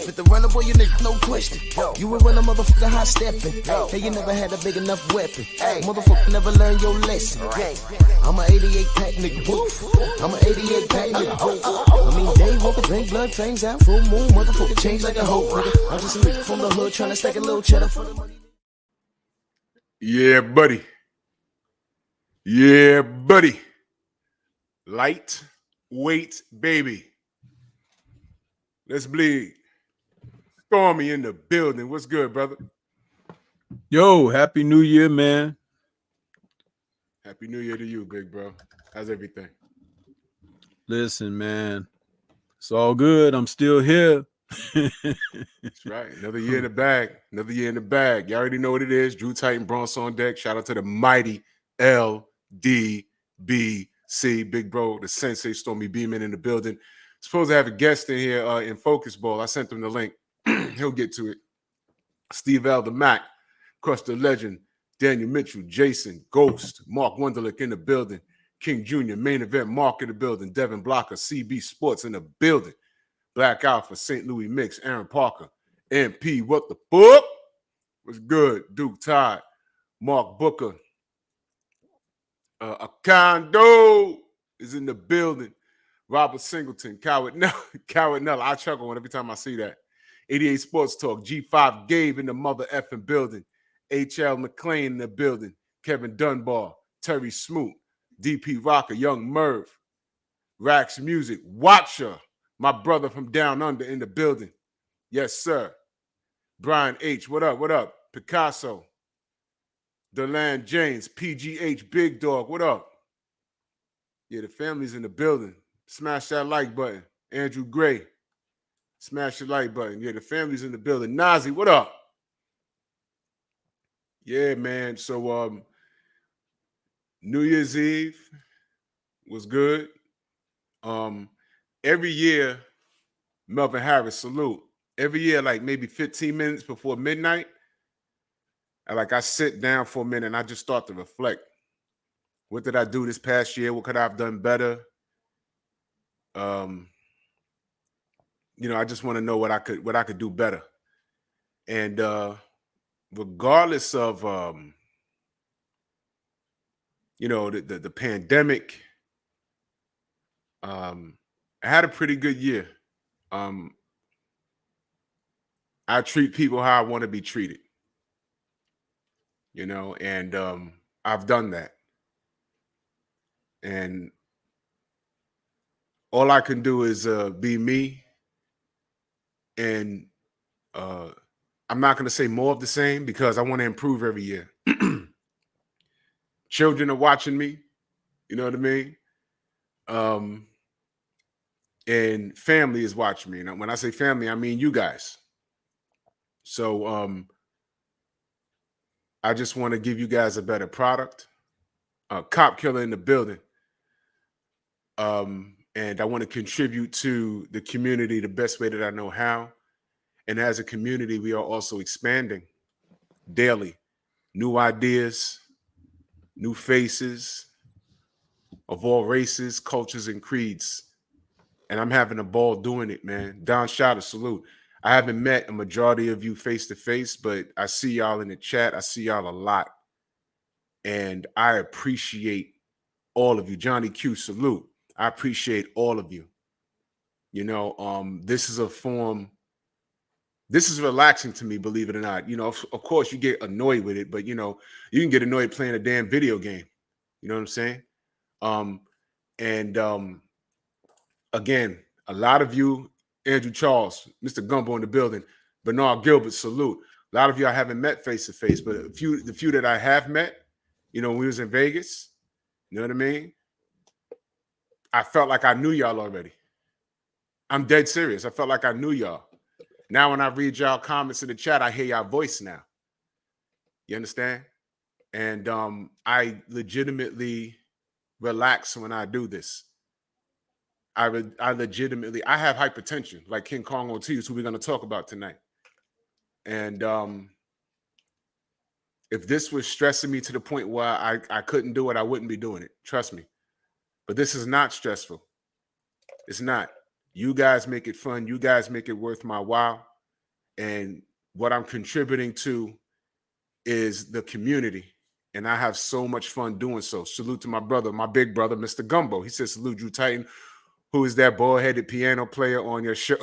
Fit the runner, boy, you nigga, no question. You were running, motherfucker, high stepping. Hey, you never had a big enough weapon. Motherfucker, never learned your lesson. I'm a 88 pack nigga. I'm a 88 pack nigga. I mean, day walker, drink blood, trains out, full moon, motherfucker, change like a hoe, nigga. I'm just a nigga from the hood trying to stack a little cheddar for the money. Yeah, buddy. Yeah, buddy. Lightweight, baby. Let's bleed. Stormy in the building. What's good, brother? Yo, Happy New Year, man. Happy New Year to you, big bro. How's everything? Listen, man. It's all good. I'm still here. That's right. Another year in the bag. Another year in the bag. You already know what it is. Drew Titan, Bronx on deck. Shout out to the mighty LDBC. Big bro, the Sensei Stormy Beeman in the building. Supposed to have a guest in here in Focus Ball. I sent him the link. He'll get to it. Steve L. the Mac, Crush the Legend, Daniel Mitchell, Jason, Ghost, Mark Wunderlich in the building, King Jr., Main Event Mark in the building, Devin Blocker, CB Sports in the building, Black Alpha, St. Louis Mix, Aaron Parker, MP, what the fuck? What's good? Duke Todd, Mark Booker, Akando is in the building. Robert Singleton, Coward Nella. I chuckle every time I see that. 88 Sports Talk, G5 Gabe in the mother effing building. HL McClain in the building. Kevin Dunbar, Terry Smoot, DP Rocker, Young Merv, Rax Music, Watcher, my brother from down under in the building. Yes, sir. Brian H, what up? What up? Picasso, Deland James, PGH, Big Dog, what up? Yeah, the family's in the building. Smash that like button. Andrew Gray, smash the like button. Yeah, the family's in the building. Nazi, what up? Yeah, man. So New Year's Eve was good. Every year, Melvin Harris, salute. Every year, like maybe 15 minutes before midnight, I sit down for a minute and I just start to reflect. What did I do this past year? What could I have done better? I just want to know what I could do better. And regardless of the pandemic, I had a pretty good year. I treat people how I want to be treated. And I've done that. And all I can do is be me. And I'm not going to say more of the same because I want to improve every year. Children are watching me. You know what I mean? And family is watching me. And when I say family, I mean you guys. So I just want to give you guys a better product. Cop killer in the building. And I want to contribute to the community the best way that I know how. And as a community, we are also expanding daily. New ideas, new faces of all races, cultures, and creeds. And I'm having a ball doing it, man. Don Shotter, salute. I haven't met a majority of you face-to-face, but I see y'all in the chat. I see y'all a lot. And I appreciate all of you. Johnny Q, salute. I appreciate all of you. This is a form. This is relaxing to me, believe it or not. Of course, you get annoyed with it, but, you can get annoyed playing a damn video game. You know what I'm saying? Again, a lot of you, Andrew Charles, Mr. Gumbo in the building, Bernard Gilbert, salute. A lot of you I haven't met face-to-face, but the few that I have met, when we was in Vegas, you know what I mean? I felt like I knew y'all already. I'm dead serious. I felt like I knew y'all. Now when I read y'all comments in the chat, I hear y'all voice now. You understand? And I legitimately relax when I do this. I legitimately, I have hypertension, like King Kong OT, who we're going to talk about tonight. And if this was stressing me to the point where I couldn't do it, I wouldn't be doing it. Trust me. But this is not stressful. It's not. You guys make it fun. You guys make it worth my while. And what I'm contributing to is the community. And I have so much fun doing so. Salute to my brother, my big brother, Mr. Gumbo. He says, salute Drew Titan, who is that bald-headed piano player on your show.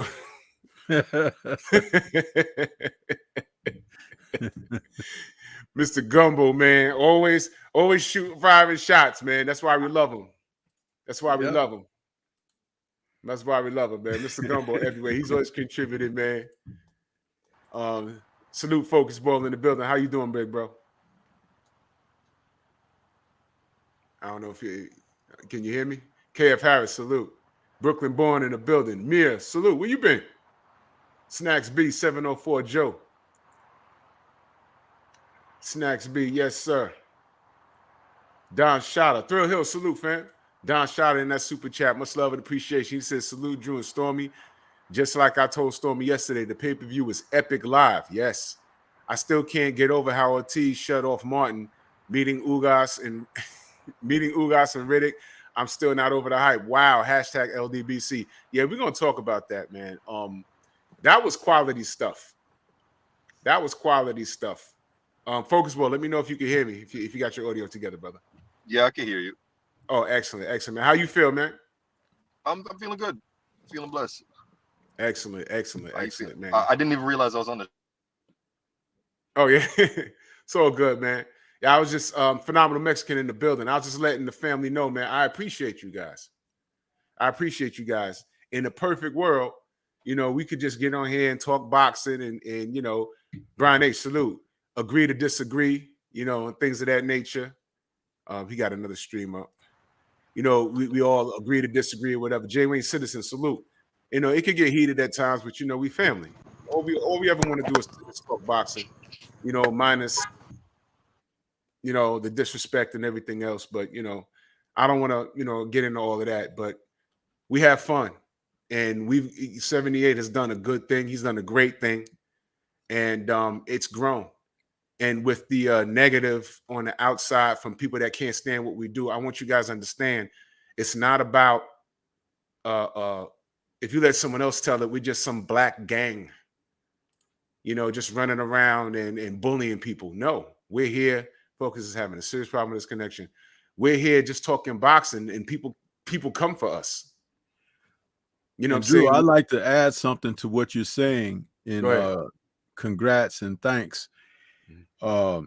Mr. Gumbo, man, always shooting firing shots, man. That's why we love him. That's why we love him. That's why we love him, man. Mr. Gumbo everywhere. He's always contributed, man. Salute Focus Ball in the building. How you doing, big bro? I don't know if you can you hear me? KF Harris, salute. Brooklyn Born in the building. Mia, salute. Where you been? Snacks B, 704 Joe. Snacks B, yes, sir. Don Shotta. Thrill Hill, salute, fam. Don Shotta in that super chat. Much love and appreciation. He says, salute, Drew and Stormy. Just like I told Stormy yesterday, the pay-per-view was epic live. Yes. I still can't get over how Ortiz shut off Martin, meeting Ugas and Riddick. I'm still not over the hype. Wow. Hashtag LDBC. Yeah, we're going to talk about that, man. That was quality stuff. That was quality stuff. Focus Ball, let me know if you can hear me, if you got your audio together, brother. Yeah, I can hear you. Oh, excellent, excellent, man. How you feel, man? I'm feeling good. Feeling blessed. Excellent, man. I didn't even realize I was on the. Oh, yeah. It's all good, man. Yeah, I was just phenomenal Mexican in the building. I was just letting the family know, man, I appreciate you guys. I appreciate you guys. In the perfect world, you know, we could just get on here and talk boxing and you know, Brian H., salute. Agree to disagree, you know, and things of that nature. He got another stream up. You know, we all agree to disagree or whatever. J. Wayne Citizen, salute. You know, it could get heated at times, but, you know, we family. All we ever want to do is talk boxing, you know, minus, you know, the disrespect and everything else. But, you know, I don't want to, you know, get into all of that. But we have fun. And 78 has done a good thing. He's done a great thing. And it's grown. And with the negative on the outside from people that can't stand what we do, I want you guys to understand it's not about if you let someone else tell it, we're just some black gang, you know, just running around and bullying people. No, we're here. Focus is having a serious problem with this connection. We're here just talking boxing, and people come for us. You know, and Drew, I'd like to add something to what you're saying in congrats and thanks. I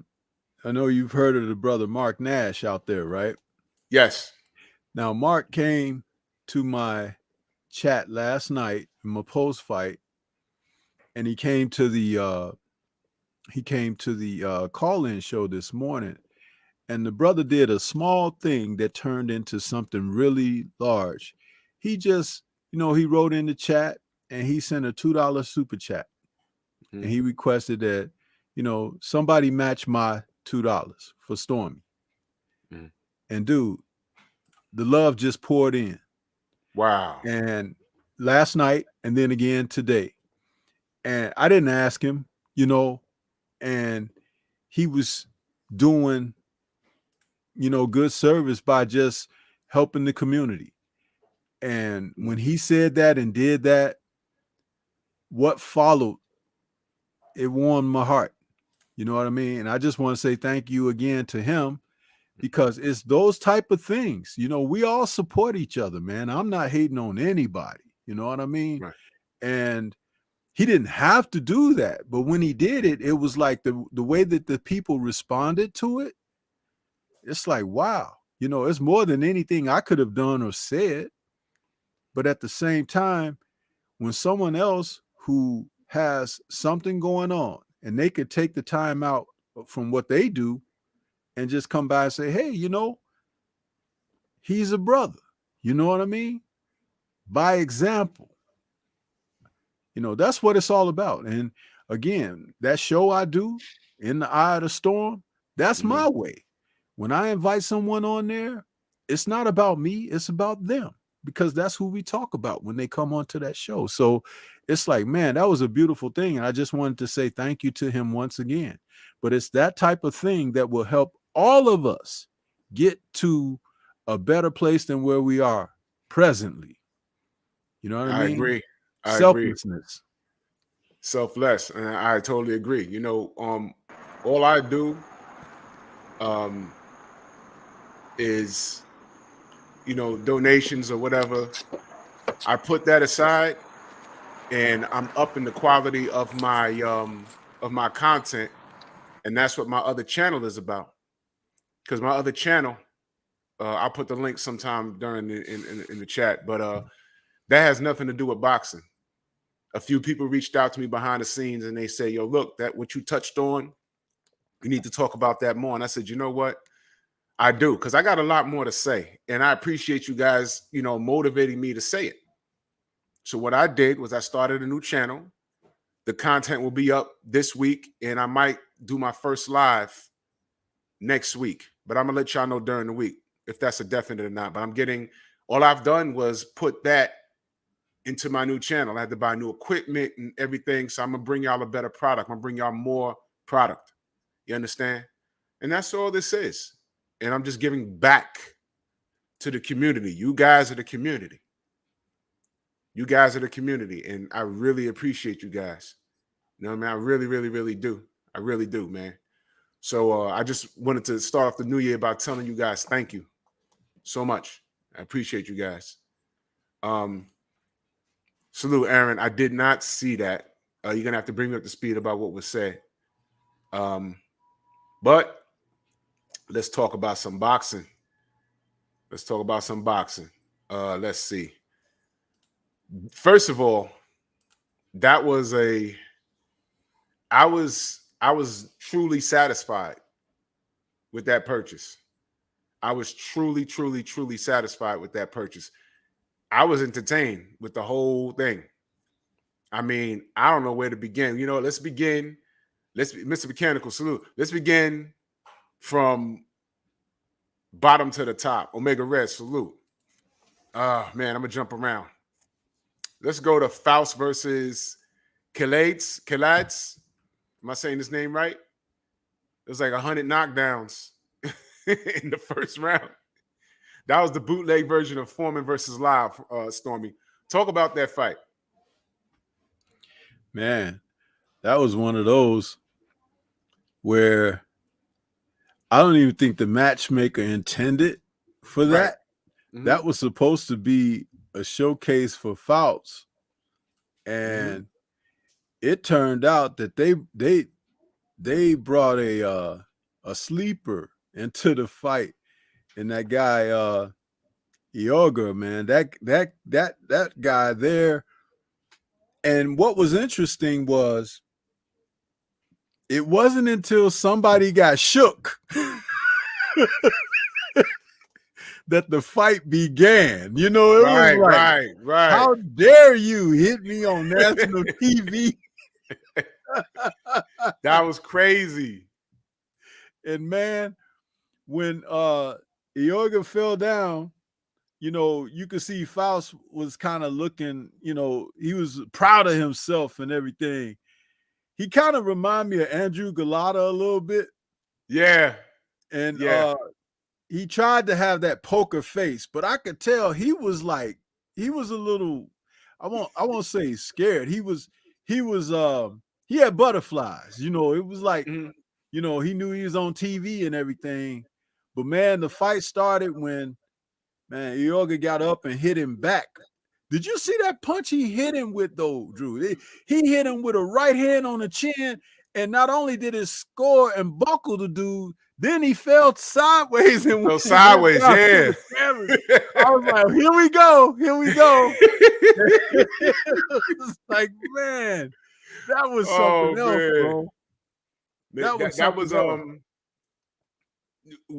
know you've heard of the brother Mark Nash out there, right? Yes. Now, Mark came to my chat last night in my post fight, and he came to the call-in show this morning, and the brother did a small thing that turned into something really large. He just, you know, he wrote in the chat and he sent a $2 super chat, and he requested that, you know, somebody match my $2 for Stormy. And dude, the love just poured in. Wow. And last night and then again today. And I didn't ask him, you know, and he was doing, you know, good service by just helping the community. And when he said that and did that, what followed, it warmed my heart. You know what I mean? And I just want to say thank you again to him, because it's those type of things. You know, we all support each other, man. I'm not hating on anybody. You know what I mean? Right. And he didn't have to do that. But when he did it, it was like the way that the people responded to it. It's like, wow, you know, it's more than anything I could have done or said. But at the same time, when someone else who has something going on and they could take the time out from what they do and just come by and say, hey, you know, he's a brother. You know what I mean? By example, You know, that's what it's all about. And again, that show I do, In the Eye of the Storm, that's Mhm. my way. When I invite someone on there, it's not about me, it's about them, because that's who we talk about when they come onto that show. So it's like, man, that was a beautiful thing. And I just wanted to say thank you to him once again. But it's that type of thing that will help all of us get to a better place than where we are presently. You know what I I mean? agree. I agree. Selflessness. Selfless, and I totally agree. You know, all I do is, you know, donations or whatever. I put that aside, and I'm upping the quality of my content, and that's what my other channel is about. Because my other channel, I'll put the link sometime during in the chat, but that has nothing to do with boxing. A few people reached out to me behind the scenes, and they say, "Yo, look, that what you touched on, you need to talk about that more." And I said, "You know what? I do, because I got a lot more to say, and I appreciate you guys, you know, motivating me to say it." So what I did was I started a new channel. The content will be up this week, and I might do my first live next week, but I'm gonna let y'all know during the week if that's a definite or not. But I'm getting, all I've done was put that into my new channel. I had to buy new equipment and everything, so I'm gonna bring y'all a better product. I'm gonna bring y'all more product. You understand? And that's all this is. And I'm just giving back to the community. You guys are the community. You guys are the community, and I really appreciate you guys. You know what I mean? I really, really, really do. I really do, man. So I just wanted to start off the new year by telling you guys thank you so much. I appreciate you guys. Salute, Aaron. I did not see that. You're gonna have to bring me up to speed about what was said. But let's talk about some boxing. Let's talk about some boxing. Let's see. First of all, that was I was truly satisfied with that purchase. I was truly, truly, truly satisfied with that purchase. I was entertained with the whole thing. I mean, I don't know where to begin. You know, let's begin. Mr. Mechanical, salute. Let's begin from bottom to the top. Omega Red, salute. Man, I'm gonna jump around. Let's go to Faust versus Kilades. Am I saying his name right? It was like 100 knockdowns in the first round. That was the bootleg version of Foreman versus Live, Stormy. Talk about that fight. Man, that was one of those where I don't even think the matchmaker intended for that. Right. Mm-hmm. That was supposed to be a showcase for Faust. And it turned out that they brought a sleeper into the fight. And that guy Ioga, man, that guy there. And what was interesting was it wasn't until somebody got shook that the fight began. You know, it was like, right. How dare you hit me on national TV? That was crazy. And man, when Ioga fell down, you know, you could see Faust was kind of looking, you know, he was proud of himself and everything. He kind of reminded me of Andrew Galata a little bit. Yeah. And he tried to have that poker face, but I could tell he was a little, I won't say scared. He had butterflies, you know. It was like, you know, he knew he was on TV and everything. But man, the fight started when Ioga got up and hit him back. Did you see that punch he hit him with, though, Drew? He hit him with a right hand on the chin, and not only did it score and buckle the dude, then he fell sideways and went sideways. Yeah, I was like, here we go. It's like, man, that was something else, bro. That was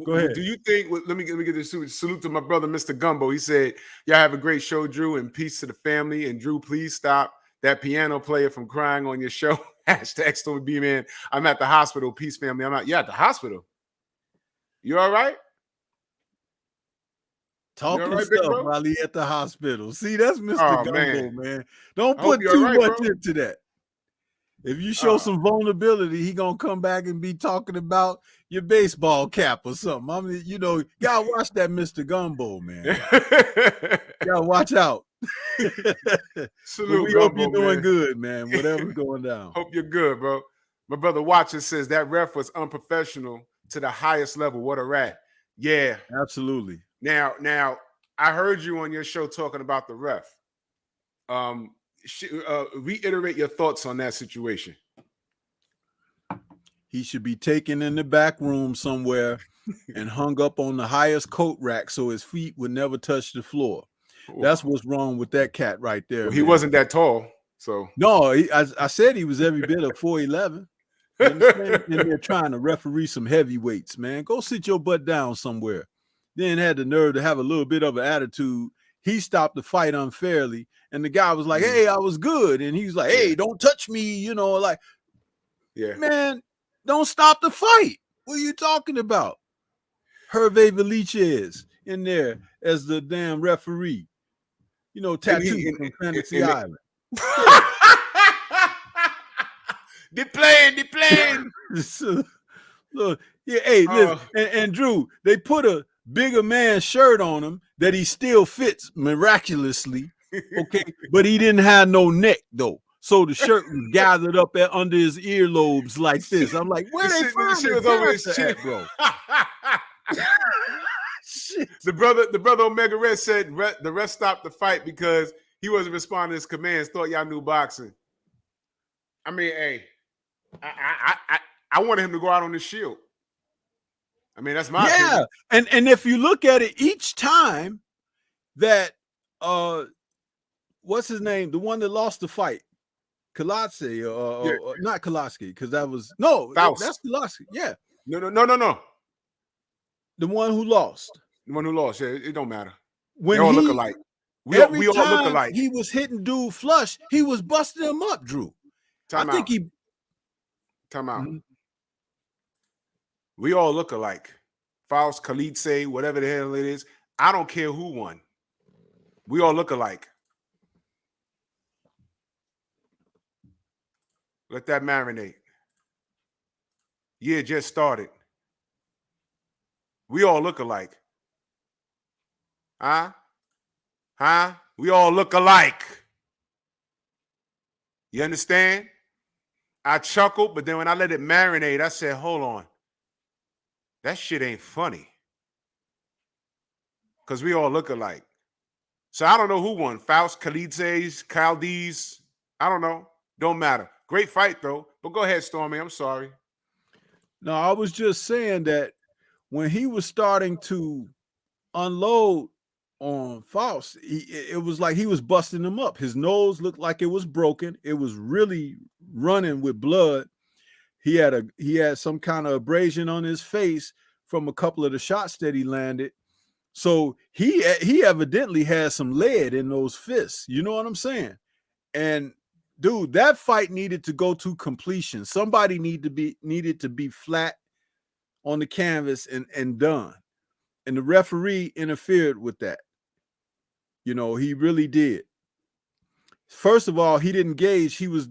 Go ahead. Do you think? Let me get this salute to my brother, Mr. Gumbo. He said, "Y'all have a great show, Drew, and peace to the family." And Drew, please stop that piano player from crying on your show. Hashtag Stormy B, man. I'm at the hospital. Peace, family. I'm out. Yeah, at the hospital. You all right? Talking right, big stuff bro? while he at the hospital. See, that's Mr. Oh, Gumbo, man. Don't I hope put you all too right, much bro. into that. If you show some vulnerability, he gonna come back and be talking about your baseball cap or something. I mean, you know, gotta watch that Mr. Gumbo, man. Gotta watch out. Salute, we Gumbo, hope you're doing man. good, man. Whatever's going down. Hope you're good, bro. My brother Watcher says that ref was unprofessional to the highest level. What a rat. Yeah. Absolutely. Now, I heard you on your show talking about the ref. Reiterate your thoughts on that situation. He should be taken in the back room somewhere and hung up on the highest coat rack so his feet would never touch the floor. That's what's wrong with that cat right there. Well, he wasn't that tall, so no. I said he was every bit of 4'11". You understand? And they're trying to referee some heavyweights, man. Go sit your butt down somewhere. Then had the nerve to have a little bit of an attitude. He stopped the fight unfairly, and the guy was like, "Hey, I was good," and he's like, "Hey, don't touch me," you know, like, yeah, man, don't stop the fight. What are you talking about? Hervé Veliches in there as the damn referee. You know, tattooed from Fantasy Island. The plane. So, look, yeah, hey, listen, and Drew, they put a bigger man shirt on him that he still fits miraculously, okay, but he didn't have no neck though, so the shirt was gathered up under his earlobes like this. I'm like, where they find the over his chin, bro? The brother Omega Red said the ref stopped the fight because he wasn't responding to his commands. Thought y'all knew boxing. I mean, hey, I wanted him to go out on the shield. I mean, that's my opinion. And if you look at it, each time that what's his name, the one that lost the fight, Kalatsky, not Kalatsky, because that was Faust. That's Kalatsky. Yeah. No. The one who lost. The one who lost. Yeah, it don't matter. When they all look alike. We all look alike. He was hitting dude flush. He was busting him up, Drew. Time out. Mm-hmm. We all look alike. Faust, Khalid, whatever the hell it is. I don't care who won. We all look alike. Let that marinate. Year just started. We all look alike. Huh? We all look alike. You understand? I chuckled, but then when I let it marinate, I said, hold on. That shit ain't funny. Because we all look alike. So I don't know who won. Faust, Khalid's, Chaldees. I don't know. Don't matter. Great fight, though. But go ahead, Stormy. I'm sorry. No, I was just saying that when he was starting to unload on Faust, it was like he was busting him up. His nose looked like it was broken. It was really running with blood. He had some kind of abrasion on his face from a couple of the shots that he landed. So he evidently had some lead in those fists. You know what I'm saying? And dude, that fight needed to go to completion. Somebody needed to be flat on the canvas and done. And the referee interfered with that. You know, he really did. First of all, he didn't gauge. He was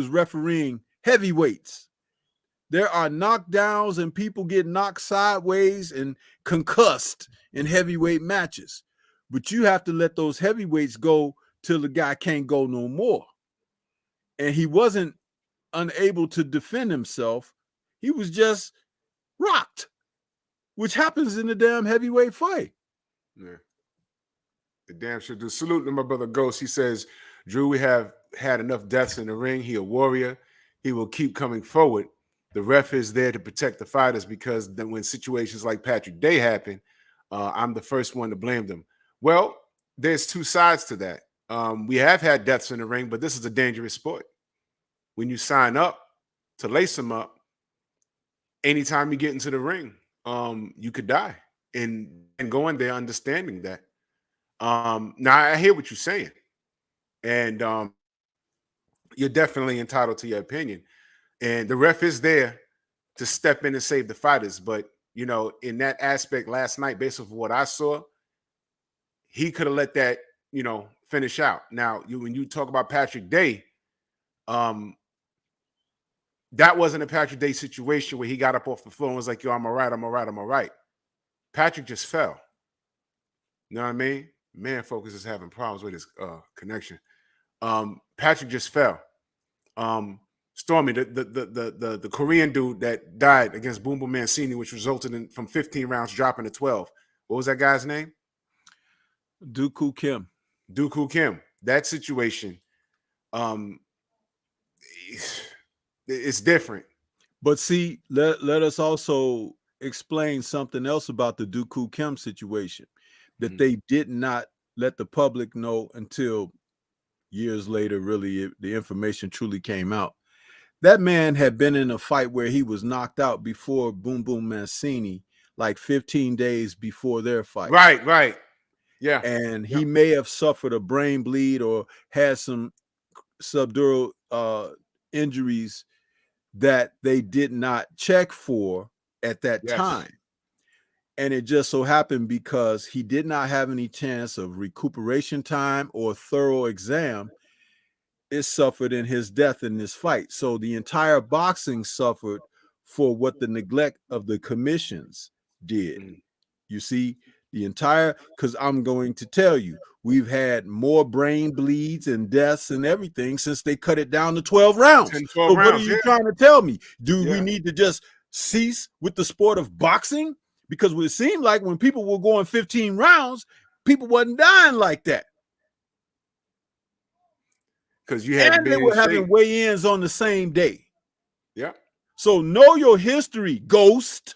refereeing heavyweights. There are knockdowns and people get knocked sideways and concussed in heavyweight matches. But you have to let those heavyweights go till the guy can't go no more. And he wasn't unable to defend himself. He was just rocked, which happens in the damn heavyweight fight. Yeah. The damn sure do. Salute to my brother Ghost. He says, Drew, we have had enough deaths in the ring. He a warrior. He will keep coming forward. The ref is there to protect the fighters because then when situations like Patrick Day happen, I'm the first one to blame them. Well, there's two sides to that. We have had deaths in the ring, but this is a dangerous sport. When you sign up to lace them up, anytime you get into the ring, you could die. And go in there understanding that. Now, I hear what you're saying. And you're definitely entitled to your opinion. And the ref is there to step in and save the fighters. But, you know, in that aspect last night, based off of what I saw, he could have let that, you know, finish out. Now, when you talk about Patrick Day, that wasn't a Patrick Day situation where he got up off the floor and was like, yo, I'm all right, I'm all right, I'm all right. Patrick just fell. You know what I mean? Man, Focus is having problems with his connection. Patrick just fell. Stormy, the Korean dude that died against Boom Boom Mancini, which resulted in from 15 rounds dropping to 12. What was that guy's name? Dooku Kim. Dooku Kim. That situation, it's different. But see, let us also explain something else about the Dooku Kim situation that they did not let the public know until years later. Really, the information truly came out. That man had been in a fight where he was knocked out before Boom Boom Mancini, like 15 days before their fight. Right. Yeah. And he may have suffered a brain bleed or had some subdural injuries that they did not check for at that time. And it just so happened because he did not have any chance of recuperation time or thorough exam, it suffered in his death in this fight. So the entire boxing suffered for what the neglect of the commissions did. You see, the entire, because I'm going to tell you, we've had more brain bleeds and deaths and everything since they cut it down to 12 rounds. 10, 12 so rounds, what are you trying to tell me? Do we Yeah. need to just cease with the sport of boxing? Because it seemed like when people were going 15 rounds, people wasn't dying like that. Because you had to And be they in were shape. having weigh-ins on the same day. Yeah. So know your history, Ghost,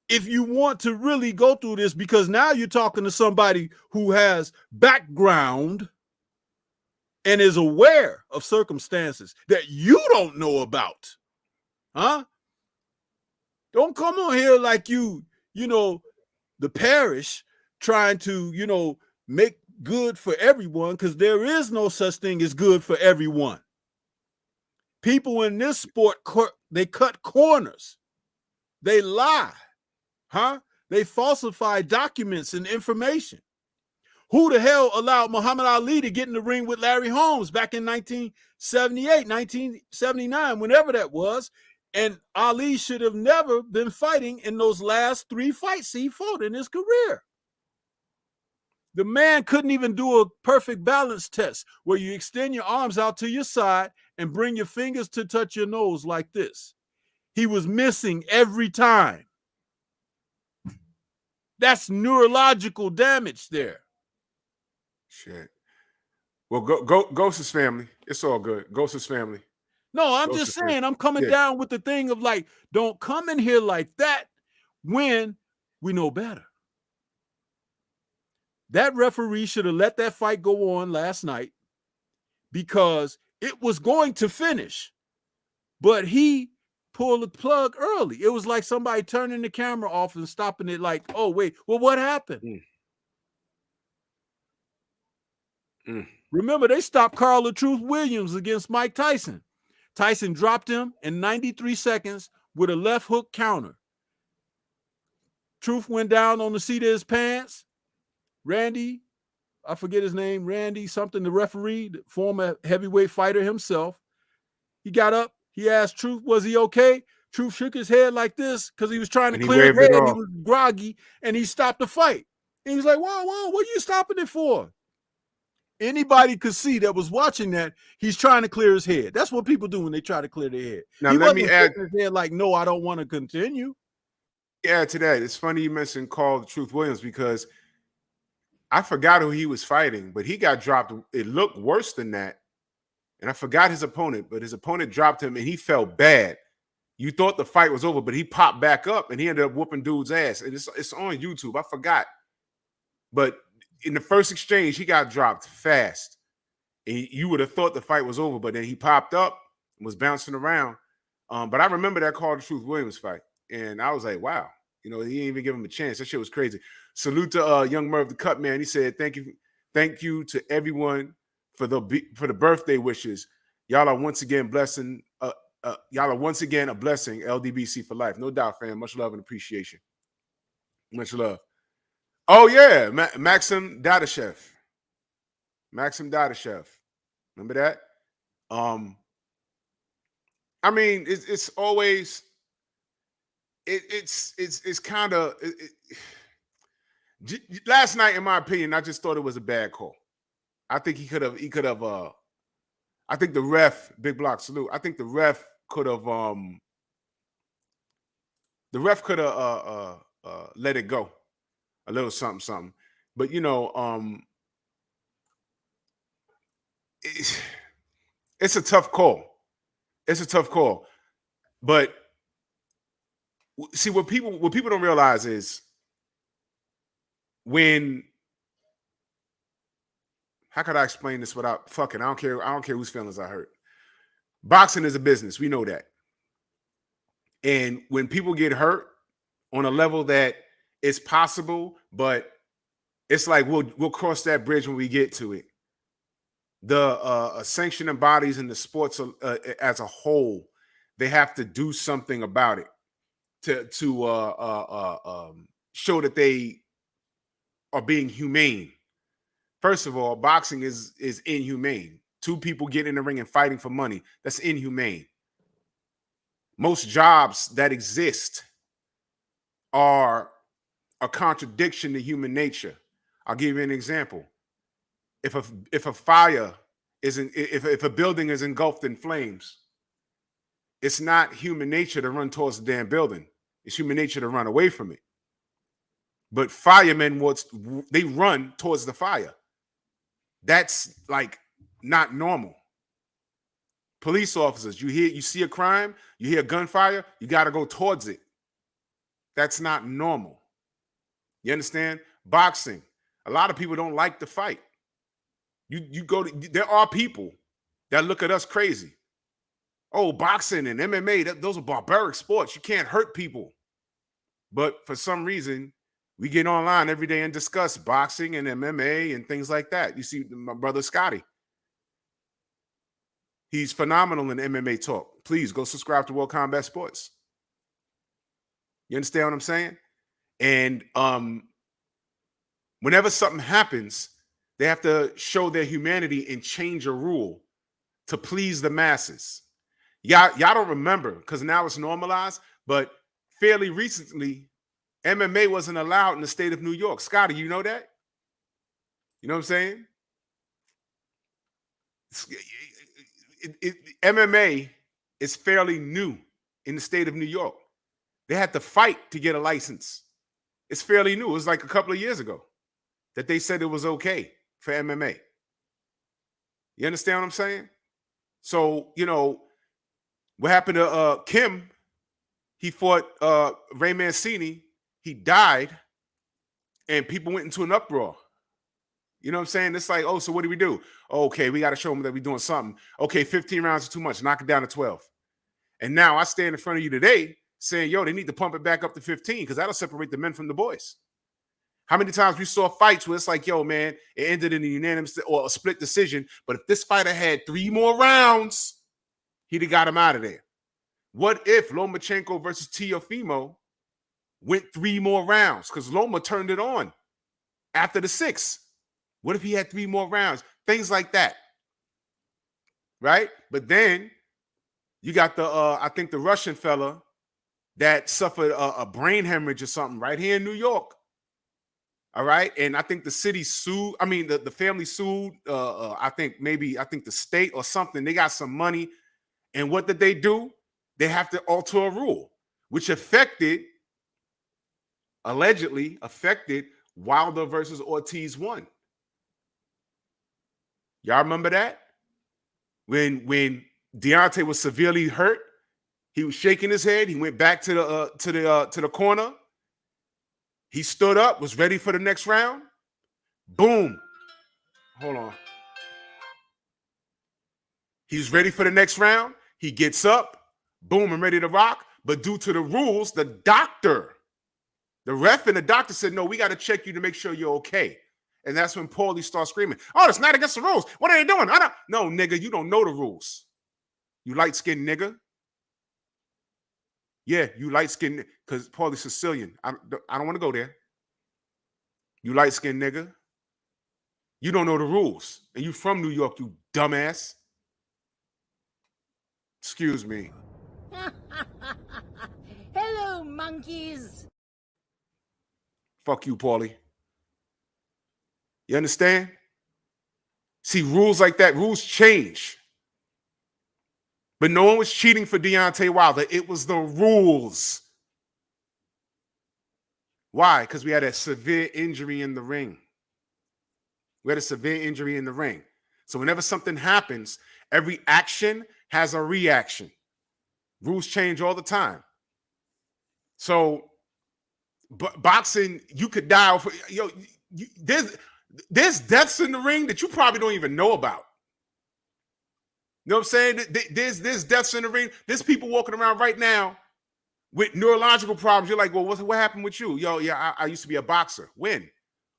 if you want to really go through this, because now you're talking to somebody who has background and is aware of circumstances that you don't know about. Huh? Don't come on here like you know, the parish trying to, make good for everyone, because there is no such thing as good for everyone. People in this sport, they cut corners. They lie. Huh? They falsify documents and information. Who the hell allowed Muhammad Ali to get in the ring with Larry Holmes back in 1978, 1979, whenever that was? And Ali should have never been fighting in those last 3 fights he fought in his career. The man couldn't even do a perfect balance test where you extend your arms out to your side and bring your fingers to touch your nose like this. He was missing every time. That's neurological damage there. Shit. Well, Ghost's family. It's all good. Ghost's family. No, I'm just saying, I'm coming down with the thing of like, don't come in here like that when we know better. That referee should have let that fight go on last night because it was going to finish, but he pulled the plug early. It was like somebody turning the camera off and stopping it like, oh, wait, well, what happened? Remember, they stopped Carl the Truth Williams against Mike Tyson. Tyson dropped him in 93 seconds with a left hook counter. Truth went down on the seat of his pants. Randy, I forget his name, Randy something, the referee, the former heavyweight fighter himself. He got up. He asked Truth, was he okay? Truth shook his head like this because he was trying to clear his head. He was groggy, and he stopped the fight. And he was like, whoa, what are you stopping it for? Anybody could see that was watching that he's trying to clear his head. That's what people do when they try to clear their head. Now, he let me add his head like, no, I don't want to continue. Yeah, to that. It's funny you mentioned Carl the Truth Williams because I forgot who he was fighting, but he got dropped. It looked worse than that. And I forgot his opponent, but his opponent dropped him and he felt bad. You thought the fight was over, but he popped back up and he ended up whooping dude's ass. And it's on YouTube. I forgot. But in the first exchange, he got dropped fast. And you would have thought the fight was over, but then he popped up and was bouncing around. But I remember that Carl the Truth Williams fight. And I was like, wow. He didn't even give him a chance. That shit was crazy. Salute to Young Merv the Cut Man. He said, thank you to everyone for the birthday wishes. Y'all are once again blessing. Y'all are once again a blessing. LDBC for life, no doubt, fam. Much love and appreciation. Much love. Oh yeah, Maxim Dadashev. Maxim Dadashev. Remember that? I mean, it's always it's kind of last night, in my opinion, I just thought it was a bad call. I think he could have I think the ref, big block salute. I think the ref could have let it go. A little something. But you know, it's a tough call. It's a tough call. But see, what people don't realize is when, how could I explain this without fucking? I don't care whose feelings I hurt. Boxing is a business. We know that. And when people get hurt on a level that is possible, but it's like we'll cross that bridge when we get to it. The sanctioning bodies and the sports as a whole, they have to do something about it to show that they are being humane. First of all, boxing is inhumane. Two people getting in the ring and fighting for money, that's inhumane. Most jobs that exist are a contradiction to human nature. I'll give you an example. If a fire if a building is engulfed in flames, it's not human nature to run towards the damn building. It's human nature to run away from it. But firemen, they run towards the fire. That's like not normal. Police officers, you see a crime, you hear gunfire, you got to go towards it. That's not normal. You understand? Boxing, a lot of people don't like the fight. There are people that look at us crazy. Oh, boxing and MMA, those are barbaric sports. You can't hurt people. But for some reason, we get online every day and discuss boxing and MMA and things like that. You see my brother Scotty. He's phenomenal in MMA talk. Please go subscribe to World Combat Sports. You understand what I'm saying? And whenever something happens, they have to show their humanity and change a rule to please the masses. Y'all don't remember because now it's normalized, but fairly recently, MMA wasn't allowed in the state of New York. Scotty, you know that? You know what I'm saying? MMA is fairly new in the state of New York. They had to fight to get a license. It's fairly new. It was like a couple of years ago that they said it was okay for MMA. You understand what I'm saying? So, you know, what happened to Kim? He fought Ray Mancini. He died, and people went into an uproar. You know what I'm saying? It's like, oh, so what do we do? Okay, we got to show them that we're doing something. Okay, 15 rounds is too much. Knock it down to 12. And now I stand in front of you today saying, yo, they need to pump it back up to 15 because that'll separate the men from the boys. How many times we saw fights where it's like, yo, man, it ended in a unanimous or a split decision, but if this fighter had 3 more rounds, he'd have got him out of there. What if Lomachenko versus Teofimo went 3 more rounds because Loma turned it on after the 6th? What if he had 3 more rounds? Things like that, right? But then you got the, I think the Russian fella that suffered a brain hemorrhage or something right here in New York. All right. And I think the city sued. I mean, the family sued. I think the state or something. They got some money. And what did they do? They have to alter a rule, which allegedly affected Wilder versus Ortiz 1. Y'all remember that? When Deontay was severely hurt, he was shaking his head. He went back to the corner. He stood up, was ready for the next round. Boom. Hold on. He's ready for the next round. He gets up, boom, and ready to rock. But due to the rules, the ref and the doctor said, no, we got to check you to make sure you're okay. And that's when Paulie starts screaming, oh, it's not against the rules. What are they doing? No, nigga, you don't know the rules. You light-skinned nigga. Yeah, you light-skinned, because Paulie's Sicilian. I don't want to go there. You light-skinned nigga. You don't know the rules. And you from New York, you dumbass. Excuse me. Hello, monkeys. Fuck you, Paulie. You understand? See, rules like that, rules change. But no one was cheating for Deontay Wilder. It was the rules. Why? Because we had a severe injury in the ring. We had a severe injury in the ring. So whenever something happens, every action has a reaction. Rules change all the time. So, boxing, you could die. There's deaths in the ring that you probably don't even know about. You know what I'm saying? There's deaths in the ring. There's people walking around right now with neurological problems. You're like, well, what happened with you? Yo, yeah, I used to be a boxer. When?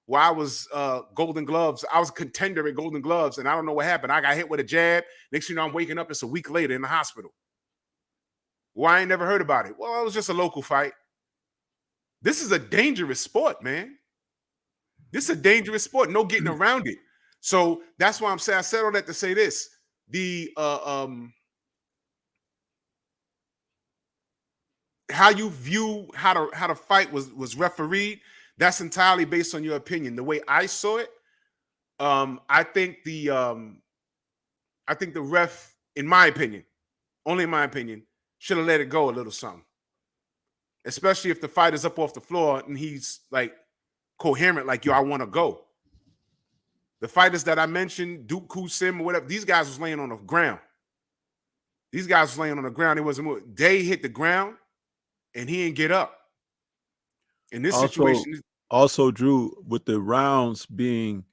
Well, I was Golden Gloves. I was a contender at Golden Gloves, and I don't know what happened. I got hit with a jab. Next thing you know, I'm waking up. It's a week later in the hospital. Well, I ain't never heard about it. Well, it was just a local fight. This is a dangerous sport, man. This is a dangerous sport. No getting around it. So that's why I'm saying, I said all that to say this. The how you view how the fight was refereed, that's entirely based on your opinion. The way I saw it, I think the ref, in my opinion, only in my opinion, should have let it go a little something. Especially if the fighter's up off the floor and he's like coherent, like, yo, I want to go. The fighters that I mentioned, Duke Kusim or whatever, these guys was laying on the ground. These guys was laying on the ground. It wasn't moving. They hit the ground and he didn't get up. In this situation. Also, Drew, with the rounds being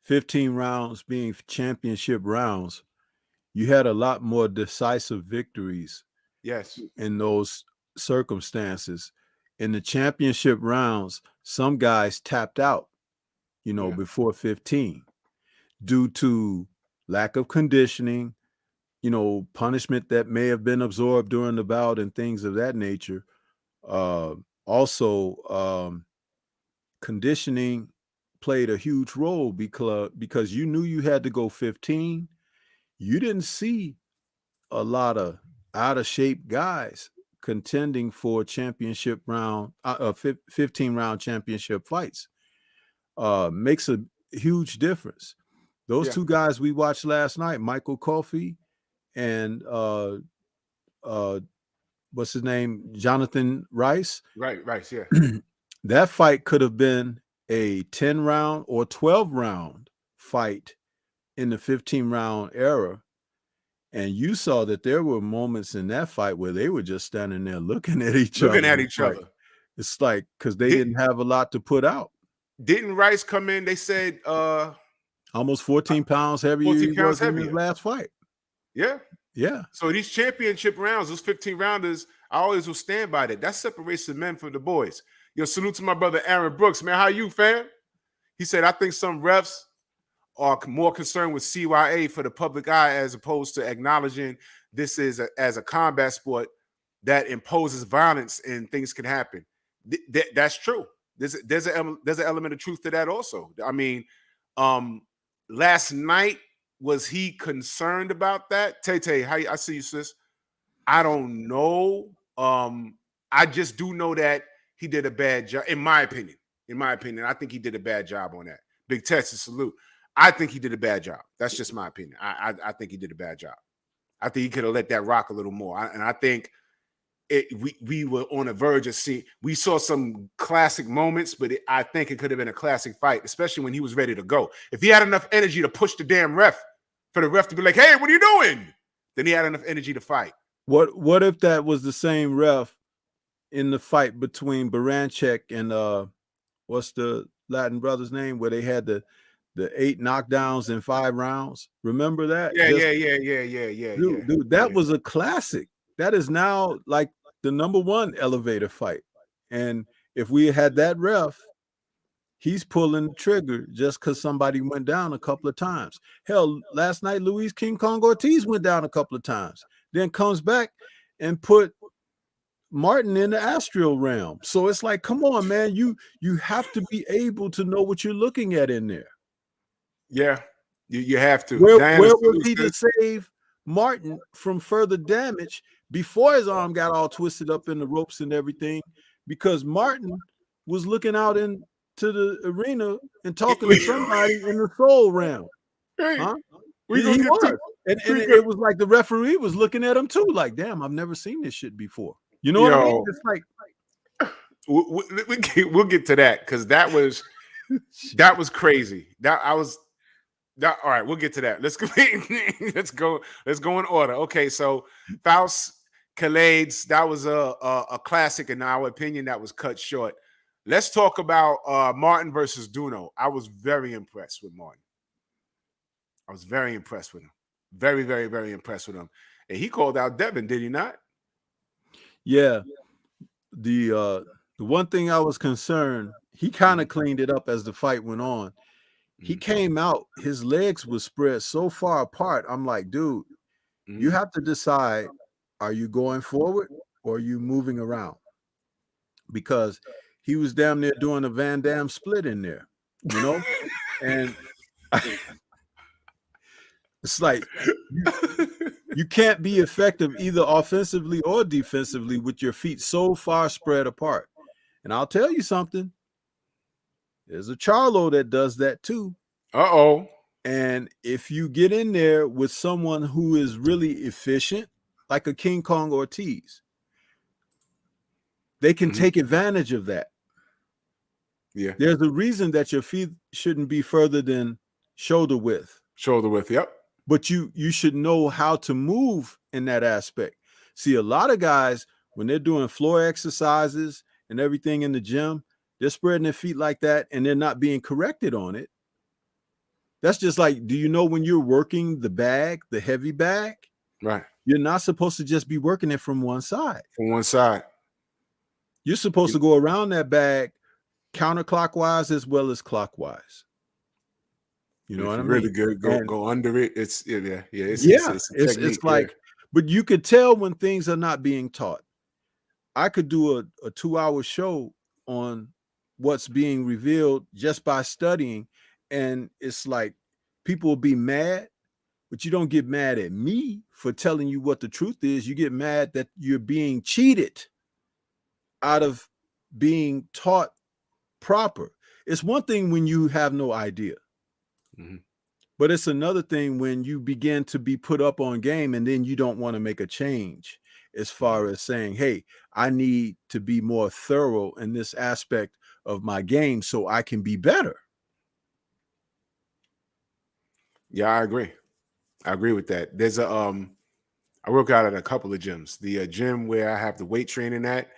15 rounds being championship rounds, you had a lot more decisive victories. Yes. In those circumstances. In the championship rounds, some guys tapped out, before 15 due to lack of conditioning, punishment that may have been absorbed during the bout and things of that nature. Also, conditioning played a huge role because you knew you had to go 15. You didn't see a lot of out of shape guys contending for championship round, 15 round championship fights. Makes a huge difference. Those two guys we watched last night, Michael Coffey and what's his name, Jonathan Rice. Right, Rice, yeah. That fight could have been a 10 round or 12 round fight in the 15 round era. And you saw that there were moments in that fight where they were just standing there looking at each other. It's like, because they didn't have a lot to put out. Didn't Rice come in? They said almost 14 pounds heavier than his last fight. Yeah. Yeah. So these championship rounds, those 15 rounders, I always will stand by that. That separates the men from the boys. Yo, salute to my brother Aaron Brooks, man. How you, fam? He said, I think some refs are more concerned with CYA for the public eye as opposed to acknowledging this is as a combat sport that imposes violence and things can happen. That's true. There's an element of truth to that also. I mean, last night, was he concerned about that? Tay, I see you, sis. I don't know. I just do know that he did a bad job, in my opinion. I think he did a bad job on that. Big Texas salute. I think he did a bad job. That's just my opinion. I think he did a bad job. I think he could have let that rock a little more. And I think we were on the verge of seeing. We saw some classic moments, but I think it could have been a classic fight, especially when he was ready to go. If he had enough energy to push the damn ref, for the ref to be like, "Hey, what are you doing?" Then he had enough energy to fight. What if that was the same ref in the fight between Baranchek and what's the Latin brother's name, where they had the 8 knockdowns in 5 rounds? Remember that? Yeah. Dude, that was a classic. That is now like the #1 elevator fight. And if we had that ref, he's pulling the trigger just because somebody went down a couple of times. Hell, last night, Luis King Kong Ortiz went down a couple of times. then comes back and put Martin in the astral realm. So it's like, come on, man, you have to be able to know what you're looking at in there. Yeah, you have to. Where Diana's was he to save Martin from further damage before his arm got all twisted up in the ropes and everything? Because Martin was looking out into the arena and talking to somebody in the soul realm. Huh? He was. And it was like the referee was looking at him too, like, damn, I've never seen this shit before. You know what I mean? It's like we'll get to that because that was crazy. All right, we'll get to that. Let's go in order. Okay, so Faust Khaleds, that was a classic in our opinion that was cut short. Let's talk about Martin versus Duno. I was very impressed with Martin. I was very impressed with him. Very, very, very impressed with him. And he called out Devin, did he not? Yeah. The one thing I was concerned, he kind of cleaned it up as the fight went on. He came out, his legs were spread so far apart. I'm like, dude, you have to decide, are you going forward or are you moving around? Because he was damn near doing a Van Damme split in there, you know? And it's like you can't be effective either offensively or defensively with your feet so far spread apart. And I'll tell you something. There's a Charlo that does that too. Uh-oh. And if you get in there with someone who is really efficient, like a King Kong Ortiz, they can take advantage of that. Yeah. There's a reason that your feet shouldn't be further than shoulder width. Shoulder width, yep. But you should know how to move in that aspect. See, a lot of guys, when they're doing floor exercises and everything in the gym, they're spreading their feet like that and they're not being corrected on it. That's just like, do you know when you're working the bag, the heavy bag? Right. You're not supposed to just be working it from one side. From one side. You're supposed to go around that bag counterclockwise as well as clockwise. You know what I mean? Really good. Go under it. It's It's like, but you could tell when things are not being taught. I could do a 2-hour show on what's being revealed just by studying, and it's like people will be mad, but you don't get mad at me for telling you what the truth is. You get mad that you're being cheated out of being taught proper. It's one thing when you have no idea. But it's another thing when you begin to be put up on game and then you don't want to make a change as far as saying, hey, I need to be more thorough in this aspect of my game so I can be better. Yeah, I agree. I agree with that. There's I work out at a couple of gyms. The gym where I have the weight training at,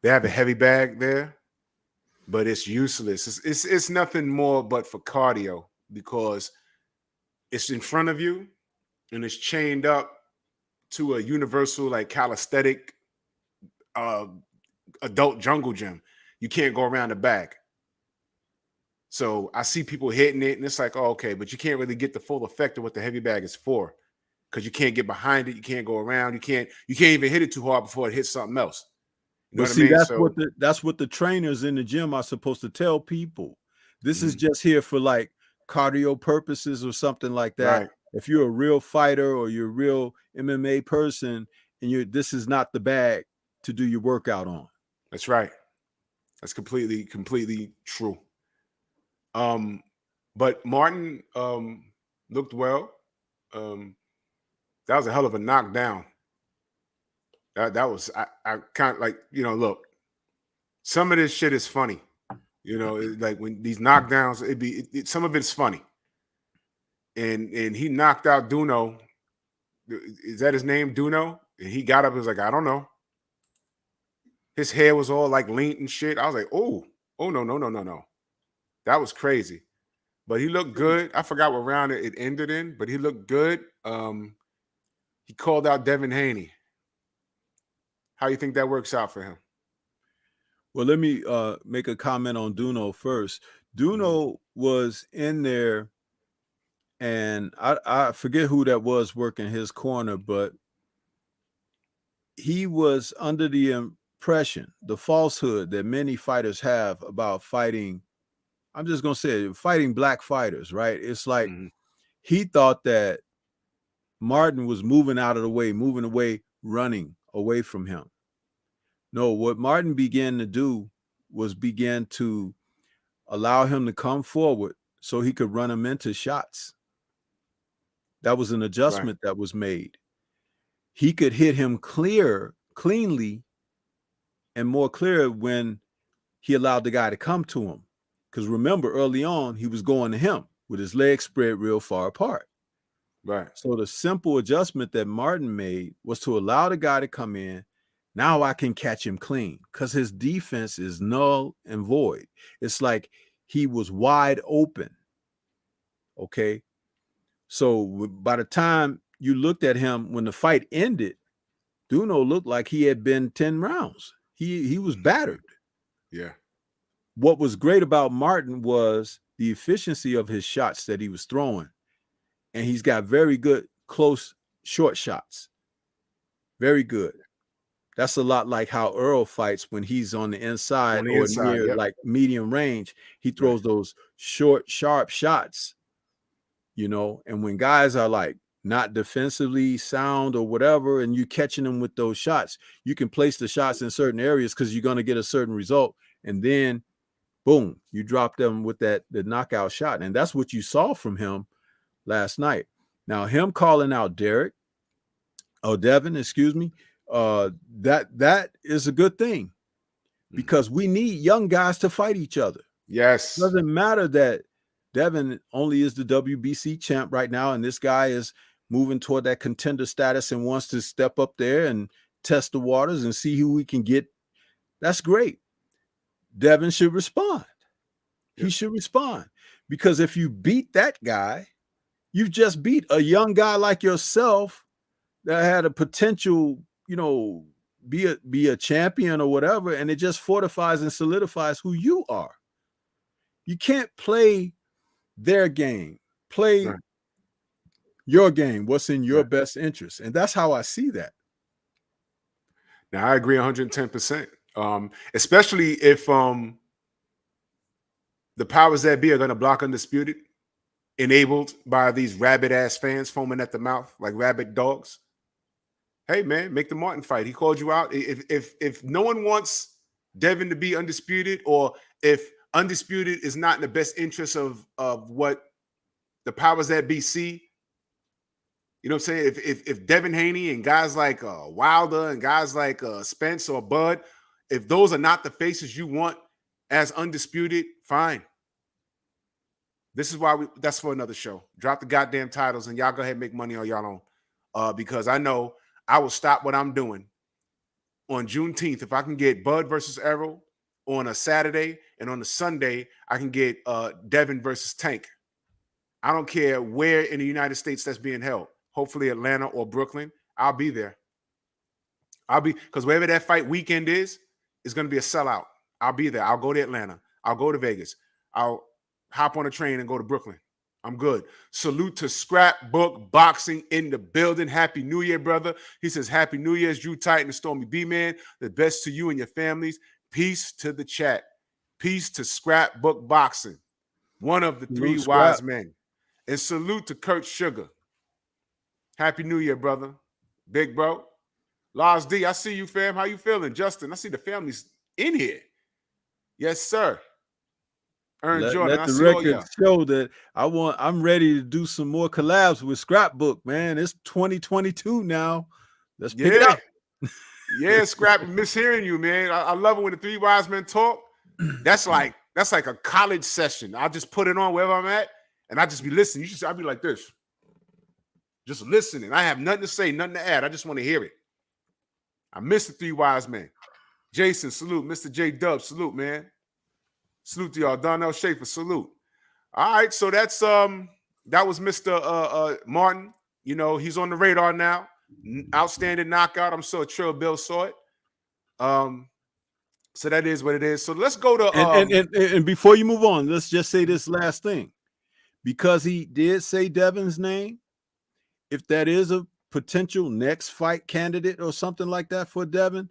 they have a heavy bag there, but it's useless. It's nothing more but for cardio because it's in front of you and it's chained up to a universal like calisthenic adult jungle gym. You can't go around the back. So I see people hitting it and it's like, oh, okay, but you can't really get the full effect of what the heavy bag is for because you can't get behind it. You can't go around. You can't even hit it too hard before it hits something else. You know but see, what I mean? that's what the trainers in the gym are supposed to tell people. This is just here for like cardio purposes or something like that. Right. If you're a real fighter or you're a real MMA person and this is not the bag to do your workout on. That's right. That's completely true. But Martin looked well. That was a hell of a knockdown. That was I kind of like, look, some of this shit is funny. Like when these knockdowns, some of it's funny. And he knocked out Duno. Is that his name, Duno? And he got up and was like, I don't know. His hair was all like lean and shit. I was like, oh no. That was crazy. But he looked good. I forgot what round it ended in, but he looked good. He called out Devin Haney. How you think that works out for him? Well, let me make a comment on Duno first. Duno was in there, and I forget who that was working his corner, but he was under the impression, the falsehood that many fighters have about fighting. I'm just gonna say it, fighting black fighters, right? It's like he thought that Martin was moving out of the way, moving away, running away from him. No, what Martin began to do was begin to allow him to come forward so he could run him into shots. That was an adjustment that was made. He could hit him cleanly, and more clear when he allowed the guy to come to him. Because remember, early on, he was going to him with his legs spread real far apart. Right. So the simple adjustment that Martin made was to allow the guy to come in. Now I can catch him clean because his defense is null and void. It's like he was wide open. Okay. So by the time you looked at him when the fight ended, Duno looked like he had been 10 rounds. He was battered. Yeah. What was great about Martin was the efficiency of his shots that he was throwing. And he's got very good close short shots. Very good. That's a lot like how Earl fights when he's on the inside or near like medium range. He throws those short, sharp shots, you know, and when guys are like not defensively sound or whatever, and you catching them with those shots, you can place the shots in certain areas because you're going to get a certain result. And then, boom, you drop them with the knockout shot. And that's what you saw from him last night. Now, him calling out Devin, excuse me, that is a good thing because we need young guys to fight each other. Yes. It doesn't matter that Devin only is the WBC champ right now, and this guy is moving toward that contender status and wants to step up there and test the waters and see who we can get. That's great. Devin should respond. He should respond because if you beat that guy, you've just beat a young guy like yourself that had a potential, you know, be a champion or whatever, and it just fortifies and solidifies who you are. You can't play their game. Play your game, what's in your best interest. And that's how I see that. Now, I agree 110%. Especially if the powers that be are going to block Undisputed, enabled by these rabid-ass fans foaming at the mouth like rabid dogs. Hey, man, make the Martin fight. He called you out. If no one wants Devin to be Undisputed, or if Undisputed is not in the best interest of what the powers that be see, you know what I'm saying? If Devin Haney and guys like Wilder and guys like Spence or Bud, if those are not the faces you want as Undisputed, fine. This is why that's for another show. Drop the goddamn titles and y'all go ahead and make money on y'all own. Because I know I will stop what I'm doing on Juneteenth. If I can get Bud versus Errol on a Saturday, and on a Sunday, I can get Devin versus Tank. I don't care where in the United States that's being held. Hopefully Atlanta or Brooklyn. I'll be there. Because wherever that fight weekend is, it's going to be a sellout. I'll be there. I'll go to Atlanta. I'll go to Vegas. I'll hop on a train and go to Brooklyn. I'm good. Salute to Scrapbook Boxing in the building. Happy New Year, brother. He says, Happy New Year's, Drew Titan and Stormy B-Man. The best to you and your families. Peace to the chat. Peace to Scrapbook Boxing, one of the three wise men. And salute to Kurt Sugar. Happy New Year, brother. Big bro. Lars D, I see you, fam. How you feeling? Justin, I see the family's in here. Yes, sir. Jordan, let the record show that I'm ready to do some more collabs with Scrapbook, man. It's 2022 now. Let's pick it up. Yeah, Scrap, mishearing you, man. I love it when the three wise men talk. That's like a college session. I'll just put it on wherever I'm at, and I just be listening. I'll be like this, just listening. I have nothing to say, nothing to add. I just want to hear it. I miss the three wise men. Jason, salute. Mr. J Dub, salute, man. Salute to y'all. Donnell Schaefer, salute. All right, so that's that was Mr. Martin. You know, he's on the radar now. Outstanding knockout. I'm sure Trill Bill saw it. So that is what it is. So let's go to and before you move on, let's just say this last thing. Because he did say Devin's name, if that is a potential next fight candidate or something like that for Devin,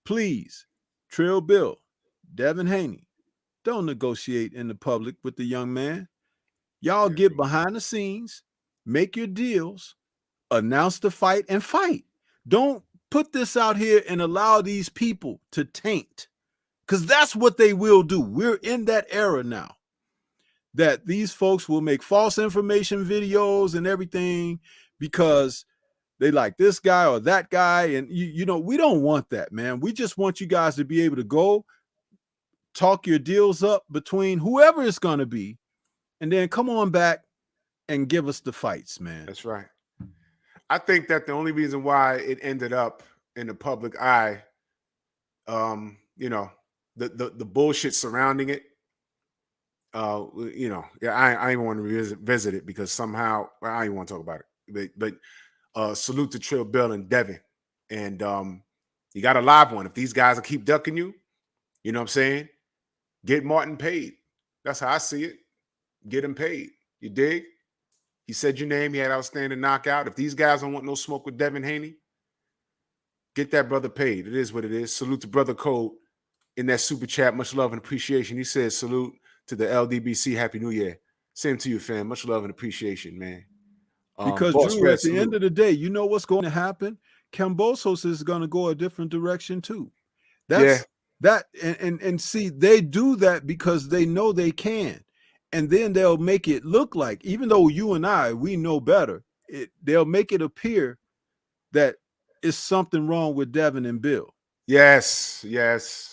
please, Trill Bill, Devin Haney, don't negotiate in the public with the young man. Y'all get behind the scenes, make your deals, announce the fight, and fight. Don't put this out here and allow these people to taint, because that's what they will do. We're in that era now that these folks will make false information videos and everything because they like this guy or that guy. And, you know, we don't want that, man. We just want you guys to be able to go talk your deals up between whoever it's going to be, and then come on back and give us the fights, man. That's right. I think that the only reason why it ended up in the public eye, you know, the bullshit surrounding it, you know, yeah, I even want to visit it because somehow I don't even want to talk about it. But salute to Trill Bill and Devin, and you got a live one. If these guys will keep ducking you, you know what I'm saying? Get Martin paid. That's how I see it. Get him paid. You dig? He said your name. He had outstanding knockout. If these guys don't want no smoke with Devin Haney, get that brother paid. It is what it is. Salute to Brother Code in that super chat. Much love and appreciation. He says salute to the LDBC. Happy New Year. Same to you, fam. Much love and appreciation, man. Because Drew, at the end of the day, you know what's going to happen? Kambosos is going to go a different direction too. That's that, and see, they do that because they know they can. And then they'll make it look like, even though you and I, we know better, they'll make it appear that it's something wrong with Devin and Bill. Yes.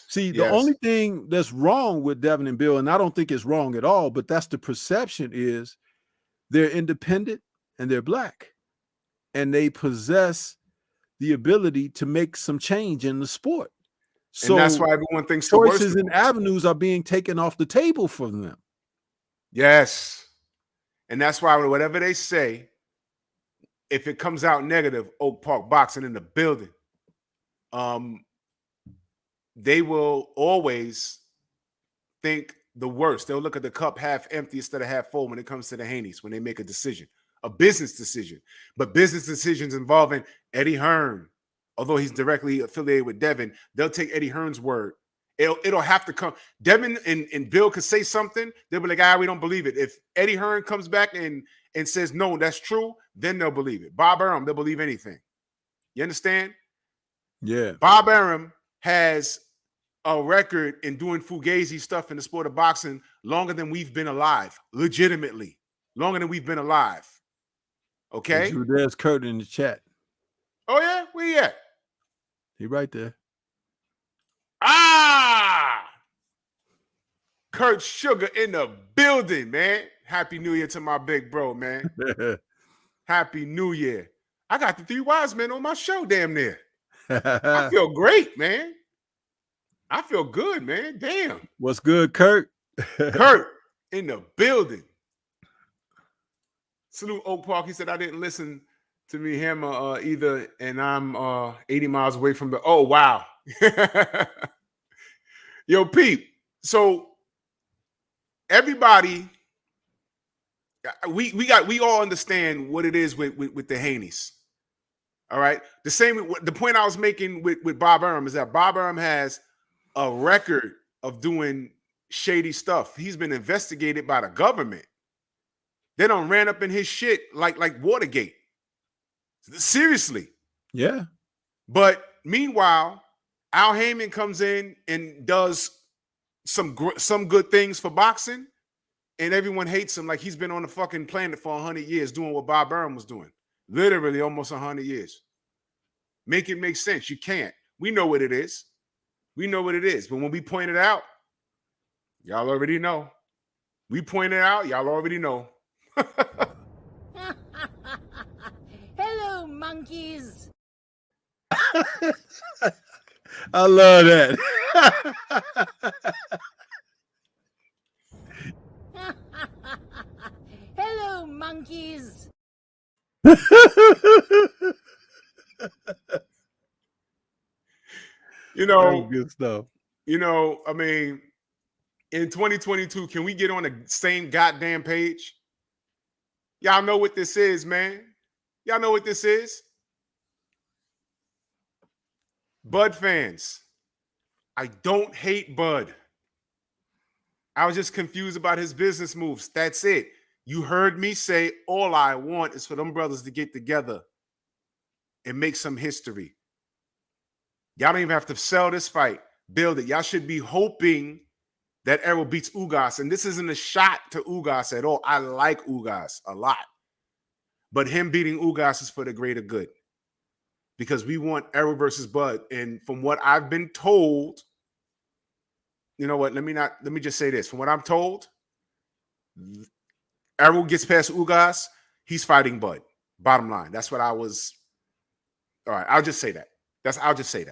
See, the only thing that's wrong with Devin and Bill, and I don't think it's wrong at all, but that's the perception, is they're independent and they're black. And they possess the ability to make some change in the sport. So and that's why everyone thinks choices and avenues are being taken off the table for them. Yes. And that's why whatever they say, if it comes out negative, Oak Park Boxing in the building, they will always think the worst. They'll look at the cup half empty instead of half full when it comes to the Haneys, when they make a decision, a business decision. But business decisions involving Eddie Hearn, although he's directly affiliated with Devin, they'll take Eddie Hearn's word. It'll have to come. Devin and Bill could say something. They'll be like, we don't believe it. If Eddie Hearn comes back and says, no, that's true, then they'll believe it. Bob Arum, they'll believe anything. You understand? Yeah. Bob Arum has a record in doing fugazi stuff in the sport of boxing longer than we've been alive. Legitimately. Longer than we've been alive. Okay? Drew, there's Kurt in the chat. Oh, yeah? Where you at? He right there. Kurt Sugar in the building, man. Happy New Year to my big bro, man. Happy New Year. I got the three wise men on my show, damn near. I feel great, man. I feel good, man. Damn. What's good, Kurt? Kurt in the building. Salute Oak Park. He said, I didn't listen to me hammer either, and I'm 80 miles away from the. Oh, wow. Yo, Pete. So everybody, we all understand what it is with the Haneys. All right. The point I was making with Bob Arum is that Bob Arum has a record of doing shady stuff. He's been investigated by the government. They done ran up in his shit like Watergate. Seriously. Yeah. But meanwhile, Al Heyman comes in and does some good things for boxing, and everyone hates him like he's been on the fucking planet for 100 years doing what Bob Arum was doing. Literally almost 100 years. Make it make sense. You can't. We know what it is. We know what it is. But when we point it out, y'all already know. We point it out, y'all already know. Hello, monkeys. I love that. Hello, monkeys. You know, good stuff. You know, I mean, in 2022, can we get on the same goddamn page? Y'all know what this is, man. Y'all know what this is. Bud fans, I don't hate Bud. I was just confused about his business moves. That's it. You heard me say all I want is for them brothers to get together and make some history. Y'all don't even have to sell this fight. Build it. Y'all should be hoping that Errol beats Ugas. And this isn't a shot to Ugas at all. I like Ugas a lot. But him beating Ugas is for the greater good. Because we want Errol versus Bud. And from what I've been told, you know what? Let me just say this. From what I'm told, Errol gets past Ugas, he's fighting Bud. Bottom line. That's what I was. All right, I'll just say that. I'll just say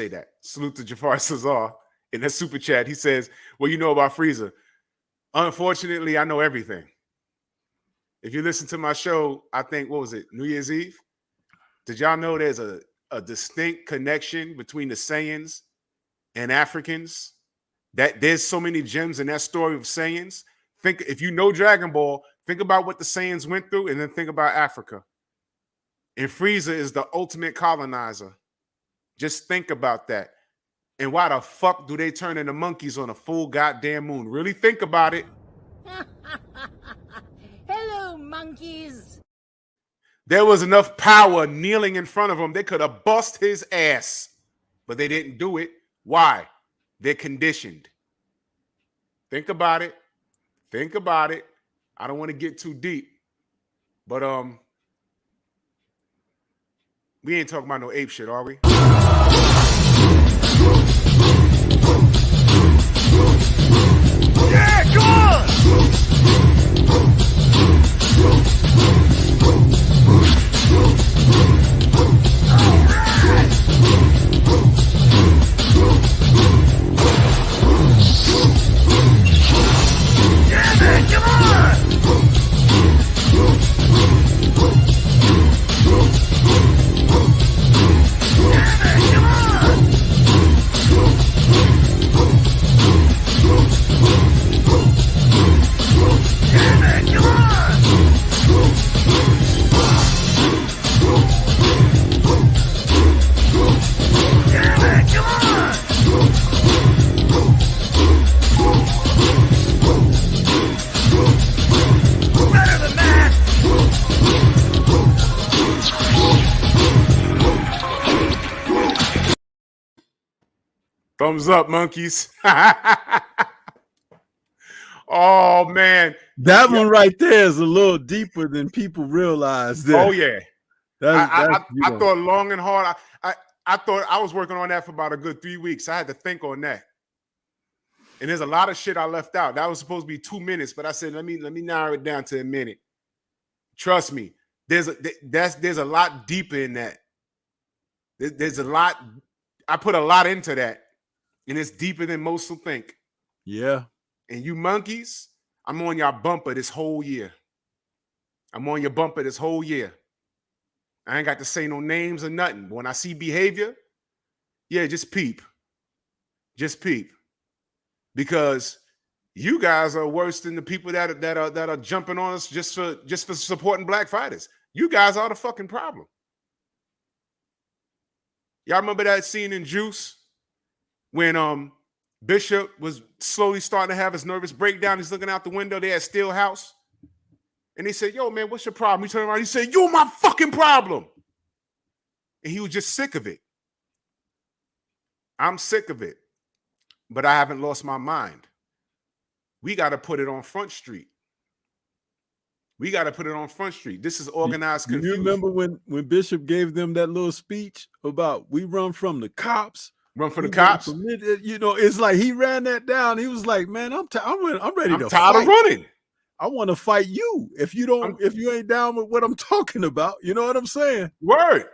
that. Salute to Jafar Cesar in that super chat. He says, well, you know about Freezer. Unfortunately, I know everything. If you listen to my show, I think, what was it, New Year's Eve? Did y'all know there's a distinct connection between the Saiyans and Africans? That there's so many gems in that story of Saiyans. Think, if you know Dragon Ball, think about what the Saiyans went through and then think about Africa. And Frieza is the ultimate colonizer. Just think about that. And why the fuck do they turn into monkeys on a full goddamn moon? Really think about it. Hello, monkeys. There was enough power kneeling in front of him. They could have bust his ass, but they didn't do it. Why? They're conditioned. Think about it. Think about it. I don't want to get too deep, but we ain't talking about no ape shit, are we? Yeah, come on! Yeah, man, come on! Yeah, man, come on! Yeah, man, come on! Yeah, man, come on! Better than that! Thumbs up, monkeys. Oh, man. That one right there is a little deeper than people realize. Oh, yeah. I you know. thought long and hard. I thought I was working on that for about a good 3 weeks. I had to think on that. And there's a lot of shit I left out. That was supposed to be 2 minutes, but I said, let me narrow it down to a minute. Trust me, there's a lot deeper in that. There's a lot. I put a lot into that, and it's deeper than most will think. Yeah. And you monkeys, I'm on your bumper this whole year. I'm on your bumper this whole year. I ain't got to say no names or nothing. But when I see behavior, yeah, just peep. Just peep. Because you guys are worse than the people that are jumping on us just for supporting black fighters. You guys are the fucking problem. Y'all remember that scene in Juice when Bishop was slowly starting to have his nervous breakdown? He's looking out the window. They had Stillhouse. And they said, yo, man, what's your problem? He turned around. He said, you're my fucking problem. And he was just sick of it. I'm sick of it. But I haven't lost my mind. We got to put it on Front Street. We got to put it on Front Street. This is organized confusion. You remember when Bishop gave them that little speech about we run from the cops? Run for the cops? You know, it's like he ran that down. He was like, man, I'm ready to I'm tired of running. I want to fight you if you ain't down with what I'm talking about. You know what I'm saying? Word.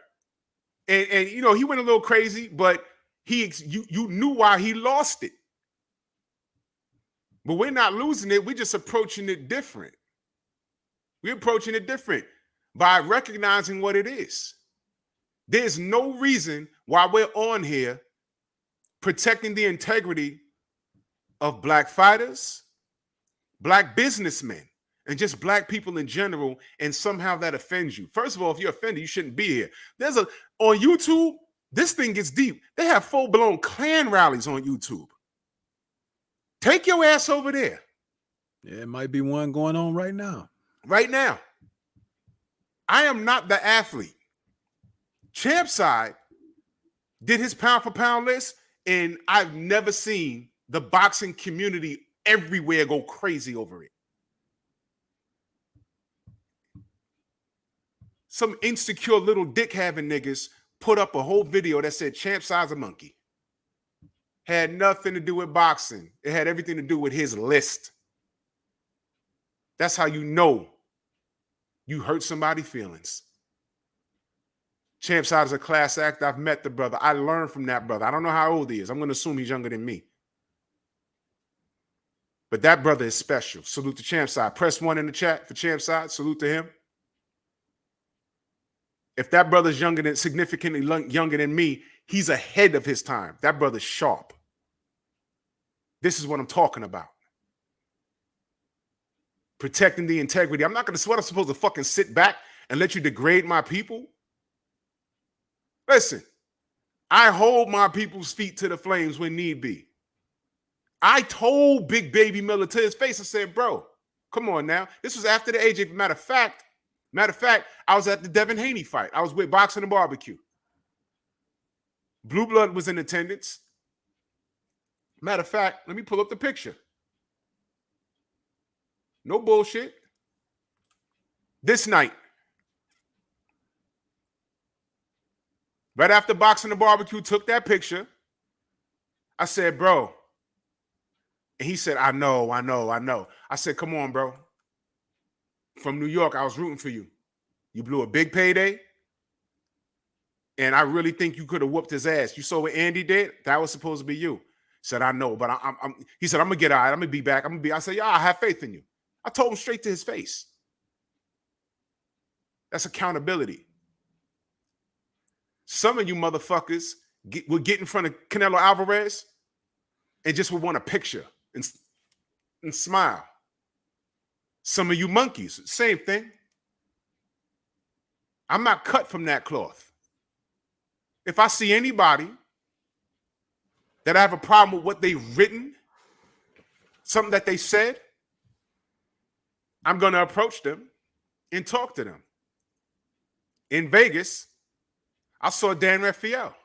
And you know, he went a little crazy, but you knew why he lost it. But we're not losing it. We're just approaching it different. We're approaching it different by recognizing what it is. There's no reason why we're on here protecting the integrity of black fighters, black businessmen, and just black people in general, and somehow that offends you. First of all, if you're offended, you shouldn't be here. On YouTube, This thing gets deep. They have full-blown clan rallies on YouTube. Take your ass over there. Yeah, it might be one going on right now. Right now. I am not the athlete. Champ Side did his pound for pound list, and I've never seen the boxing community everywhere go crazy over it. Some insecure little dick having niggas put up a whole video that said Champ Side's a monkey. Had nothing to do with boxing. It had everything to do with his list. That's how you know you hurt somebody's feelings. Champ Side is a class act. I've met the brother. I learned from that brother. I don't know how old he is. I'm going to assume he's younger than me. But that brother is special. Salute to Champ Side. Press 1 in the chat for Champ Side. Salute to him. If that brother's significantly younger than me, he's ahead of his time. That brother's sharp. This is what I'm talking about. Protecting the integrity. I'm not going to, what I'm supposed to fucking sit back and let you degrade my people? Listen, I hold my people's feet to the flames when need be. I told Big Baby Miller to his face, I said, bro, come on now. This was after the AJ. Matter of fact, I was at the Devin Haney fight. I was with Boxing and Barbecue. Blue Blood was in attendance. Matter of fact, let me pull up the picture. No bullshit. This night, right after Boxing and Barbecue took that picture, I said, bro. And he said, I know. I said, come on, bro. From New York, I was rooting for you. You blew a big payday. And I really think you could have whooped his ass. You saw what Andy did? That was supposed to be you. Said, I know, but he said, I'm going to get all right. I'm going to be back. I said, yeah, I have faith in you. I told him straight to his face. That's accountability. Some of you motherfuckers would get in front of Canelo Alvarez and just would want a picture and smile. Some of you monkeys, same thing. I'm not cut from that cloth. If I see anybody that I have a problem with what they've written, something that they said, I'm going to approach them and talk to them. In Vegas, I saw Dan Rafael.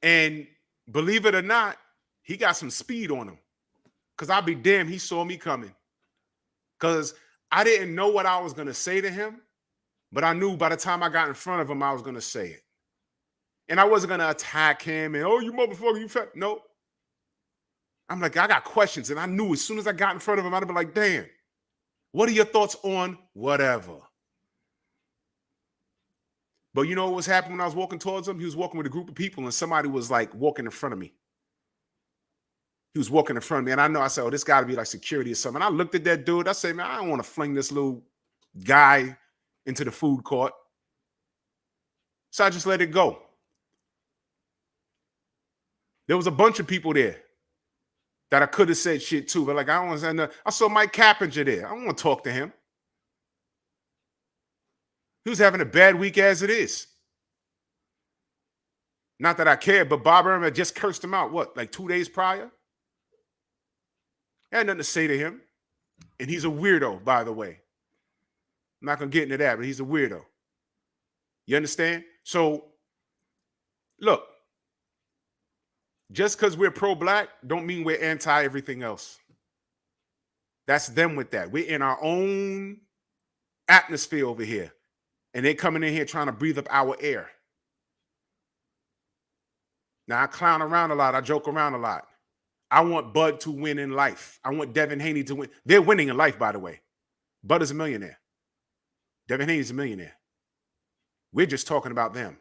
And believe it or not, he got some speed on him. Because I'll be damned, he saw me coming. Because I didn't know what I was going to say to him, but I knew by the time I got in front of him, I was going to say it. And I wasn't going to attack him and, oh, you motherfucker, you fat. No. I'm like, I got questions. And I knew as soon as I got in front of him, I'd have been like, damn, what are your thoughts on whatever? But you know what was happening when I was walking towards him? He was walking with a group of people and somebody was like walking in front of me. He was walking in front of me. And I know, I said, oh, this got to be like security or something. And I looked at that dude. I said, man, I don't want to fling this little guy into the food court. So I just let it go. There was a bunch of people there that I could have said shit to. But like, I don't want to say nothing. I saw Mike Cappinger there. I don't want to talk to him. He was having a bad week as it is. Not that I care, but Bob Ehrman had just cursed him out, what, like 2 days prior? I had nothing to say to him. And he's a weirdo, by the way. I'm not going to get into that, but he's a weirdo. You understand? So, look, just because we're pro-black don't mean we're anti-everything else. That's them with that. We're in our own atmosphere over here. And they're coming in here trying to breathe up our air. Now, I clown around a lot. I joke around a lot. I want Bud to win in life. I want Devin Haney to win. They're winning in life, by the way. Bud is a millionaire. Devin Haney's a millionaire. We're just talking about them.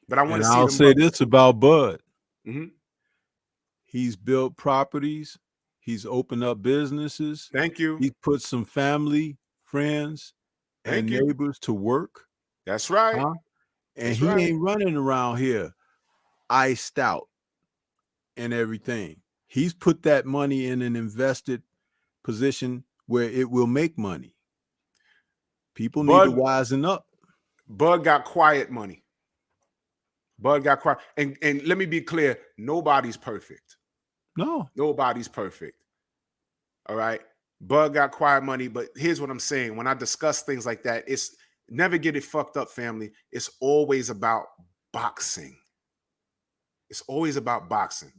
But I want to see I'll say this about Bud. Mm-hmm. He's built properties. He's opened up businesses. Thank you. He put some family, friends, and neighbors to work. That's right. And That's he ain't running around here iced out and everything. He's put that money in an invested position where it will make money. People need to wisen up. Bud got quiet money. Bud got quiet. And let me be clear, nobody's perfect. No. Nobody's perfect. All right. Bud got quiet money, but here's what I'm saying. When I discuss things like that, it's never get it fucked up, family. It's always about boxing. It's always about boxing.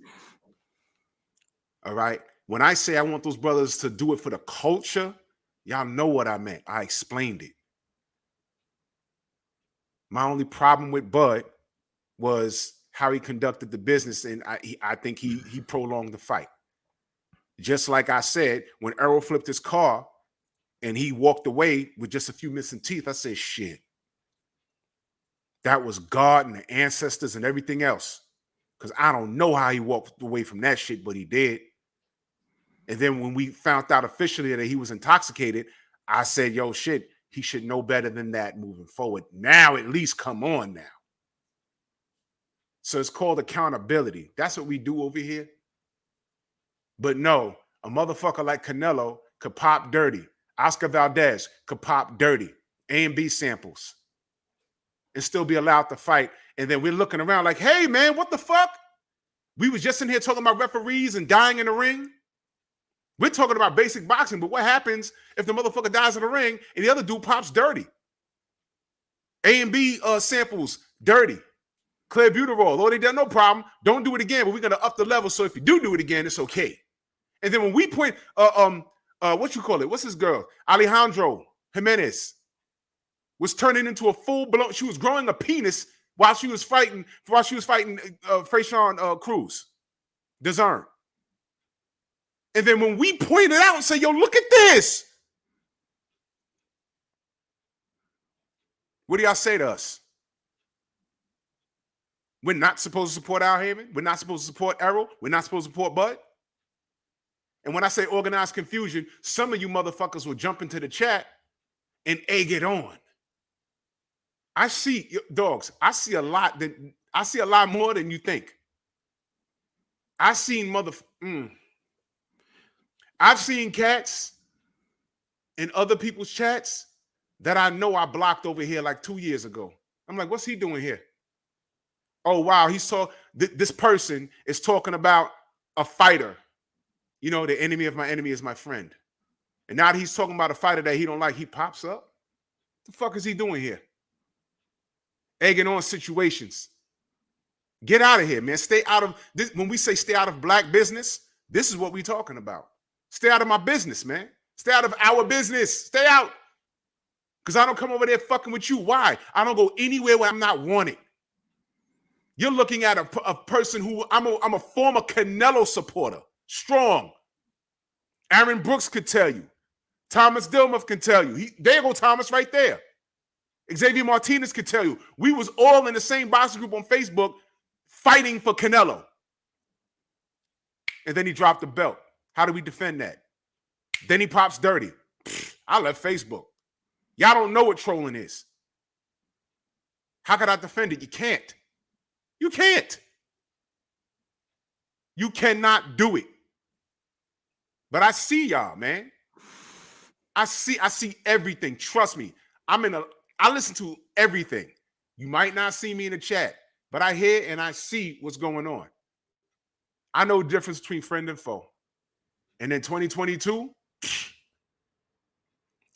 All right. When I say I want those brothers to do it for the culture, y'all know what I meant. I explained it. My only problem with Bud was how he conducted the business, and I think he prolonged the fight. Just like I said, when Errol flipped his car and he walked away with just a few missing teeth, I said, shit. That was God and the ancestors and everything else. Because I don't know how he walked away from that shit, but he did. And then when we found out officially that he was intoxicated, I said, yo, shit, he should know better than that moving forward. Now, at least come on now. So it's called accountability. That's what we do over here. But no, a motherfucker like Canelo could pop dirty. Oscar Valdez could pop dirty. A and B samples. And still be allowed to fight. And then we're looking around like, hey, man, what the fuck? We was just in here talking about referees and dying in the ring. We're talking about basic boxing, but what happens if the motherfucker dies in the ring and the other dude pops dirty? A and B samples, dirty. Clearbuterol, oh, they done no problem. Don't do it again, but we're gonna up the level. So if you do it again, it's okay. And then when we point, what you call it? What's his girl? Alejandro Jimenez was turning into a full blown. She was growing a penis while she was fighting. Freyshawn Cruz, DAZN. And then when we point it out and say, "Yo, look at this," what do y'all say to us? We're not supposed to support Al Heyman. We're not supposed to support Errol. We're not supposed to support Bud. And when I say organized confusion, some of you motherfuckers will jump into the chat and egg it on. I see, dogs, I see a lot more than you think. I've seen I've seen cats in other people's chats that I know I blocked over here like 2 years ago. I'm like, what's he doing here? Oh, wow, this person is talking about a fighter. You know, the enemy of my enemy is my friend. And now that he's talking about a fighter that he don't like, he pops up. What the fuck is he doing here? Egging on situations. Get out of here, man. Stay out of this. When we say stay out of black business, this is what we're talking about. Stay out of my business, man. Stay out of our business. Stay out. Because I don't come over there fucking with you. Why? I don't go anywhere where I'm not wanted. You're looking at a person who I'm a former Canelo supporter. Strong. Aaron Brooks could tell you. Thomas Dilmuth can tell you. There go Thomas right there. Xavier Martinez could tell you. We was all in the same boxing group on Facebook fighting for Canelo. And then he dropped the belt. How do we defend that? Then he pops dirty. I left Facebook. Y'all don't know what trolling is. How could I defend it? You can't. You can't. You cannot do it. But I see y'all, man. I see everything. Trust me. I listen to everything. You might not see me in the chat, but I hear and I see what's going on. I know the difference between friend and foe. And then 2022,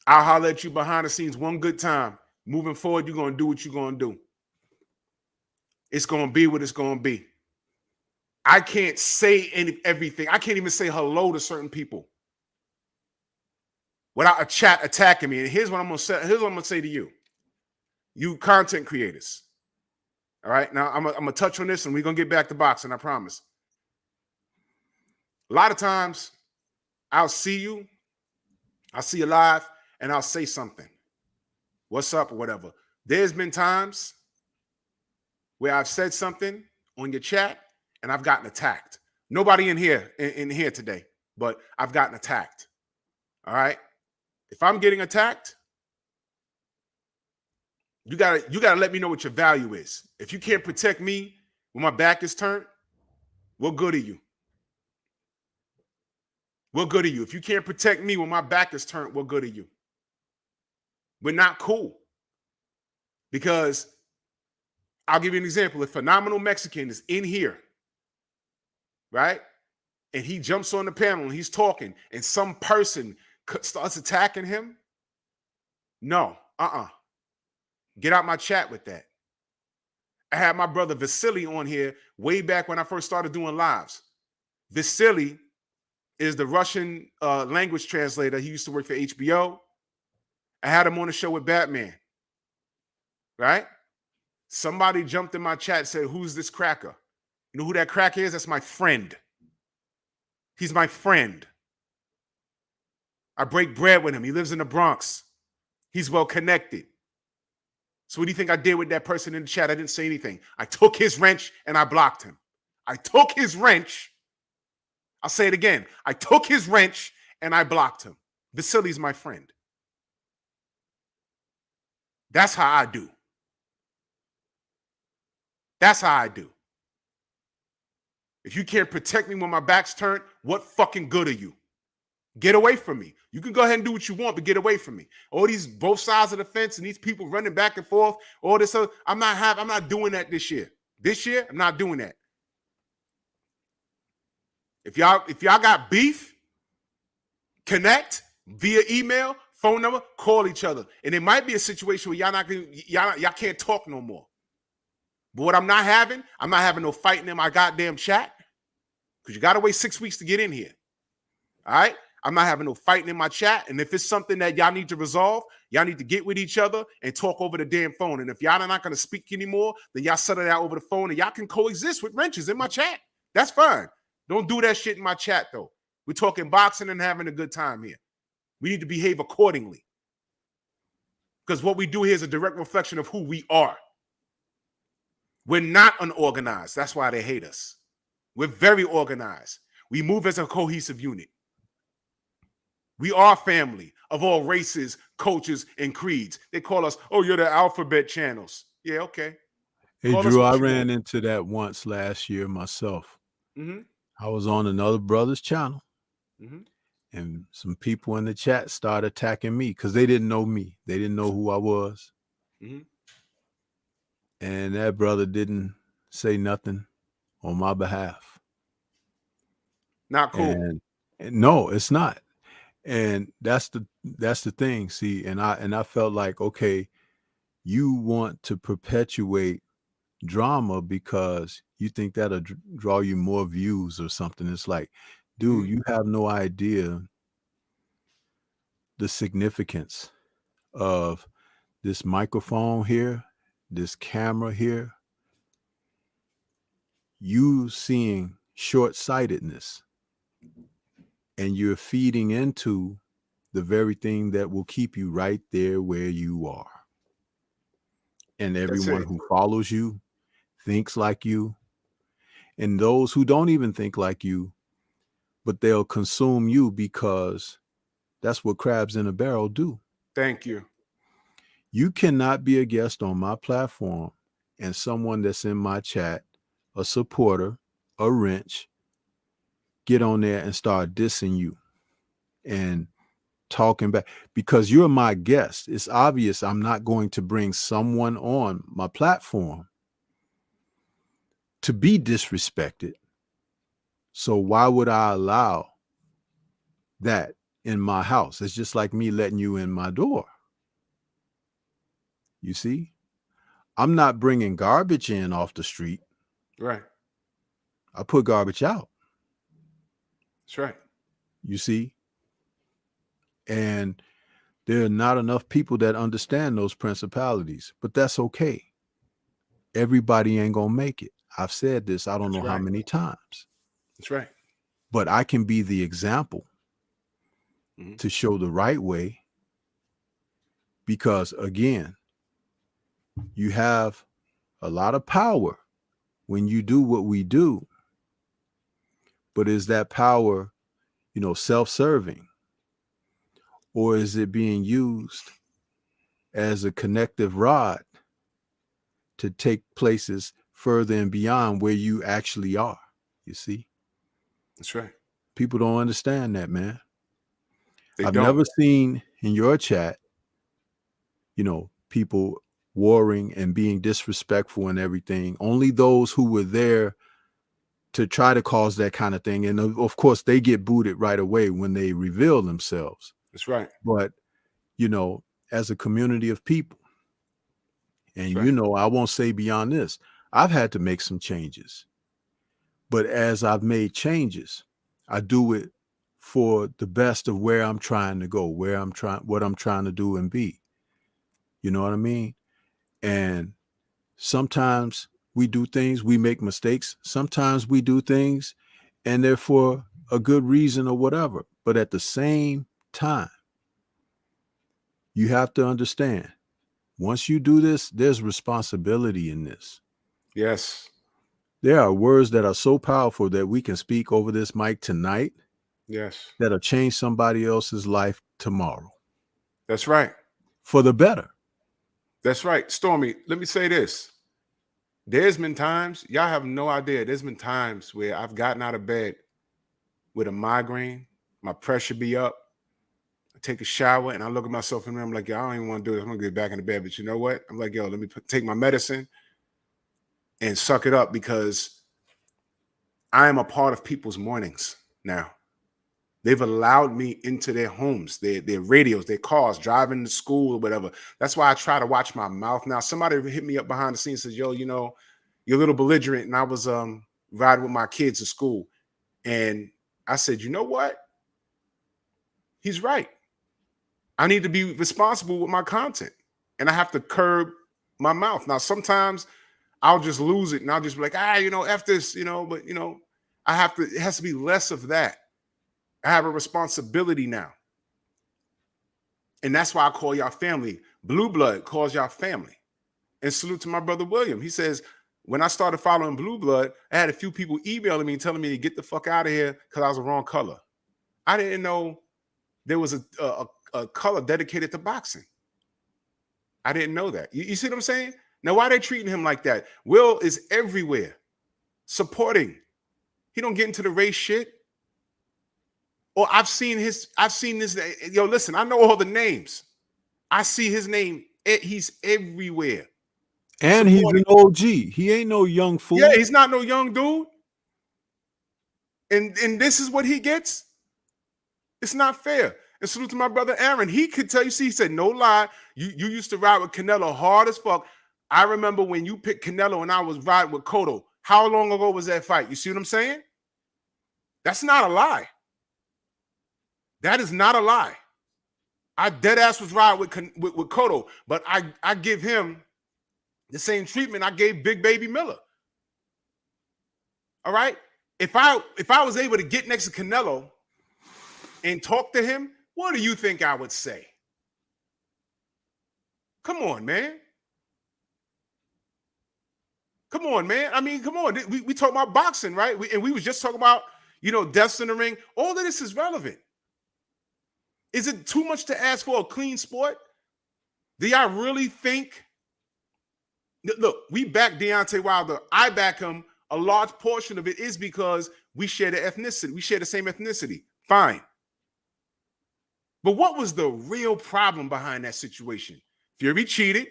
I'll holler at you behind the scenes one good time. Moving forward, you're going to do what you're going to do. It's going to be what it's going to be. I can't say everything. I can't even say hello to certain people without a chat attacking me. And here's what I'm going to say. Here's what I'm going to say to you. You content creators. All right. Now I'm going to touch on this and we're going to get back to boxing. I promise. A lot of times I'll see you live and I'll say something. What's up or whatever. There's been times where I've said something on your chat and I've gotten attacked. Nobody in here today, but I've gotten attacked. All right. If I'm getting attacked, you gotta let me know what your value is. If you can't protect me when my back is turned, what good are you? What good are you? If you can't protect me when my back is turned, what good are you? We're not cool. Because I'll give you an example. If Phenomenal Mexican is in here, right? And he jumps on the panel and he's talking and some person starts attacking him, no, get out my chat with that. I had my brother Vasily on here way back when I first started doing lives. Vasily is the Russian language translator. He used to work for HBO. I had him on the show with Batman, right? Somebody jumped in my chat and said, who's this cracker? You know who that cracker is? That's my friend. He's my friend. I break bread with him. He lives in the Bronx. He's well connected. So what do you think I did with that person in the chat? I didn't say anything. I took his wrench and I blocked him. I took his wrench. I'll say it again. I took his wrench and I blocked him. Vasily's my friend. That's how I do. That's how I do. If you can't protect me when my back's turned, what fucking good are you? Get away from me. You can go ahead and do what you want, but get away from me. All these both sides of the fence and these people running back and forth, all this other, I'm not doing that this year. This year, I'm not doing that. If y'all got beef, connect via email, phone number, call each other. And it might be a situation where y'all can't talk no more. But what I'm not having no fighting in my goddamn chat. Because you gotta wait 6 weeks to get in here. All right? I'm not having no fighting in my chat. And if it's something that y'all need to resolve, y'all need to get with each other and talk over the damn phone. And if y'all are not going to speak anymore, then y'all settle that over the phone and y'all can coexist with wrenches in my chat. That's fine. Don't do that shit in my chat, though. We're talking boxing and having a good time here. We need to behave accordingly. Because what we do here is a direct reflection of who we are. We're not unorganized. That's why they hate us. We're very organized. We move as a cohesive unit. We are family of all races, cultures, and creeds. They call us, oh, you're the alphabet channels. Yeah, okay. Hey, Call us Drew, what I you ran want. into that once last year myself. Mm-hmm. I was on another brother's channel, Mm-hmm. and some people in the chat started attacking me because they didn't know me. They didn't know who I was. Mm-hmm. And that brother didn't say nothing on my behalf. Not cool. And no, it's not. And that's the thing. See, and I felt like, okay, you want to perpetuate drama because you think that'll draw you more views or something. It's like, dude, you have no idea the significance of this microphone here, this camera here. You seeing short-sightedness, and you're feeding into the very thing that will keep you right there where you are. And everyone who follows you thinks like you, and those who don't even think like you, but they'll consume you because that's what crabs in a barrel do. Thank you. You cannot be a guest on my platform and someone that's in my chat, a supporter, a wrench, get on there and start dissing you and talking back because you're my guest. It's obvious I'm not going to bring someone on my platform to be disrespected. So why would I allow that in my house? It's just like me letting you in my door. You see, I'm not bringing garbage in off the street. Right. I put garbage out. That's right. You see, and there are not enough people that understand those principalities, but that's okay. Everybody ain't gonna make it. I've said this, I don't know how many times. That's right. But I can be the example to show the right way because, again, you have a lot of power when you do what we do. But is that power, self-serving? Or is it being used as a connective rod to take places further and beyond where you actually are? You see? That's right. People don't understand that, man. I've don't. never seen in your chat, people warring and being disrespectful and everything. Only those who were there to try to cause that kind of thing. And of course, they get booted right away when they reveal themselves. That's right. But, you know, as a community of people, and, That's you right. know, I won't say beyond this, I've had to make some changes. But as I've made changes, I do it for the best of where I'm trying to go, what I'm trying to do and be. You know what I mean? And sometimes we do things, we make mistakes. Sometimes we do things and they're for a good reason or whatever. But at the same time, you have to understand, once you do this, there's responsibility in this. Yes. There are words that are so powerful that we can speak over this mic tonight Yes. that'll change somebody else's life tomorrow That's right. for the better. That's right. Stormy, let me say this. There's been times, y'all have no idea, there's been times where I've gotten out of bed with a migraine, my pressure be up, I take a shower, and I look at myself in the mirror, I'm like, yo, I don't even want to do this. I'm going to get back in the bed. But you know what? I'm like, yo, let me take my medicine and suck it up, because I am a part of people's mornings now. They've allowed me into their homes, their radios, their cars, driving to school or whatever. That's why I try to watch my mouth now. Somebody hit me up behind the scenes and says, yo, you know, you're a little belligerent. And I was riding with my kids to school. And I said, you know what? He's right. I need to be responsible with my content. And I have to curb my mouth. Now, sometimes I'll just lose it and I'll just be like, you know, F this, you know, but, you know, it has to be less of that. I have a responsibility now. And that's why I call y'all family. Blue Blood calls y'all family. And salute to my brother William. He says, when I started following Blue Blood, I had a few people emailing me and telling me to get the fuck out of here because I was the wrong color. I didn't know there was a color dedicated to boxing. I didn't know that. You see what I'm saying? Now, why are they treating him like that? Will is everywhere, supporting. He don't get into the race shit. Or I've seen this. Yo, listen, I know all the names. I see his name. He's everywhere. And supporting. He's an OG. He ain't no young fool. Yeah, he's not no young dude. And this is what he gets. It's not fair. And salute to my brother Aaron. He could tell you, see, he said, no lie. You used to ride with Canelo hard as fuck. I remember when you picked Canelo and I was riding with Cotto. How long ago was that fight? You see what I'm saying? That's not a lie. That is not a lie. I dead ass was riding with Cotto, but I give him the same treatment I gave Big Baby Miller. All right? If I was able to get next to Canelo and talk to him, what do you think I would say? Come on, man. Come on, man. I mean, come on. We talk about boxing, right? We was just talking about, you know, deaths in the ring. All of this is relevant. Is it too much to ask for a clean sport? Do y'all really think? Look, we back Deontay Wilder. I back him. A large portion of it is because we share the ethnicity. We share the same ethnicity. Fine. But what was the real problem behind that situation? Fury cheated.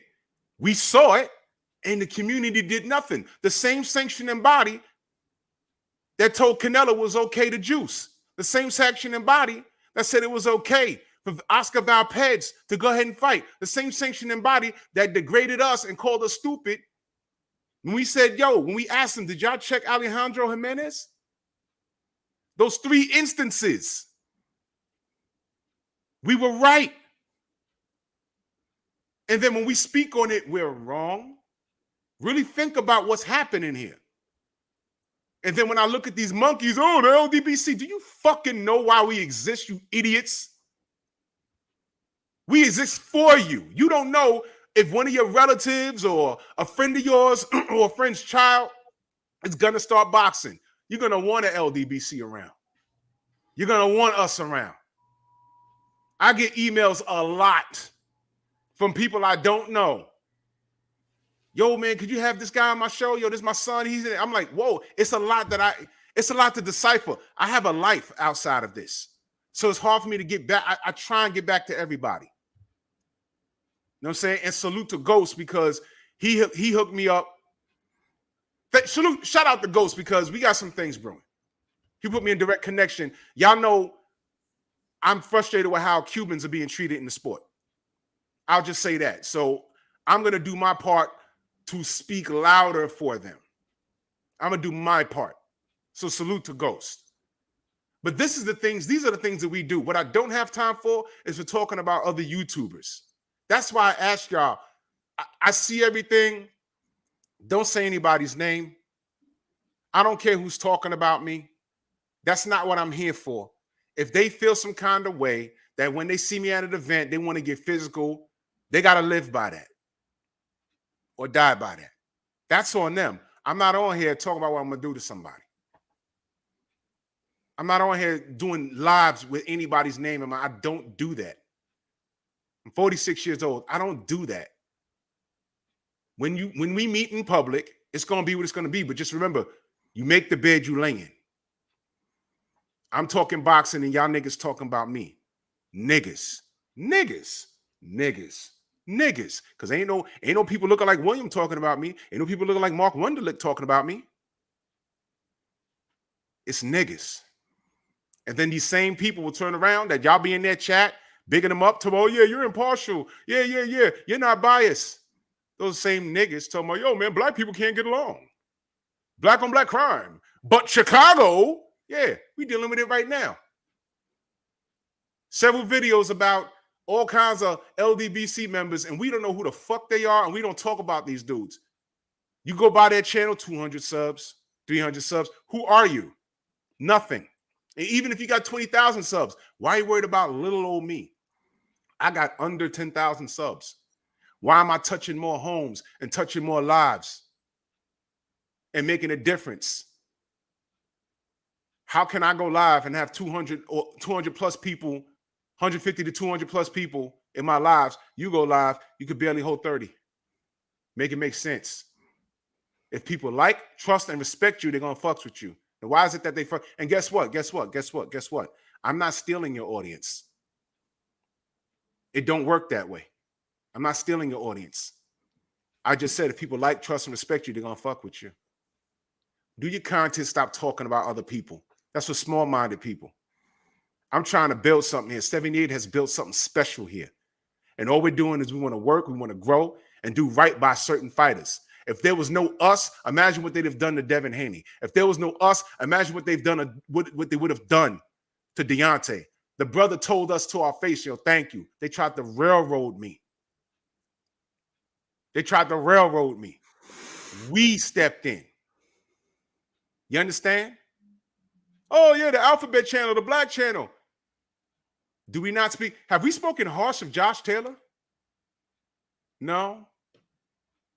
We saw it. And the community did nothing. The same sanctioning body that told Canelo was okay to juice. The same sanctioning body that said it was okay for Oscar Valdez to go ahead and fight. The same sanctioning body that degraded us and called us stupid. When we said, when we asked them, did y'all check Alejandro Jimenez? Those 3 instances. We were right. And then when we speak on it, we're wrong. Really think about what's happening here. And then when I look at these monkeys, the LDBC, do you fucking know why we exist, you idiots? We exist for you. You don't know if one of your relatives or a friend of yours or a friend's child is going to start boxing. You're going to want an LDBC around. You're going to want us around. I get emails a lot from people I don't know. Yo, man, could you have this guy on my show? Yo, this is my son. He's in it. I'm like, whoa, it's a lot to decipher. I have a life outside of this. So it's hard for me to get back. I try and get back to everybody. know what I'm saying? And salute to Ghost because he hooked me up. Shout out to Ghost because we got some things brewing. He put me in direct connection. Y'all know I'm frustrated with how Cubans are being treated in the sport. I'll just say that. So I'm going to do my part to speak louder for them. I'm going to do my part. So salute to Ghost. But these are the things that we do. What I don't have time for is for talking about other YouTubers. That's why I asked y'all, I see everything. Don't say anybody's name. I don't care who's talking about me. That's not what I'm here for. If they feel some kind of way that when they see me at an event, they want to get physical, they got to live by that or die by that. That's on them. I'm not on here talking about what I'm going to do to somebody. I'm not on here doing lives with anybody's name in mind. I don't do that. I'm 46 years old. I don't do that. When we meet in public, it's going to be what it's going to be. But just remember, you make the bed you lay in. I'm talking boxing and y'all niggas talking about me. Niggas. Because ain't no people looking like William talking about me. Ain't no people looking like Mark Wunderlich talking about me. It's niggas. And then these same people will turn around that y'all be in their chat, bigging them up to, oh, yeah, you're impartial. Yeah. You're not biased. Those same niggas tell me, yo, man, black people can't get along. Black on black crime. But Chicago, yeah, we dealing with it right now. Several videos about all kinds of LDBC members, and we don't know who the fuck they are, and we don't talk about these dudes. You go by their channel, 200 subs, 300 subs. Who are you? Nothing. And even if you got 20,000 subs, why are you worried about little old me? I got under 10,000 subs. Why am I touching more homes and touching more lives and making a difference? How can I go live and have 200 or 200 plus people, 150 to 200 plus people in my lives? You go live, you could barely hold 30. Make it make sense. If people like, trust, and respect you, they're going to fuck with you. And why is it that they fuck? And guess what? I'm not stealing your audience. It don't work that way. I'm not stealing your audience. I just said if people like, trust, and respect you, they're going to fuck with you. Do your content, stop talking about other people. That's for small-minded people. I'm trying to build something here. 78 has built something special here. And all we're doing is we want to work, we want to grow, and do right by certain fighters. If there was no us, imagine what they'd have done to Devin Haney. If there was no us, imagine what they've done, what they would have done to Deontay. The brother told us to our face, yo, thank you. They tried to railroad me. We stepped in. You understand? Oh, yeah, the Alphabet channel, the Black channel. Do we not speak? Have we spoken harsh of Josh Taylor? No.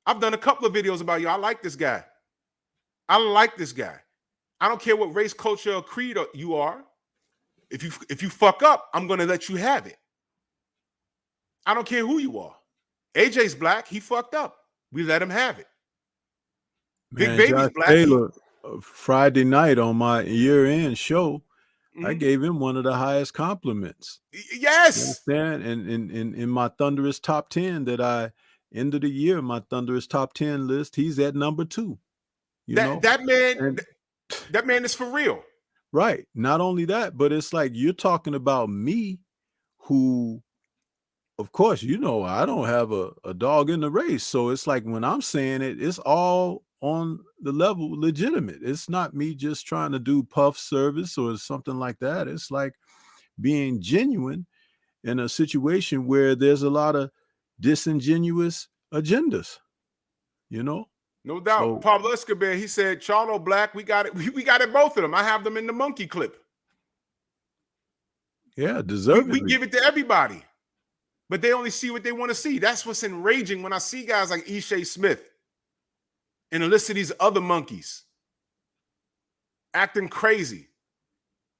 I've done a couple of videos about you. I like this guy. I don't care what race, culture, or creed you are. If you fuck up, I'm going to let you have it. I don't care who you are. AJ's black. He fucked up. We let him have it. Man, Big Baby's Josh black. Taylor, Friday night on my year-end show, I gave him one of the highest compliments. Yes. You understand? And in my Thunderous top 10 that I end of the year, my Thunderous top 10 list, he's at number 2. That man is for real. Right. Not only that, but it's like you're talking about me, who, of course, I don't have a dog in the race. So it's like when I'm saying it, it's all on the level legitimate. It's not me just trying to do puff service or something like that. It's like being genuine in a situation where there's a lot of disingenuous agendas, No doubt. So, Pablo Escobar, he said, Charlo Black, we got it. We got it, both of them. I have them in the monkey clip. Yeah, deservedly. We give it to everybody. But they only see what they want to see. That's what's enraging when I see guys like Ishe Smith and a list of these other monkeys acting crazy.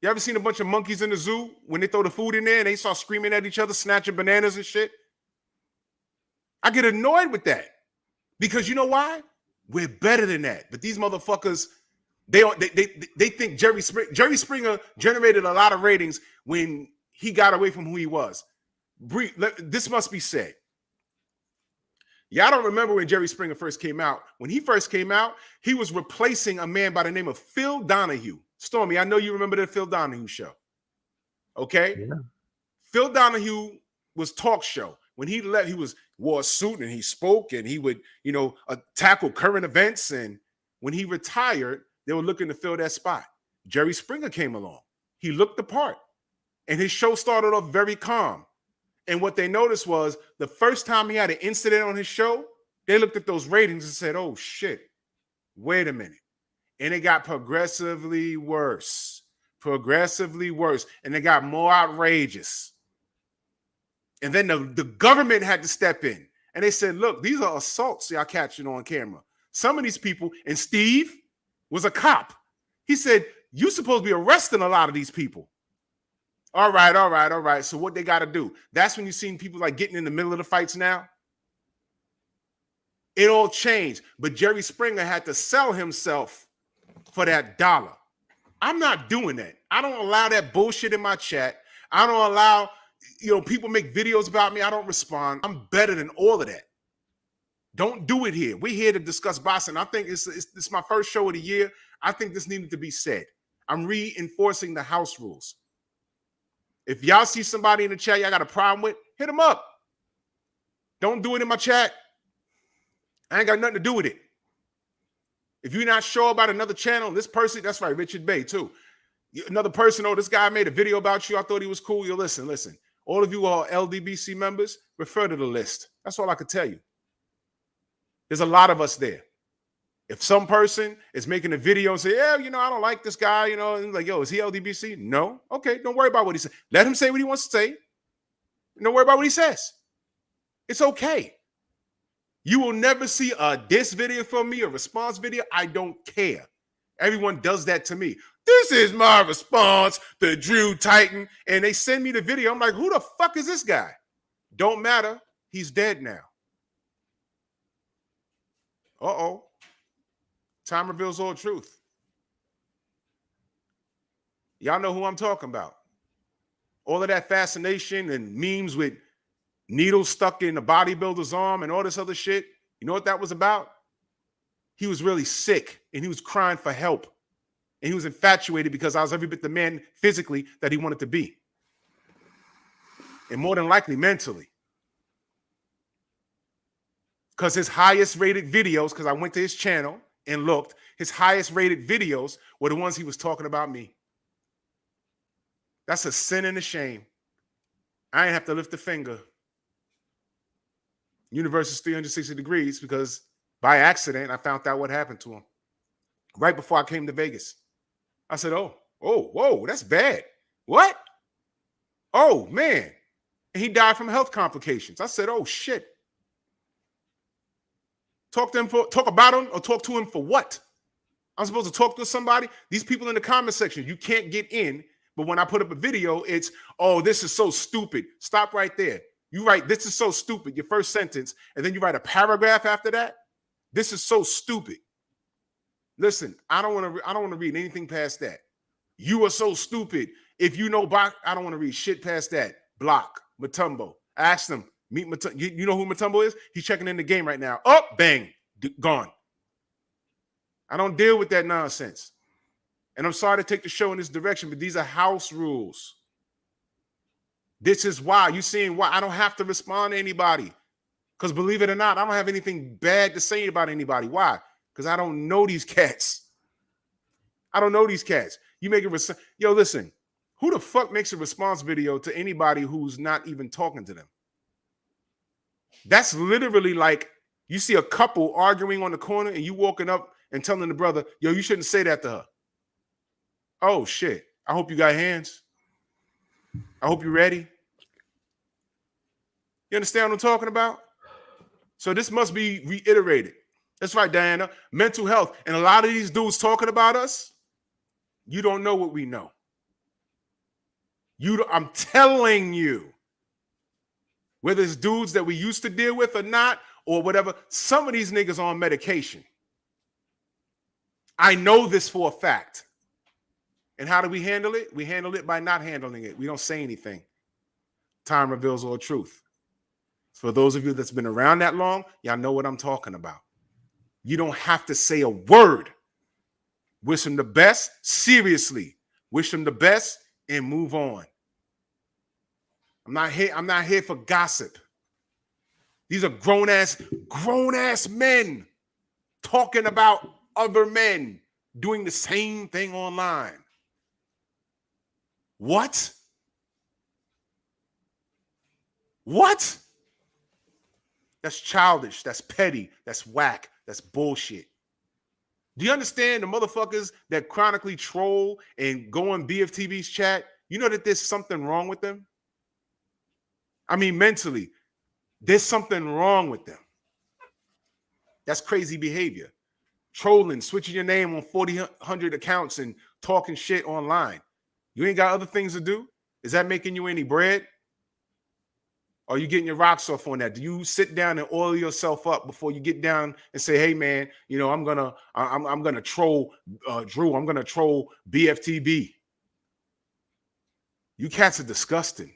You ever seen a bunch of monkeys in the zoo when they throw the food in there and they start screaming at each other, snatching bananas and shit? I get annoyed with that because you know why? We're better than that. But these motherfuckers, they think Jerry Springer generated a lot of ratings when he got away from who he was. This must be said. Y'all don't remember when Jerry Springer first came out. When he first came out, he was replacing a man by the name of Phil Donahue. Stormy, I know you remember the Phil Donahue show. Okay? Yeah. Phil Donahue was talk show. When he left, he wore a suit and he spoke and he would, tackle current events. And when he retired, they were looking to fill that spot. Jerry Springer came along. He looked the part. And his show started off very calm. And what they noticed was the first time he had an incident on his show, they looked at those ratings and said, oh, shit, wait a minute. And it got progressively worse. And it got more outrageous. And then the government had to step in. And they said, look, these are assaults y'all catching on camera. Some of these people, and Steve was a cop. He said, you're supposed to be arresting a lot of these people. All right. So what they got to do? That's when you've seen people like getting in the middle of the fights now. It all changed. But Jerry Springer had to sell himself for that dollar. I'm not doing that. I don't allow that bullshit in my chat. I don't allow, people make videos about me. I don't respond. I'm better than all of that. Don't do it here. We're here to discuss boxing. I think it's my first show of the year. I think this needed to be said. I'm reinforcing the house rules. If y'all see somebody in the chat y'all got a problem with, hit them up. Don't do it in my chat. I ain't got nothing to do with it. If you're not sure about another channel, this person, that's right, Richard Bay too. Another person, oh, this guy made a video about you. I thought he was cool. You listen. All of you are LDBC members, refer to the list. That's all I could tell you. There's a lot of us there. If some person is making a video and say, yeah, I don't like this guy, and like, yo, is he LDBC? No. Okay, don't worry about what he says. Let him say what he wants to say. Don't worry about what he says. It's okay. You will never see a diss video from me, a response video. I don't care. Everyone does that to me. This is my response to Drew Titan. And they send me the video. I'm like, who the fuck is this guy? Don't matter. He's dead now. Uh-oh. Time reveals all truth. Y'all know who I'm talking about. All of that fascination and memes with needles stuck in a bodybuilder's arm and all this other shit. You know what that was about? He was really sick and he was crying for help. And he was infatuated because I was every bit the man physically that he wanted to be. And more than likely mentally. Because his highest rated videos, because I went to his channel and looked, his highest rated videos were the ones he was talking about me. That's a sin and a shame. I ain't have to lift a finger. Universe is 360 degrees because by accident, I found out what happened to him. Right before I came to Vegas. I said, whoa, that's bad. What? Oh, man. And he died from health complications. I said, oh, shit. Talk about him or talk to him for what? I'm supposed to talk to somebody? These people in the comment section, you can't get in. But when I put up a video, it's, oh, this is so stupid. Stop right there. You write, this is so stupid, your first sentence, and then you write a paragraph after that. This is so stupid. Listen, I don't want to read anything past that. You are so stupid. If you know box, I don't want to read shit past that. Block Mutombo. Ask them. Meet Mutombo. You know who Mutombo is? He's checking in the game right now. Oh, bang, gone. I don't deal with that nonsense. And I'm sorry to take the show in this direction, but these are house rules. This is why. You seeing why I don't have to respond to anybody. Because believe it or not, I don't have anything bad to say about anybody. Why? Because I don't know these cats. I don't know these cats. You make a yo, listen, who the fuck makes a response video to anybody who's not even talking to them? That's literally like you see a couple arguing on the corner and you walking up and telling the brother, yo, you shouldn't say that to her. Oh, shit. I hope you got hands. I hope you're ready. You understand what I'm talking about? So this must be reiterated. That's right, Diana. Mental health. And a lot of these dudes talking about us, you don't know what we know. I'm telling you, whether it's dudes that we used to deal with or not, or whatever, some of these niggas are on medication. I know this for a fact. And how do we handle it? We handle it by not handling it. We don't say anything. Time reveals all truth. For those of you that's been around that long, y'all know what I'm talking about. You don't have to say a word. Wish him the best, seriously. Wish him the best and move on. I'm not here for gossip. These are grown-ass men talking about other men doing the same thing online. What? What? That's childish. That's petty. That's whack. That's bullshit. Do you understand the motherfuckers that chronically troll and go on BFTV's chat? You know that there's something wrong with them? I mean, mentally, there's something wrong with them. That's crazy behavior. Trolling, switching your name on 4,100 accounts and talking shit online. You ain't got other things to do? Is that making you any bread? Or are you getting your rocks off on that? Do you sit down and oil yourself up before you get down and say, hey man, you know, I'm gonna troll Drew, I'm gonna troll BFTB. You cats are disgusting.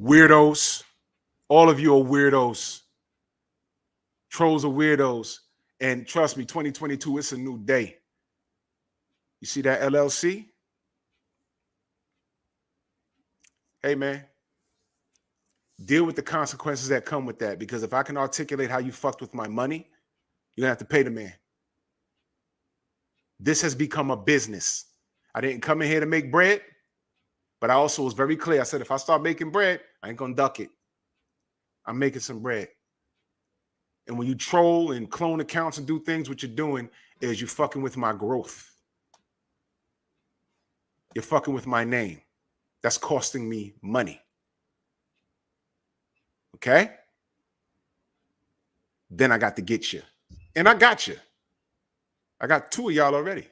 Weirdos. All of you are weirdos. Trolls are weirdos. And trust me, 2022, it's a new day. You see that LLC? Hey, man. Deal with the consequences that come with that. Because if I can articulate how you fucked with my money, you're going to have to pay the man. This has become a business. I didn't come in here to make bread, but I also was very clear. I said, if I start making bread, I ain't going to duck it. I'm making some bread. And when you troll and clone accounts and do things, what you're doing is you're fucking with my growth. You're fucking with my name. That's costing me money. Okay? Then I got to get you. And I got you. I got two of y'all already.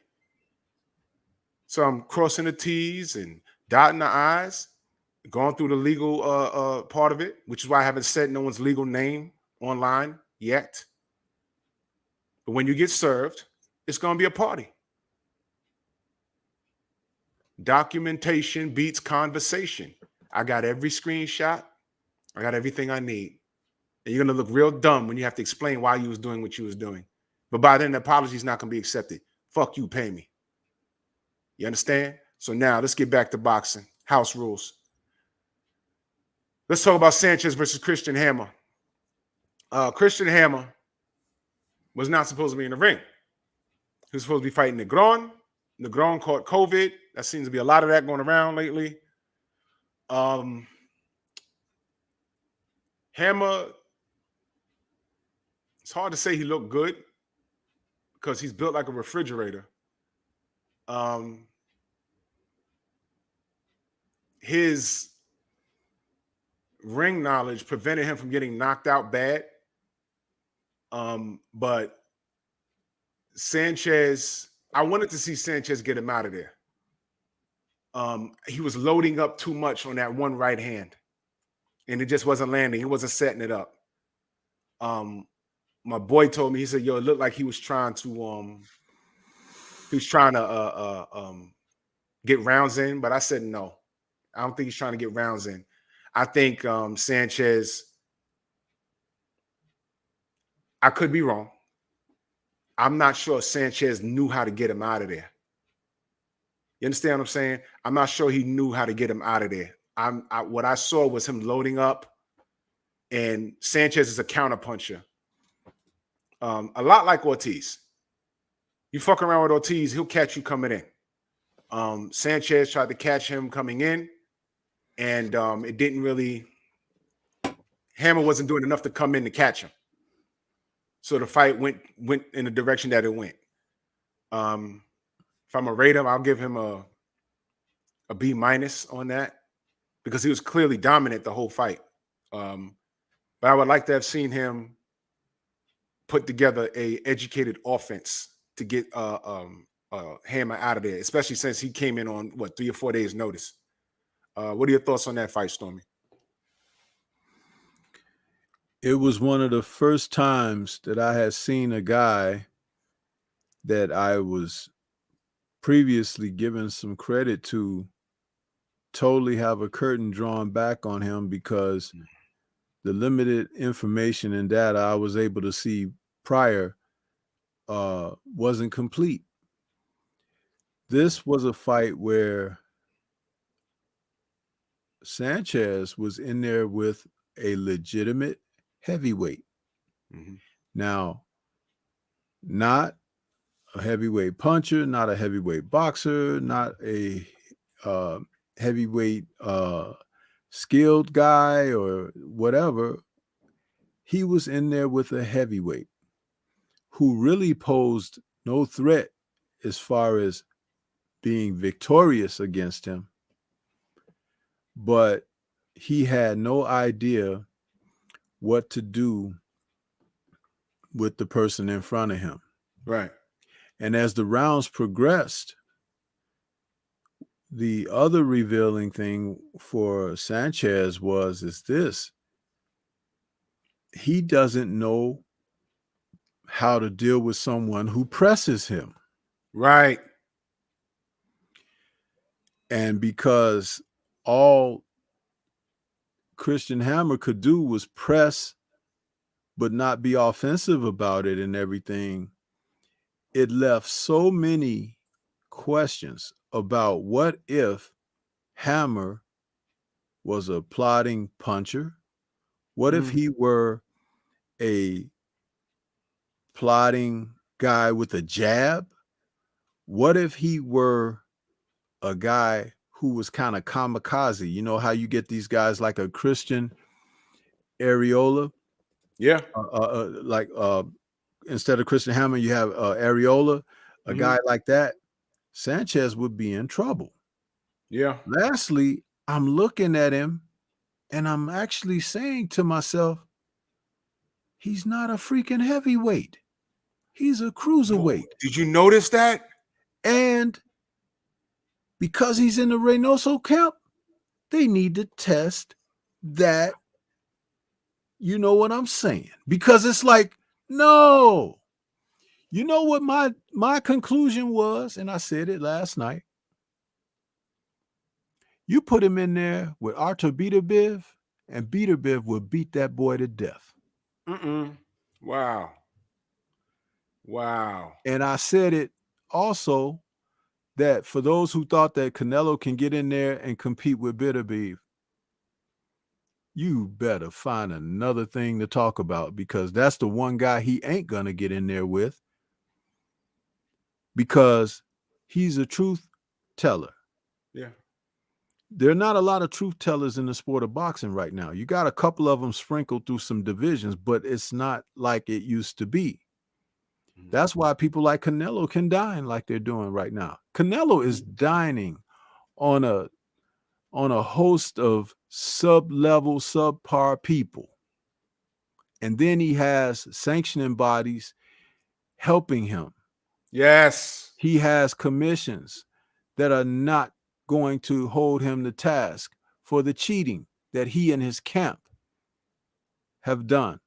So I'm crossing the T's and dotting the I's, going through the legal part of it, which is why I haven't said no one's legal name online yet. But when you get served, it's going to be a party. Documentation beats conversation. I got every screenshot. I got everything I need. And you're going to look real dumb when you have to explain why you was doing what you was doing. But by then, the apology is not going to be accepted. Fuck you, pay me. You understand? So now let's get back to boxing. House rules. Let's talk about Sanchez versus Christian Hammer. Christian Hammer was not supposed to be in the ring. He was supposed to be fighting Negron. Negron caught COVID. That seems to be a lot of that going around lately. Hammer, it's hard to say he looked good because he's built like a refrigerator. His ring knowledge prevented him from getting knocked out bad. But Sanchez, I wanted to see Sanchez get him out of there. He was loading up too much on that one right hand, and it just wasn't landing. He wasn't setting it up. My boy told me, he said, yo, it looked like he was trying to get rounds in, but I said no. I don't think he's trying to get rounds in. I think Sanchez, I could be wrong. I'm not sure Sanchez knew how to get him out of there. You understand what I'm saying? I'm not sure he knew how to get him out of there. What I saw was him loading up, and Sanchez is a counterpuncher. A lot like Ortiz. You fuck around with Ortiz, he'll catch you coming in. Sanchez tried to catch him coming in, and it didn't really, Hammer wasn't doing enough to come in to catch him. So the fight went in the direction that it went. If I'm a rate him, I'll give him a B- on that because he was clearly dominant the whole fight. But I would like to have seen him put together a educated offense to get Hammer out of there, especially since he came in on 3 or 4 days notice. What are your thoughts on that fight, Stormy? It was one of the first times that I had seen a guy that I was previously given some credit to totally have a curtain drawn back on him because the limited information and data I was able to see prior wasn't complete. This was a fight where Sanchez was in there with a legitimate heavyweight. Mhm. Now, not a heavyweight puncher, not a heavyweight boxer, not a heavyweight skilled guy or whatever. He was in there with a heavyweight who really posed no threat as far as being victorious against him, but he had no idea what to do with the person in front of him. Right. And as the rounds progressed, the other revealing thing for Sanchez is this: he doesn't know how to deal with someone who presses him. Right. And because all Christian Hammer could do was press, but not be offensive about it and everything, it left so many questions about what if Hammer was a plotting puncher? What if he were a plotting guy with a jab? What if he were a guy who was kind of kamikaze? You know how you get these guys like a Christian Areola? Yeah. Instead of Christian Hammer, you have Areola, a guy like that. Sanchez would be in trouble. Yeah. Lastly, I'm looking at him and I'm actually saying to myself, he's not a freaking heavyweight. He's a cruiserweight. Did you notice that? And because he's in the Reynoso camp, they need to test that. You know what I'm saying? Because it's like, no. You know what my conclusion was, and I said it last night. You put him in there with Artur Beterbiev, and Beterbiev will beat that boy to death. Wow. Wow. And I said it also that for those who thought that Canelo can get in there and compete with Beterbiev, you better find another thing to talk about, because that's the one guy he ain't going to get in there with, because he's a truth teller. Yeah. There are not a lot of truth tellers in the sport of boxing right now. You got a couple of them sprinkled through some divisions, but it's not like it used to be. That's why people like Canelo can dine like they're doing right now. Canelo is dining on a host of sub-level, subpar people. And then he has sanctioning bodies helping him. Yes. He has commissions that are not going to hold him to task for the cheating that he and his camp have done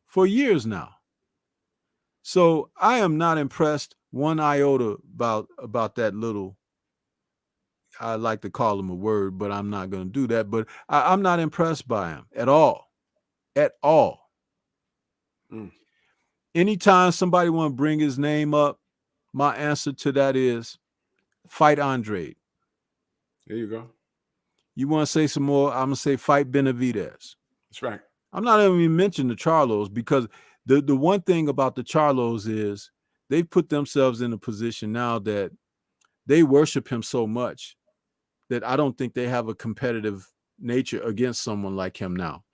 for years now. So I am not impressed one iota about that little, I like to call him a word, but I'm not going to do that. But I'm not impressed by him at all. At all. Anytime somebody want to bring his name up, my answer to that is fight Andre. There you go. You want to say some more? I'm going to say fight Benavidez. That's right. I'm not even mentioning the Charlos, because the one thing about the Charlos is they've put themselves in a position now that they worship him so much that I don't think they have a competitive nature against someone like him now.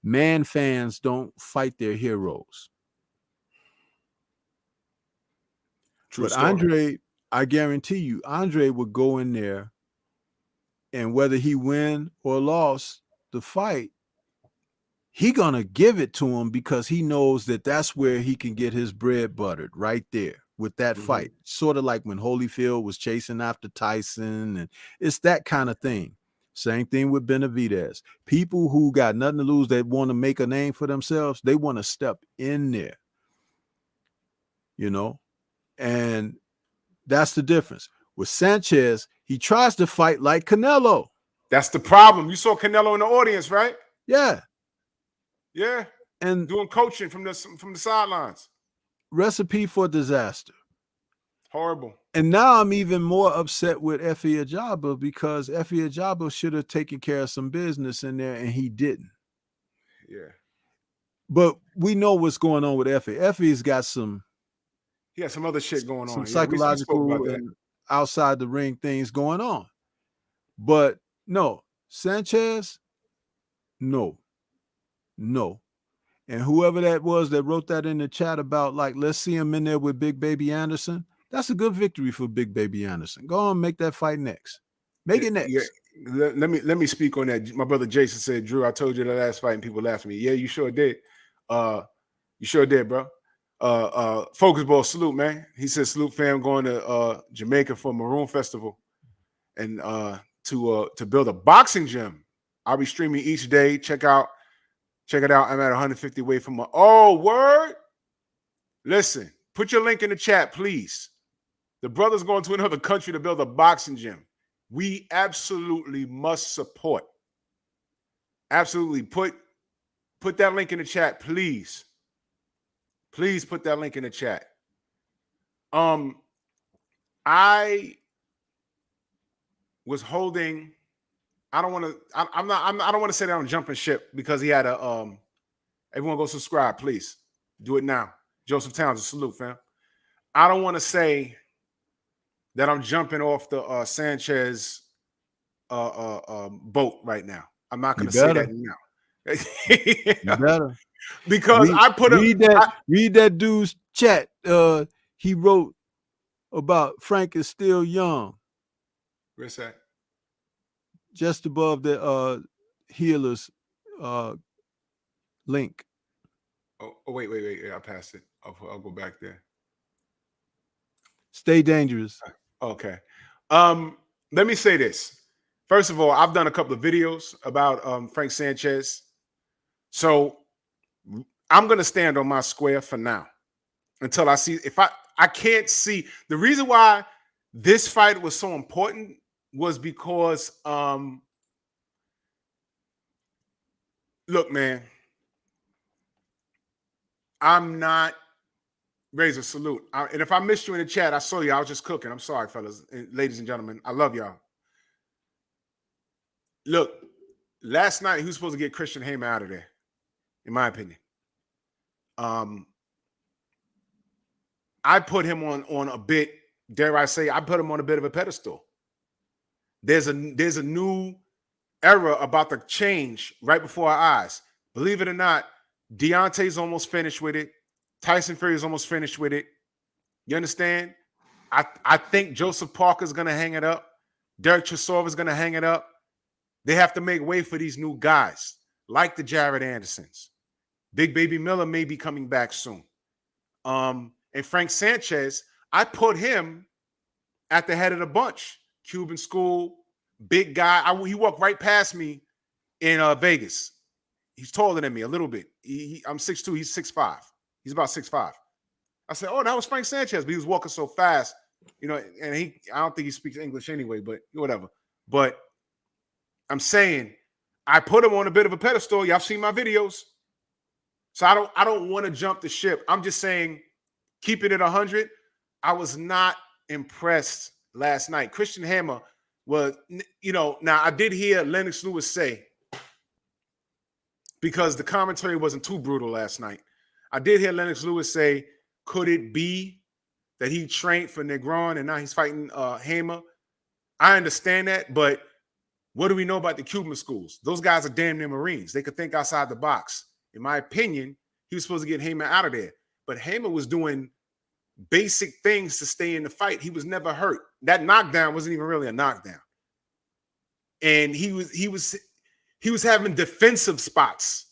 Man fans don't fight their heroes. True But story. Andre, I guarantee you, Andre would go in there, and whether he win or lost the fight, he gonna give it to him, because he knows that that's where he can get his bread buttered, right there with that fight. Sort of like when Holyfield was chasing after Tyson, and it's that kind of thing. Same thing with Benavidez. People who got nothing to lose, that want to make a name for themselves, they want to step in there. you know, and that's the difference. With Sanchez, he tries to fight like Canelo. That's the problem. You saw Canelo in the audience, right? Yeah. Yeah. And Doing coaching from the sidelines. recipe for disaster. Horrible. And now I'm even more upset with Effie Ajaba because Effie Ajaba should have taken care of some business in there and he didn't. Yeah. But we know what's going on with Effie. Effie's got some He had some other shit going on. some Yeah, we spoke psychological about that. and outside the ring things going on. But no, Sanchez, no. And whoever that was that wrote that in the chat about like, let's see him in there with Big Baby Anderson. That's a good victory for Big Baby Anderson. Go on, make that fight next. Make it next. Yeah. Let me speak on that. My brother Jason said, Drew, I told you the last fight and people laughed at me. Yeah, you sure did. You sure did, bro. Focus Ball, salute, man. He said, salute fam, going to Jamaica for Maroon Festival and to build a boxing gym. I'll be streaming each day. Check it out. I'm at 150 away from my word. Listen, put your link in the chat, please. The brother's going to another country to build a boxing gym. We absolutely must support. Absolutely. Put that link in the chat, please. Please put that link in the chat. I was holding. I don't want to say that I'm jumping ship because he had a everyone go subscribe, please. Do it now. Joseph Towns, salute, fam. I don't want to say that I'm jumping off the Sanchez boat right now. I'm not going to say that now. You better. Because read that dude's chat. He wrote about Frank is still young. Where's that? Just above the healers link. Oh, wait. I passed it. I'll go back there. Stay dangerous. Okay. Let me say this. First of all, I've done a couple of videos about Frank Sanchez. So I'm going to stand on my square for now until I see if I can't see. The reason why this fight was so important was because look, man, I'm not Razor, salute. And if I missed you in the chat, I saw you. I was just cooking. I'm sorry, fellas, ladies and gentlemen. I love y'all. Look, last night he was supposed to get Christian Hamer out of there, in my opinion. I put him on a bit, dare I say, I put him on a bit of a pedestal. There's a new era about to change right before our eyes. Believe it or not, Deontay's almost finished with it. Tyson Fury is almost finished with it. You understand? I think Joseph Parker's going to hang it up. Derek Chisora is going to hang it up. They have to make way for these new guys, like the Jared Andersons. Big Baby Miller may be coming back soon. And Frank Sanchez, I put him at the head of the bunch. Cuban school, big guy. He walked right past me in Vegas. He's taller than me a little bit. I'm 6'2", he's 6'5". He's about 6'5". I said, oh, that was Frank Sanchez, but he was walking so fast, you know, and I don't think he speaks English anyway, but whatever. But I'm saying I put him on a bit of a pedestal. Y'all seen my videos. So I don't want to jump the ship. I'm just saying, keeping it 100, I was not impressed last night. Christian Hamer was, you know, now I did hear Lennox Lewis say, because the commentary wasn't too brutal last night, I did hear Lennox Lewis say, could it be that he trained for Negron and now he's fighting Hamer? I understand that, but what do we know about the Cuban schools? Those guys are damn near Marines. They could think outside the box. In my opinion, he was supposed to get Hamer out of there. But Hamer was doing basic things to stay in the fight. He was never hurt. That knockdown wasn't even really a knockdown. And he was having defensive spots.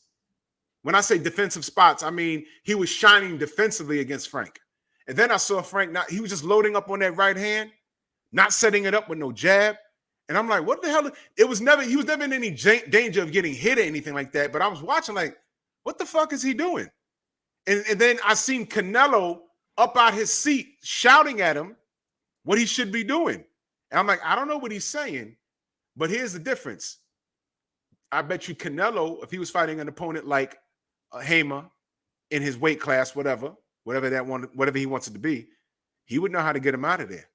When I say defensive spots, I mean he was shining defensively against Frank. And then I saw Frank, he was just loading up on that right hand, not setting it up with no jab. And I'm like, what the hell? He was never in any danger of getting hit or anything like that. But I was watching like, what the fuck is he doing? And then I seen Canelo up out his seat, shouting at him what he should be doing. And I'm like, I don't know what he's saying, but here's the difference. I bet you Canelo, if he was fighting an opponent like Hamer in his weight class, whatever he wants it to be, he would know how to get him out of there.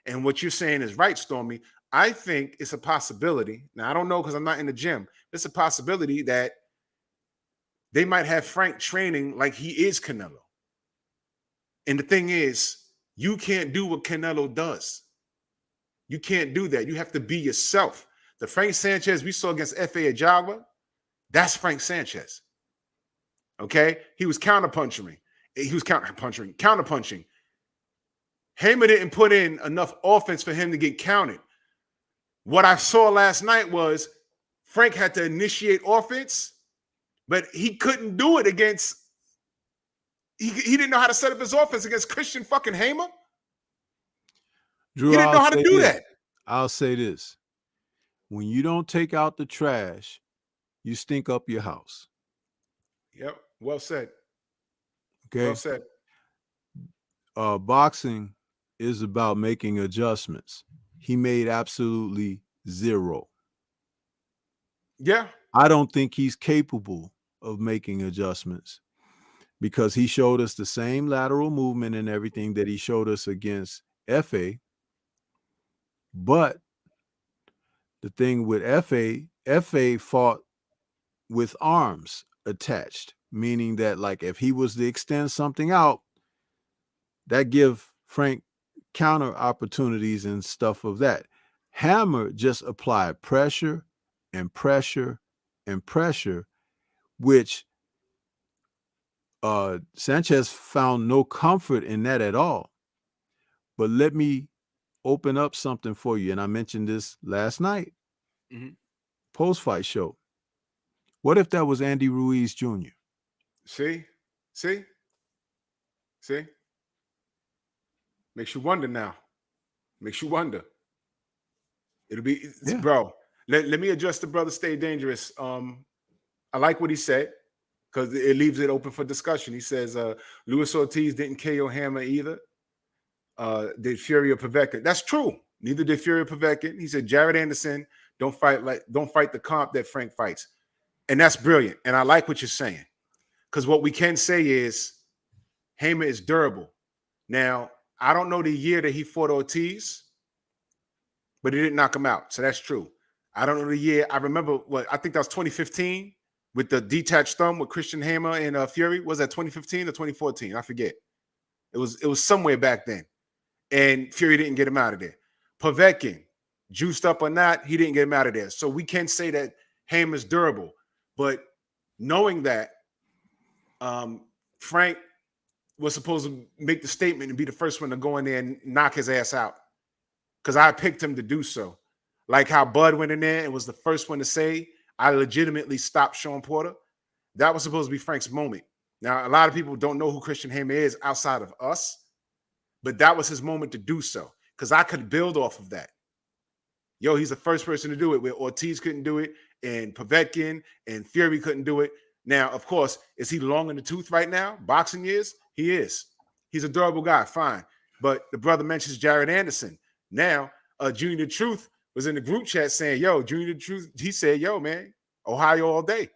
And what you're saying is right, Stormy. I think it's a possibility. Now, I don't know because I'm not in the gym. It's a possibility that they might have Frank training like he is Canelo. And the thing is, you can't do what Canelo does. You can't do that. You have to be yourself. The Frank Sanchez we saw against F.A. Ajagba, that's Frank Sanchez. Okay? He was counterpunching. Counterpunching. Hamer didn't put in enough offense for him to get counted. What I saw last night was Frank had to initiate offense, but he couldn't do it against he didn't know how to set up his offense against Christian fucking Hamer. Drew, He didn't know how to do that. I'll say this. When you don't take out the trash, you stink up your house. Yep. Well said. Okay. Well said. Boxing is about making adjustments. He made absolutely zero. Yeah. I don't think he's capable of making adjustments because he showed us the same lateral movement and everything that he showed us against F.A. But the thing with F.A. fought with arms attached, meaning that like if he was to extend something out, that give Frank counter opportunities and stuff of that. Hammer just applied pressure and pressure and pressure, which Sanchez found no comfort in that at all. But let me open up something for you. And I mentioned this last night, post-fight show. What if that was Andy Ruiz Jr.? See? Makes you wonder now. Makes you wonder. It'll be, Yeah. Bro, let me address the brother Stay Dangerous. I like what he said because it leaves it open for discussion. He says Luis Ortiz didn't KO Hammer either. Did Fury or Povetkin? That's true. Neither did Fury or Povetkin. He said Jared Anderson don't fight the comp that Frank fights. And that's brilliant. And I like what you're saying. Because what we can say is Hamer is durable. Now, I don't know the year that he fought Ortiz, but he didn't knock him out. So that's true. I don't know the year. I remember I think that was 2015 with the detached thumb with Christian Hamer and Fury. Was that 2015 or 2014? I forget. It was somewhere back then. And Fury didn't get him out of there. Povetkin, juiced up or not, he didn't get him out of there. So we can say that Hamer's durable. But knowing that Frank was supposed to make the statement and be the first one to go in there and knock his ass out, because I picked him to do so. Like how Bud went in there and was the first one to say, I legitimately stopped Sean Porter. That was supposed to be Frank's moment. Now, a lot of people don't know who Christian Hamer is outside of us, but that was his moment to do so because I could build off of that. Yo, he's the first person to do it where Ortiz couldn't do it and Povetkin and Fury couldn't do it. Now, of course, is he long in the tooth right now? Boxing is? He is. He's a durable guy, fine. But the brother mentions Jared Anderson. Now, Junior the Truth was in the group chat saying, yo, Junior the Truth, he said, yo, man, Ohio all day.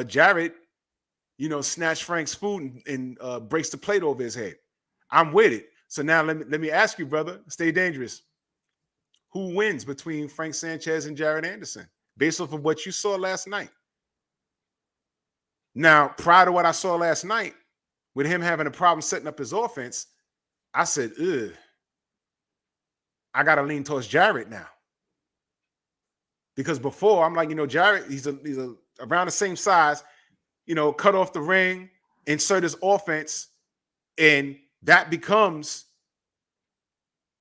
Jared, snatched Frank's food and breaks the plate over his head. I'm with it. So now let me ask you, brother, Stay Dangerous. Who wins between Frank Sanchez and Jared Anderson based off of what you saw last night? Now, prior to what I saw last night, with him having a problem setting up his offense, I said, ugh, I got to lean towards Jared now. Because before, I'm like, Jared, he's around the same size, cut off the ring, insert his offense, and that becomes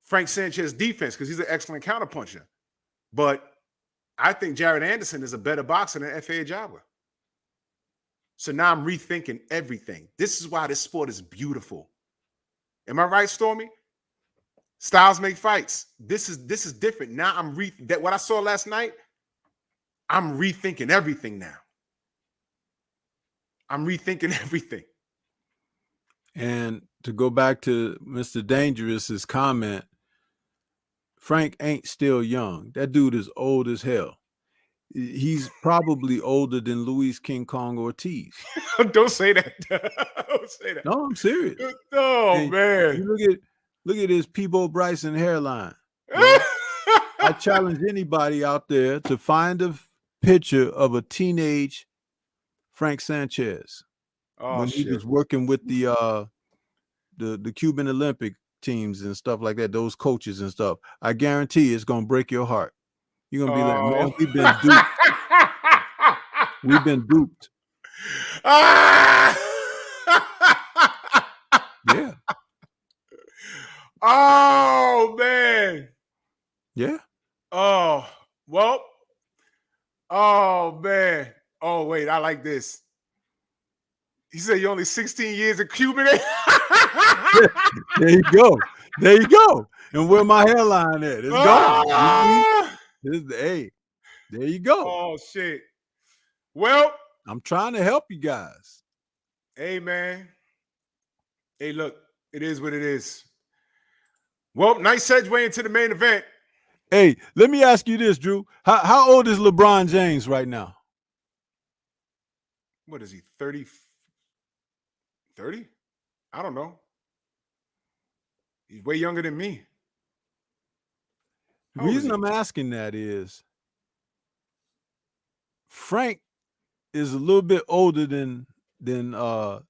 Frank Sanchez's defense because he's an excellent counterpuncher. But I think Jared Anderson is a better boxer than F.A. Ajagba. So now I'm rethinking everything. This is why this sport is beautiful. Am I right, Stormy? Styles make fights. This is different. Now what I saw last night, I'm rethinking everything now. I'm rethinking everything. And to go back to Mr. Dangerous's comment, Frank ain't still young. That dude is old as hell. He's probably older than Luis King Kong Ortiz. Don't say that. Don't say that. No, I'm serious. Oh, And man. you look at his Peebo Bryson hairline, bro. I challenge anybody out there to find a picture of a teenage Frank Sanchez when he was working with the Cuban Olympic teams and stuff like that, those coaches and stuff. I guarantee it's gonna break your heart. You're gonna be like, man, we've been duped. We've been duped. Yeah. Oh, man. Yeah. Oh, well. Oh, man. Oh, wait, I like this. He said you're only 16 years in Cuban. There you go. There you go. And where my hairline at? It's gone. Hey, there you go. Oh, shit. Well, I'm trying to help you guys. hey, man. Hey, look, it is what it is. Well, nice segue into the main event. Hey, let me ask you this, Drew. How old is LeBron James right now? What is he, 30? 30? I don't know. He's way younger than me. The reason I'm asking that is Frank is a little bit older than LeBron,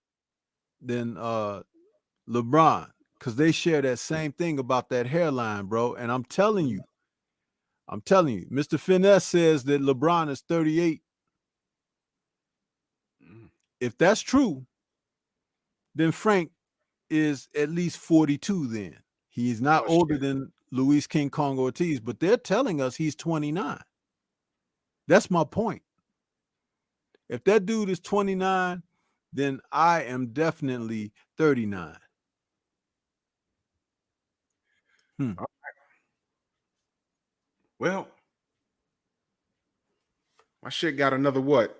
because they share that same thing about that hairline, bro. And I'm telling you, Mr. Finesse says that LeBron is 38. If that's true, then Frank is at least 42 then. He's not older than Luis King Kong Ortiz, but they're telling us he's 29. That's my point. If that dude is 29, then I am definitely 39. Well, my shit got another what?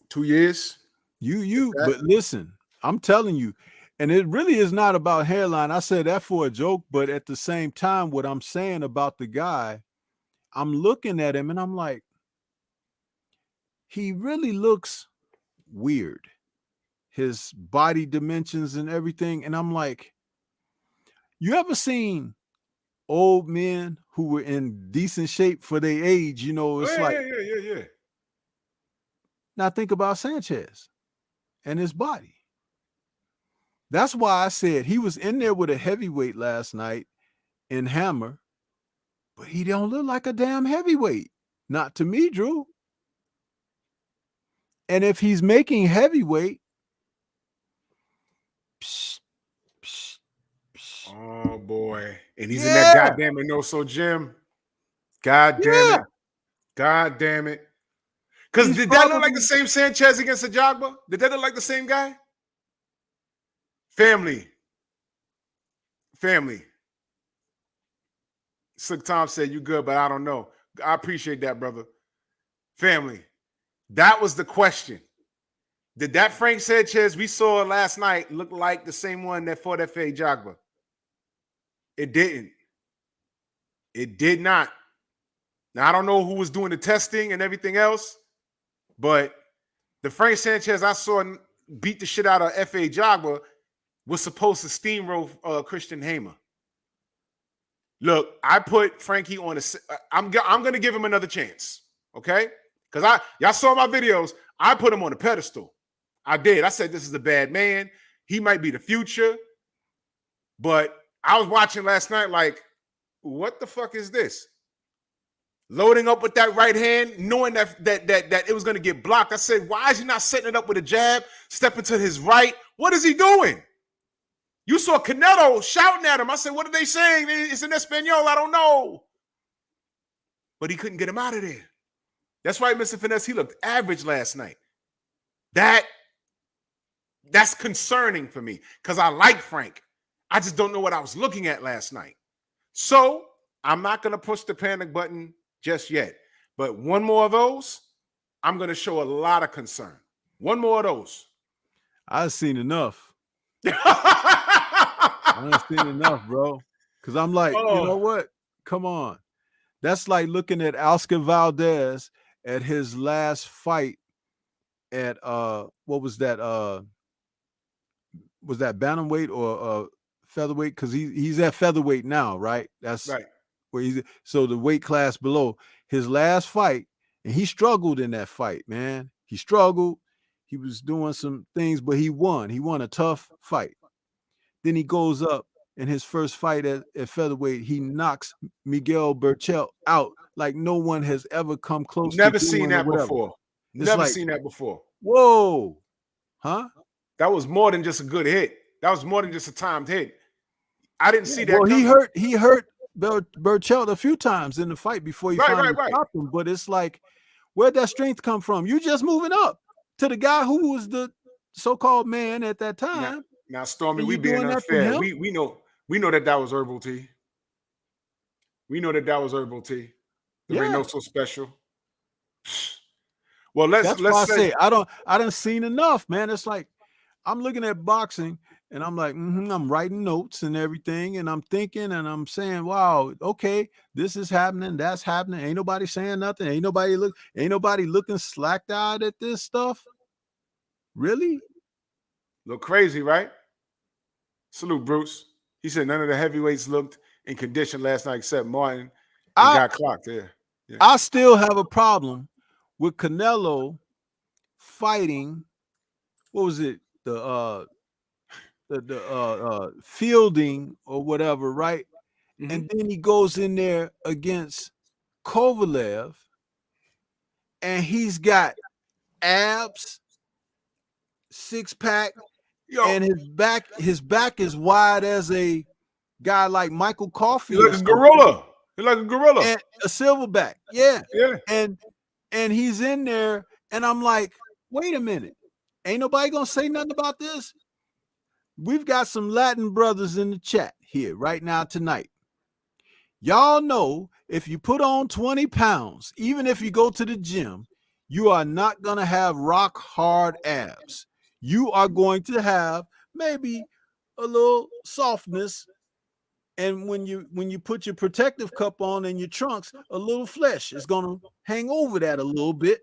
2 years? But listen, I'm telling you, and it really is not about hairline. I said that for a joke, but at the same time, what I'm saying about the guy, I'm looking at him and I'm like, he really looks weird. His body dimensions and everything. And I'm like, you ever seen old men who were in decent shape for their age? You know, it's Yeah. Now think about Sanchez and his body. That's why I said he was in there with a heavyweight last night in Hammer, but he don't look like a damn heavyweight. Not to me, Drew. And if he's making heavyweight, oh boy. And he's in that goddamn no-so gym. God damn it. God damn it. Because did that look like the same Sanchez against Ajagba? Did that look like the same guy? Family. Slick Tom said, you good, but I don't know. I appreciate that, brother. Family. That was the question. Did that Frank Sanchez we saw last night look like the same one that fought F.A. Ajagba? It didn't. It did not. Now, I don't know who was doing the testing and everything else, but the Frank Sanchez I saw beat the shit out of F.A. Ajagba was supposed to steamroll Christian Hamer. Look, I put Frankie on I'm going to give him another chance, okay? Because y'all saw my videos. I put him on a pedestal. I did. I said, this is a bad man. He might be the future. But I was watching last night like, what the fuck is this? Loading up with that right hand, knowing that it was going to get blocked. I said, why is he not setting it up with a jab, stepping to his right? What is he doing? You saw Canelo shouting at him. I said, what are they saying? It's in Espanol. I don't know. But he couldn't get him out of there. That's right, Mr. Finesse. He looked average last night. That's concerning for me because I like Frank. I just don't know what I was looking at last night. So I'm not going to push the panic button just yet. But one more of those, I'm going to show a lot of concern. One more of those. I've seen enough. I done seen enough, bro. Because I'm like, you know Oh, what? Come on. That's like looking at Oscar Valdez at his last fight at what was that? Was that bantamweight or featherweight? Because he's at featherweight now, right? That's right. where he's so the weight class below his last fight, and he struggled in that fight, man. He struggled. He was doing some things, but he won. He won a tough fight. Then he goes up in his first fight at featherweight. He knocks Miguel Berchelt out like no one has ever come close to Never seen doing or that whatever. before. It's Never like, seen that before. whoa, huh? That was more than just a good hit. That was more than just a timed hit. I didn't see that. Well, coming. he hurt Berchelt a few times in the fight before he finally Right. stopped him. But it's like, where'd that strength come from? You just moving up to the guy who was the so-called man at that time. Now, Stormy, And we you being doing that to unfair. him? We know that was herbal tea. We know that was herbal tea. There ain't no so special. Well, That's why I say say I done seen enough, man. It's like I'm looking at boxing and I'm like, I'm writing notes and everything, and I'm thinking and I'm saying, wow, okay, this is happening, that's happening. Ain't nobody saying nothing. Ain't nobody looking slacked out at this stuff. Really? look crazy, right? Salute, Bruce. He said none of the heavyweights looked in condition last night except Martin and got clocked there. Yeah. I still have a problem with Canelo fighting. What was it? The Fielding or whatever, right? Mhm. And then he goes in there against Kovalev, and he's got abs, six-pack, and his back is wide as a guy like Michael Coffey. He's like a gorilla. He's like a gorilla. And a silverback. Yeah. Yeah. And he's in there, and I'm like, wait a minute. Ain't nobody gonna say nothing about this? We've got some Latin brothers in the chat here right now tonight. Y'all know if you put on 20 pounds, even if you go to the gym, you are not going to have rock hard abs. You are going to have maybe a little softness. And when you put your protective cup on and your trunks, a little flesh is going to hang over that a little bit.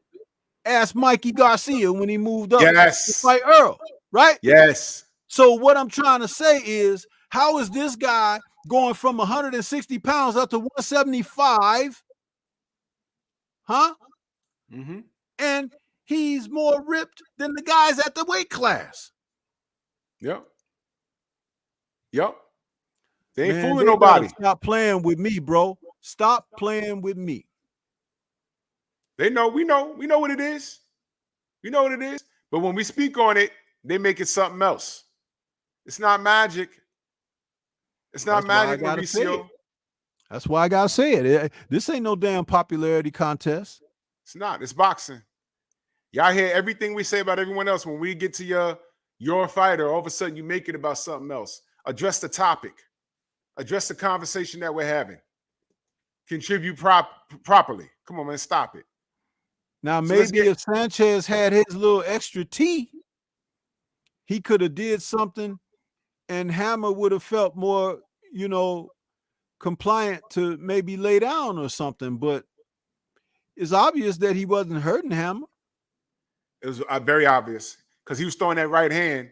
Ask Mikey Garcia when he moved up to fight Earl, right? Yes. So what I'm trying to say is, how is this guy going from 160 pounds up to 175? Huh? Mm-hmm. And he's more ripped than the guys at the weight class. Yep. They ain't Man, fooling nobody. Stop playing with me, bro. Stop playing with me. They know, we know what it is. We know what it is. But when we speak on it, they make it something else. It's not magic. It's not magic, Mauricio. That's why I gotta say it. This ain't no damn popularity contest. It's not. It's boxing. Y'all hear everything we say about everyone else. When we get to your fighter, all of a sudden you make it about something else. Address the topic. Address the conversation that we're having. Contribute properly. Come on, man. Stop it. Now, maybe if Sanchez had his little extra tea, he could have did something and Hammer would have felt more, compliant to maybe lay down or something. But it's obvious that he wasn't hurting Hammer. It was very obvious because he was throwing that right hand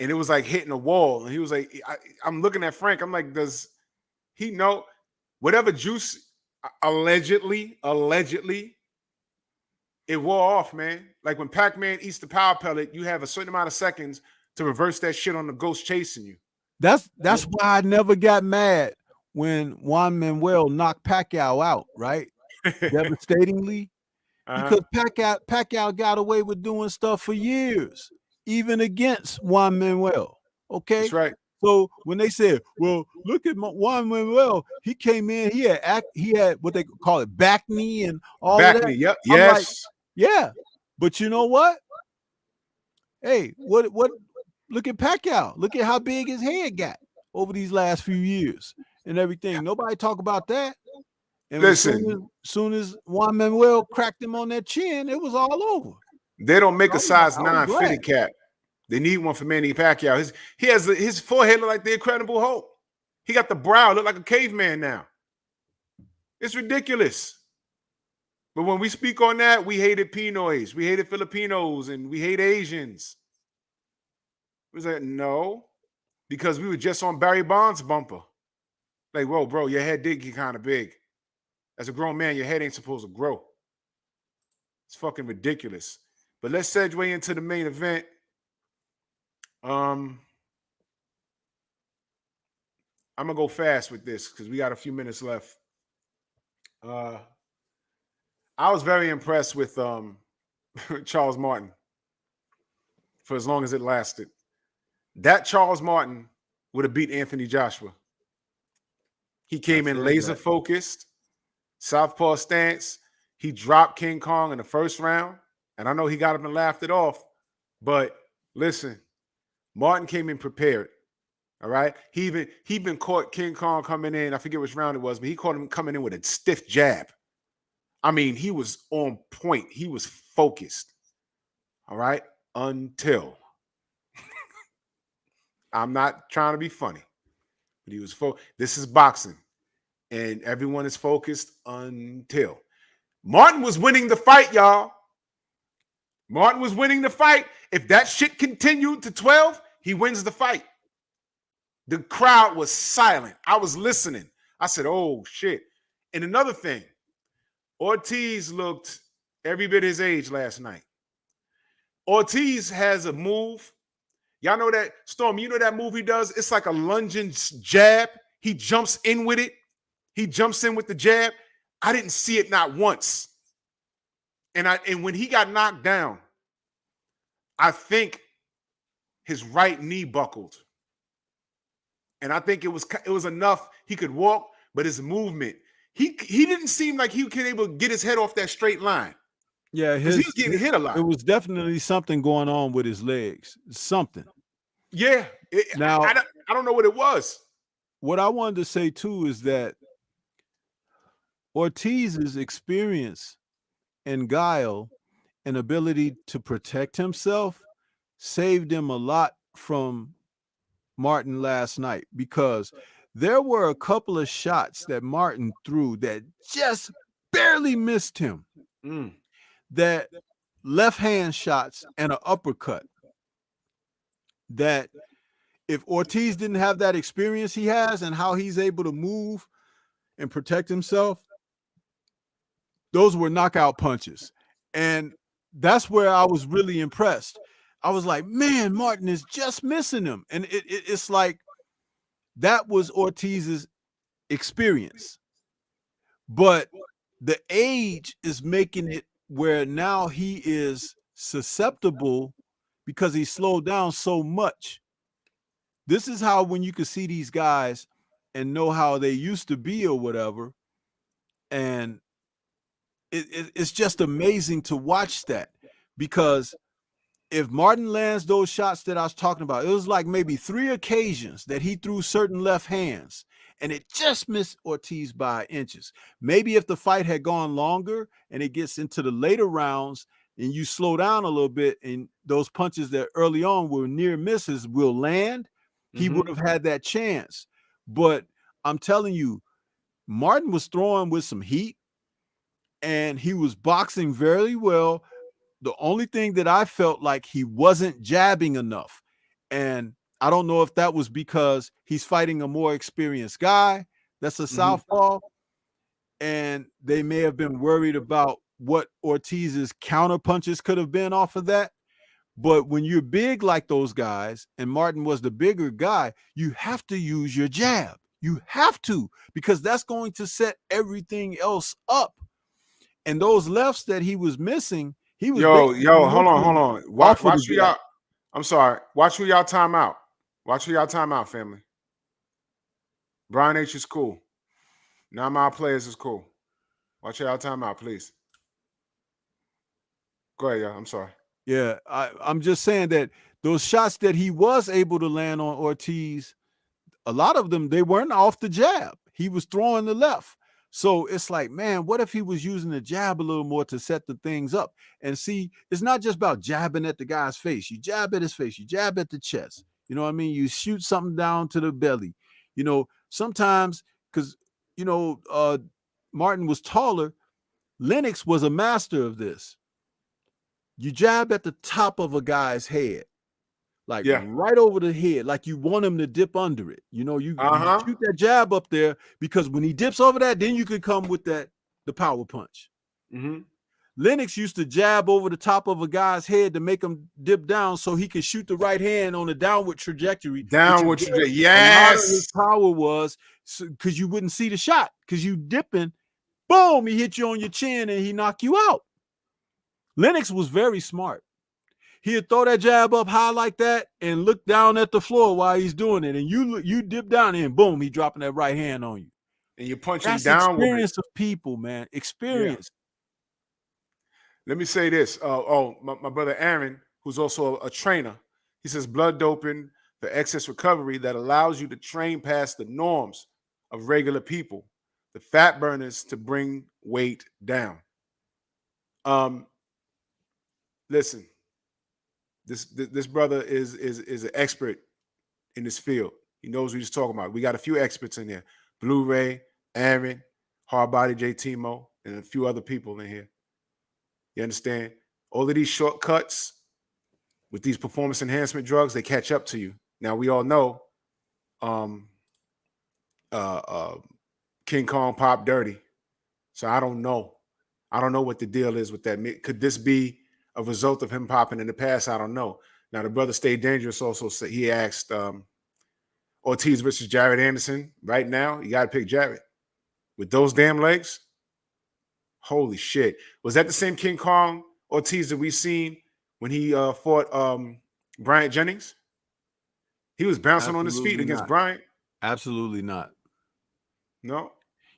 and it was like hitting a wall. And he was like, I'm looking at Frank. I'm like, does he know whatever juice allegedly, it wore off, man. Like when Pac-Man eats the power pellet, you have a certain amount of seconds to reverse that shit on the ghost chasing you. That's why I never got mad when Juan Manuel knocked Pacquiao out, right? Devastatingly. Because Pacquiao got away with doing stuff for years, even against Juan Manuel. Okay? That's right. So when they said, well, look at Juan Manuel, he came in, he had what they call it, back knee and all of that. Yep. I'm Yes. like, yeah. But you know what? Hey, what look at Pacquiao. Look at how big his head got over these last few years and everything. Nobody talk about that. And listen, as soon as Juan Manuel cracked him on that chin, it was all over. They don't make a size 9 fitted cap. They need one for Manny Pacquiao. His forehead look like the Incredible Hulk. He got the brow, look like a caveman now. It's ridiculous. But when we speak on that, we hated Pinoys, we hated Filipinos, and we hate Asians. We was like, no, because we were just on Barry Bonds' bumper. Like, whoa, bro, your head did get kind of big. As a grown man, your head ain't supposed to grow. It's fucking ridiculous. But let's segue into the main event. I'm gonna go fast with this because we got a few minutes left. I was very impressed with Charles Martin for as long as it lasted. That Charles Martin would have beat Anthony Joshua. He came in laser focused, southpaw stance. He dropped King Kong in the first round, and I know he got up and laughed it off. But listen, Martin came in prepared. All right. He even caught King Kong coming in. I forget which round it was, but he caught him coming in with a stiff jab. I mean, he was on point. He was focused. All right. Until I'm not trying to be funny, but he was focused. This is boxing, and everyone is focused until Martin was winning the fight, y'all. Martin was winning the fight. If that shit continued to 12, he wins the fight. The crowd was silent. I was listening. I said, oh, shit. And another thing, Ortiz looked every bit his age last night. Ortiz has a move. Y'all know that, Storm, you know that move he does? It's like a lunging jab. He jumps in with it. He jumps in with the jab. I didn't see it not once. And when he got knocked down, I think his right knee buckled. And I think it was enough. He could walk, but his movement, he didn't seem like he was able to get his head off that straight line. Yeah, he was getting hit a lot. It was definitely something going on with his legs. Something. Yeah. Now I don't know what it was. What I wanted to say too is that Ortiz's experience and guile and ability to protect himself saved him a lot from Martin last night, because there were a couple of shots that Martin threw that just barely missed him. That left hand shots and an uppercut that if Ortiz didn't have that experience he has and how he's able to move and protect himself, those were knockout punches. And that's where I was really impressed. I was like, man, Martin is just missing him. And it's like that was Ortiz's experience. But the age is making it where now he is susceptible because he slowed down so much. This is how when you can see these guys and know how they used to be or whatever. And it's just amazing to watch that, because if Martin lands those shots that I was talking about, it was like maybe 3 occasions that he threw certain left hands and it just missed Ortiz by inches. Maybe if the fight had gone longer and it gets into the later rounds and you slow down a little bit and those punches that early on were near misses will land, he would have had that chance. But I'm telling you, Martin was throwing with some heat and he was boxing very well. The only thing that I felt like he wasn't jabbing enough. And I don't know if that was because he's fighting a more experienced guy that's a southpaw, and they may have been worried about what Ortiz's counter punches could have been off of that. But when you're big like those guys, and Martin was the bigger guy, you have to use your jab. You have to, because that's going to set everything else up. And those lefts that he was missing, he was hold on. Watch who y'all. I'm sorry. Watch who y'all time out. Watch who y'all time out, family. Brian H is cool. Now my players is cool. Watch y'all time out, please. Go ahead, y'all. I'm sorry. Yeah, I'm just saying that those shots that he was able to land on Ortiz, a lot of them, they weren't off the jab. He was throwing the left. So it's like, man, what if he was using the jab a little more to set the things up? And see, it's not just about jabbing at the guy's face. You jab at his face, you jab at the chest. You know what I mean? You shoot something down to the belly. You know, sometimes because Martin was taller, Lennox was a master of this. You jab at the top of a guy's head, like Yeah. right over the head, like you want him to dip under it. You know, you shoot that jab up there because when he dips over that, then you can come with the power punch. Mm-hmm. Lennox used to jab over the top of a guy's head to make him dip down so he could shoot the right hand on a downward trajectory. Downward trajectory. Yes. A lot of his Yes. power was because you wouldn't see the shot because you dipping, boom, he hit you on your chin and he knock you out. Lennox was very smart. He'd throw that jab up high like that and look down at the floor while he's doing it. And you dip down and boom, he dropping that right hand on you. And you're punching That's down experience with of people, man. Experience. Let me say this. My brother Aaron, who's also a trainer, he says blood doping for excess recovery that allows you to train past the norms of regular people, the fat burners to bring weight down. Listen, this brother is an expert in this field. He knows what he's talking about. We got a few experts in there: Blu-ray, Aaron, Hardbody, J. Timo, and a few other people in here. You understand? All of these shortcuts with these performance enhancement drugs, they catch up to you. Now we all know King Kong popped dirty. So I don't know. I don't know what the deal is with that. Could this be a result of him popping in the past? I don't know. Now the brother Stay Dangerous also said, he asked Ortiz versus Jared Anderson. Right now, you got to pick Jared. With those damn legs, holy shit. Was that the same King Kong Ortiz that we seen when he fought Bryant Jennings? He was bouncing on his feet against Bryant. Absolutely not. No.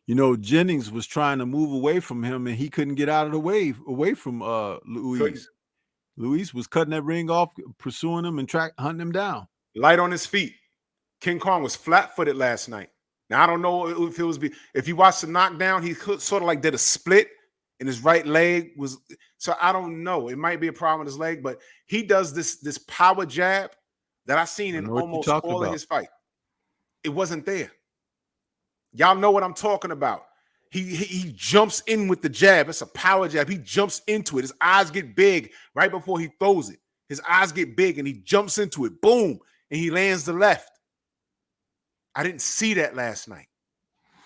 You know, Jennings was trying to move away from him and he couldn't get out of the way away from Luis. Luis was cutting that ring off, pursuing him and hunting him down. Light on his feet. King Kong was flat-footed last night. Now, I don't know if it was if you watched the knockdown, he sort of like did a split and his right leg was, so I don't know. It might be a problem with his leg, but he does this power jab that I've seen in almost all of his fight. It wasn't there. Y'all know what I'm talking about. He jumps in with the jab. It's a power jab. He jumps into it. His eyes get big right before he throws it. His eyes get big and he jumps into it. Boom. And he lands the left. I didn't see that last night.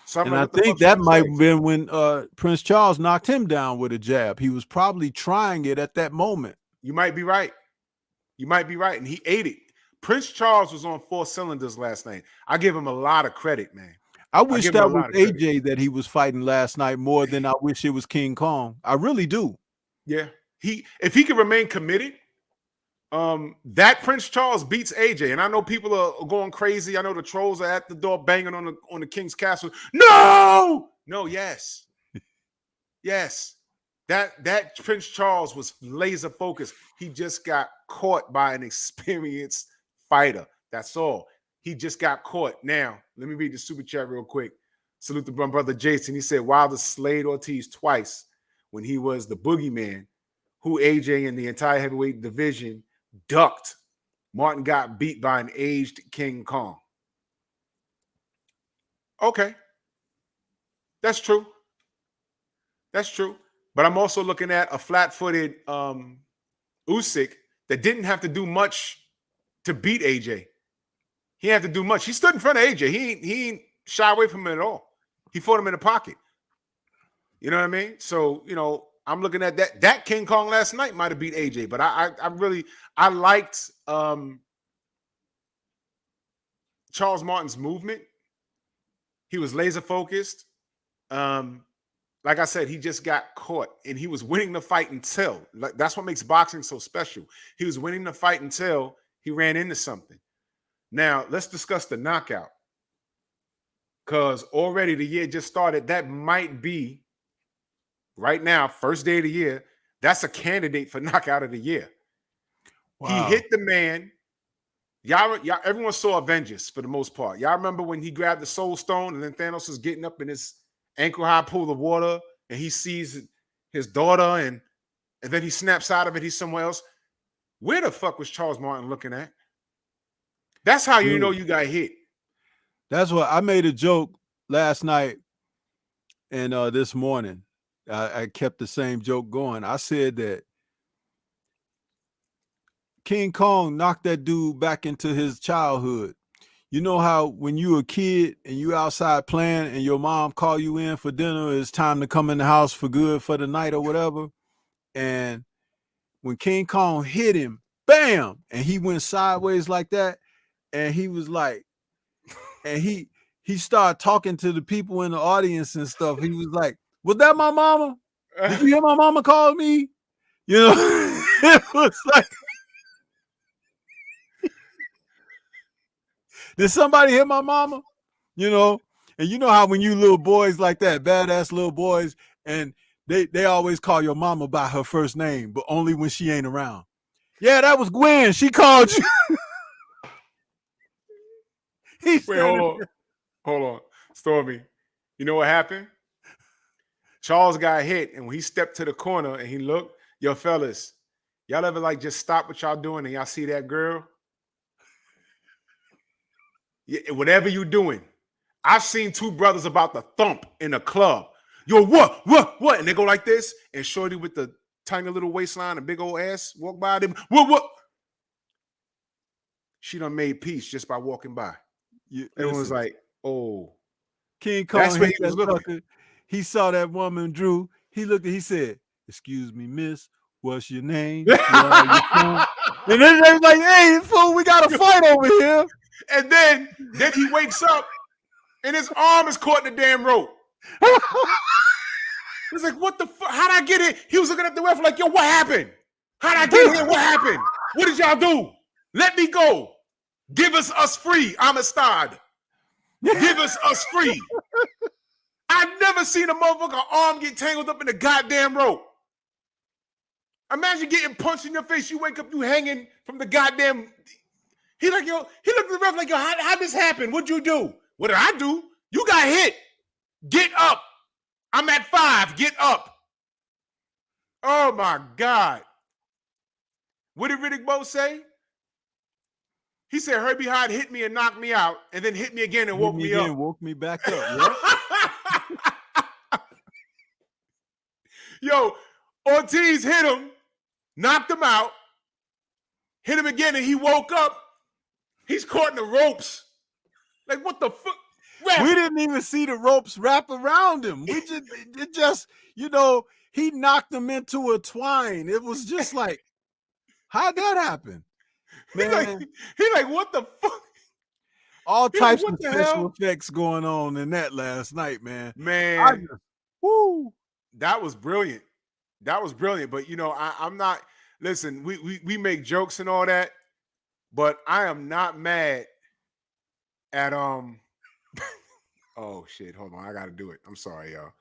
So I think that might have been when Prince Charles knocked him down with a jab. He was probably trying it at that moment. You might be right. You might be right. And he ate it. Prince Charles was on 4 cylinders last night. I give him a lot of credit, man. I wish that was AJ that he was fighting last night more than I wish it was King Kong. I really do. Yeah. If he can remain committed, that Prince Charles beats AJ. And I know people are going crazy. I know the trolls are at the door banging on the King's Castle. No! No, yes. Yes. That Prince Charles was laser focused. He just got caught by an experienced fighter. That's all. He just got caught. Now, let me read the super chat real quick. Salute to my brother Jason. He said, Wilder slayed Ortiz twice when he was the boogeyman, who AJ in the entire heavyweight division ducked. Martin got beat by an aged King Kong. Okay. That's true. That's true. But I'm also looking at a flat-footed Usyk that didn't have to do much to beat AJ. He didn't have to do much. He stood in front of AJ. He ain't shy away from him at all. He fought him in the pocket. You know what I mean? So, you know, I'm looking at that. That King Kong last night might have beat AJ, but I liked Charles Martin's movement. He was laser focused. Like I said, he just got caught and he was winning the fight until, that's what makes boxing so special. He was winning the fight until he ran into something. Now, let's discuss the knockout. Because already the year just started. That might be, right now, first day of the year, that's a candidate for knockout of the year. Wow. He hit the man. Y'all, everyone saw Avengers for the most part. Y'all remember when he grabbed the Soul Stone and then Thanos was getting up in his ankle high pool of water, and he sees his daughter, and then he snaps out of it. He's somewhere else. Where the fuck was Charles Martin looking at? That's how you know you got hit. That's what I made a joke last night and this morning. I kept the same joke going. I said that King Kong knocked that dude back into his childhood. You know how when you a kid and you outside playing and your mom call you in for dinner, it's time to come in the house for good for the night or whatever. And when King Kong hit him, bam, and he went sideways like that, and he was like, and he started talking to the people in the audience and stuff. He was like, "Was that my mama? Did you hear my mama call me?" You know, it was like, did somebody hear my mama? You know, and you know how when you little boys like that, badass little boys, and they always call your mama by her first name, but only when she ain't around. Yeah, that was Gwen. She called you. Wait, hold on. Stormy, you know what happened? Charles got hit, and when he stepped to the corner and he looked, yo, fellas, y'all ever like just stop what y'all doing and y'all see that girl? Yeah, whatever you doing. I've seen two brothers about to thump in a club. Yo, what? And they go like this, and shorty with the tiny little waistline and big old ass walk by them. What? She done made peace just by walking by. Everyone was like, oh. King Kong, that's what he was looking. Sucker. He saw that woman, Drew. He looked at, he said, "Excuse me, miss, what's your name?" And then they was like, "Hey, fool, we got a fight over here." And then he wakes up and his arm is caught in the damn rope. He's like, what the fuck? How'd I get in? He was looking at the ref like, yo, what happened? How'd I get here? What happened? What did y'all do? Let me go. Give us free, Amistad. Give us free. I've never seen a motherfucker arm get tangled up in the goddamn rope. Imagine getting punched in your face. You wake up, you hanging from the goddamn. He looked at the ref like, yo, how'd this happen? What'd you do? What did I do? You got hit. Get up. I'm at 5. Get up. Oh my God. What did Riddick Bowe say? He said Herbie Hyde hit me and knocked me out, and then hit me again and woke me up. Woke me back up. Yeah. Yo, Ortiz hit him, knocked him out, hit him again, and he woke up. He's caught in the ropes. Like, what the fuck? We didn't even see the ropes wrap around him. It just, you know, he knocked him into a twine. It was just like, how'd that happen? Man, he like, what the fuck? All types of special effects going on in that last night, man. Man, woo. That was brilliant. That was brilliant. But you know, I'm not. Listen, we make jokes and all that, but I am not mad at Oh shit! Hold on, I gotta do it. I'm sorry, y'all.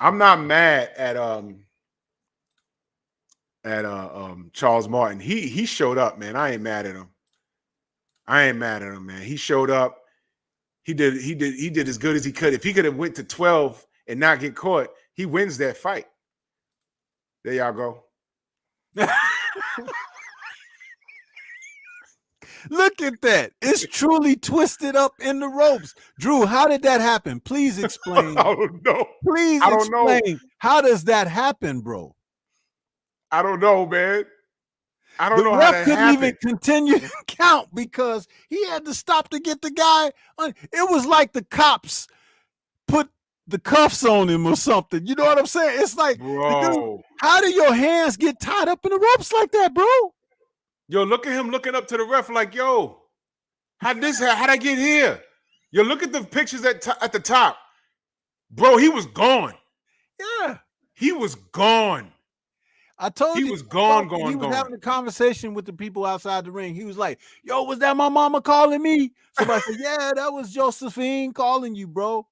I'm not mad at Charles Martin. He showed up, man. I ain't mad at him. Man. He showed up. He did as good as he could. If he could have went to 12 and not get caught, he wins that fight. There y'all go. Look at that. It's truly twisted up in the ropes. Drew, how did that happen? Please explain. I don't know. Please explain. How does that happen, bro? I don't know, man. I don't know how that happened. The ref couldn't even continue to count because he had to stop to get the guy. It was like the cops put the cuffs on him or something. You know what I'm saying? It's like, bro, how do your hands get tied up in the ropes like that, bro? Yo, look at him looking up to the ref like, yo, how'd I get here? Yo, look at the pictures at the top. Bro, he was gone. Yeah. He was gone. I told you. He was gone. He was having a conversation with the people outside the ring. He was like, yo, was that my mama calling me? Somebody said, yeah, that was Josephine calling you, bro.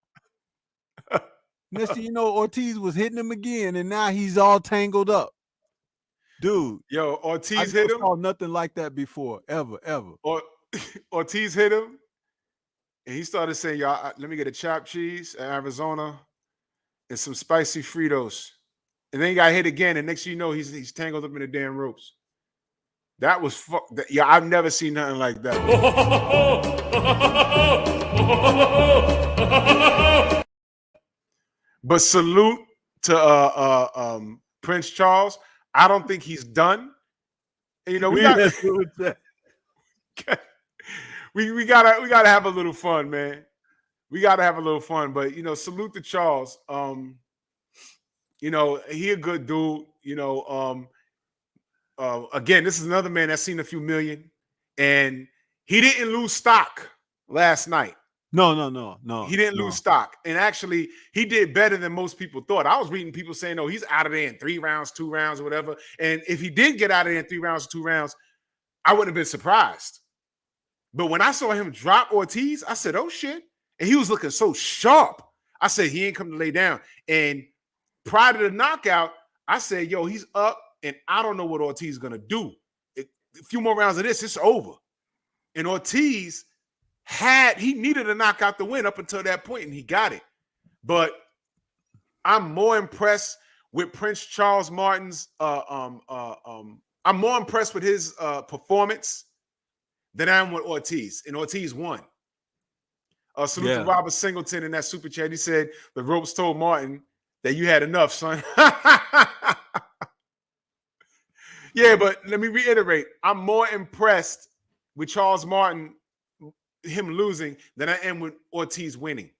Next thing you know, Ortiz was hitting him again, and now he's all tangled up. Dude, yo, Ortiz I hit him. Saw nothing like that before, ever. Ortiz hit him, and he started saying, "Y'all, let me get a chopped cheese in Arizona. and some spicy Fritos. And then he got hit again, and next thing you know, he's tangled up in the damn ropes. That was yeah, I've never seen nothing like that. But salute to Prince Charles. I don't think he's done. You know, we gotta have a little fun, man. We gotta have a little fun. But you know, salute to Charles. You know, he a good dude. You know, again, this is another man that's seen a few million, and he didn't lose stock last night. No. He didn't lose stock. And actually, he did better than most people thought. I was reading people saying, no, he's out of there in 3 rounds, 2 rounds, or whatever. And if he did get out of there in 3 rounds or 2 rounds, I wouldn't have been surprised. But when I saw him drop Ortiz, I said, oh, shit. And he was looking so sharp. I said, he ain't come to lay down. And prior to the knockout, I said, yo, he's up, and I don't know what Ortiz is going to do. A few more rounds of this, it's over. And Ortiz he needed a knockout to win up until that point, and he got it. But I'm more impressed with Prince Charles Martin's I'm more impressed with his performance than I am with Ortiz. And Ortiz won. Salute to Robert Singleton in that super chat. He said the ropes told Martin that you had enough, son. Yeah, but let me reiterate. I'm more impressed with Charles Martin, him losing, than I am with Ortiz winning.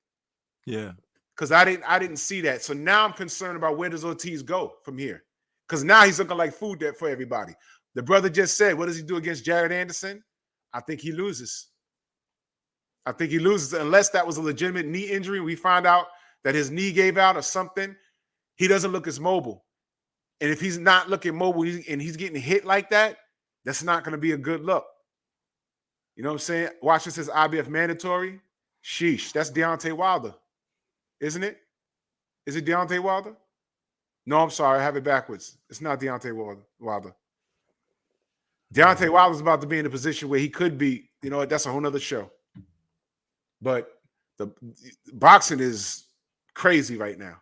Yeah. Because I didn't see that. So now I'm concerned about where does Ortiz go from here? Because now he's looking like food for everybody. The brother just said, what does he do against Jared Anderson? I think he loses. I think he loses unless that was a legitimate knee injury. We find out that his knee gave out or something. He doesn't look as mobile. And if he's not looking mobile and he's getting hit like that, that's not going to be a good look. You know what I'm saying? Washington says IBF mandatory. Sheesh, that's Deontay Wilder, isn't it? Is it Deontay Wilder? No, I'm sorry. I have it backwards. It's not Deontay Wilder. Deontay Wilder's about to be in a position where he could be, you know, that's a whole nother show. But the boxing is crazy right now.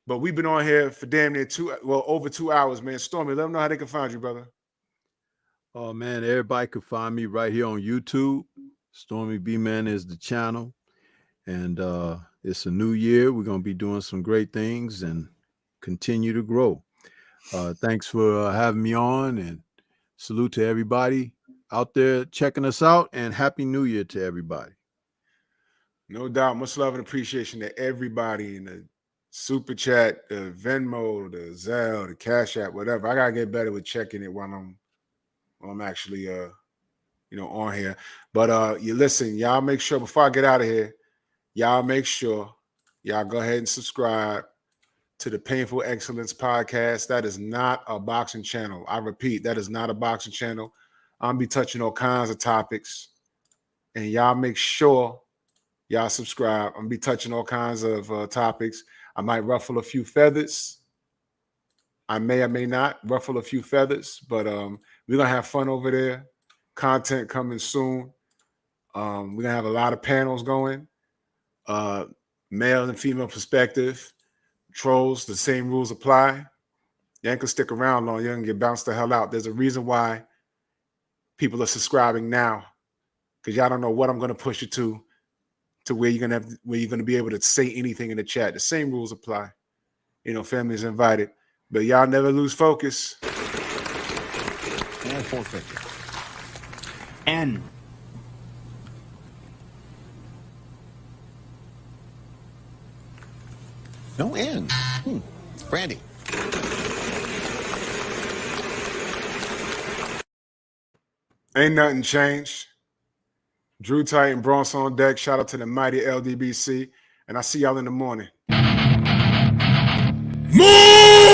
But we've been on here for damn near over 2 hours, man. Stormy, let them know how they can find you, brother. Oh, man, everybody can find me right here on YouTube. Stormy B-Man is the channel. And it's a new year. We're going to be doing some great things and continue to grow. Thanks for having me on, and salute to everybody out there checking us out, and Happy New Year to everybody. No doubt. Much love and appreciation to everybody in the Super Chat, the Venmo, the Zelle, the Cash App, whatever. I got to get better with checking it while I'm actually on here. But you listen, y'all make sure before I get out of here, y'all make sure y'all go ahead and subscribe to the Painful Excellence podcast. That is not a boxing channel. I repeat, that is not a boxing channel. I'm gonna be touching all kinds of topics, and y'all make sure y'all subscribe. I'm gonna be touching all kinds of topics. I might ruffle a few feathers. I may or may not ruffle a few feathers, but we're gonna have fun over there. Content coming soon. We're gonna have a lot of panels going. Male and female perspective. Trolls, the same rules apply. You ain't gonna stick around long. You're gonna get bounced the hell out. There's a reason why people are subscribing now, because y'all don't know what I'm gonna push you to where you're gonna be able to say anything in the chat. The same rules apply. You know, families invited, but y'all never lose focus. And 450. N. No N. Brandy. Ain't nothing changed. Drew Titan, Bronson on deck. Shout out to the mighty LDBC. And I see y'all in the morning. Move!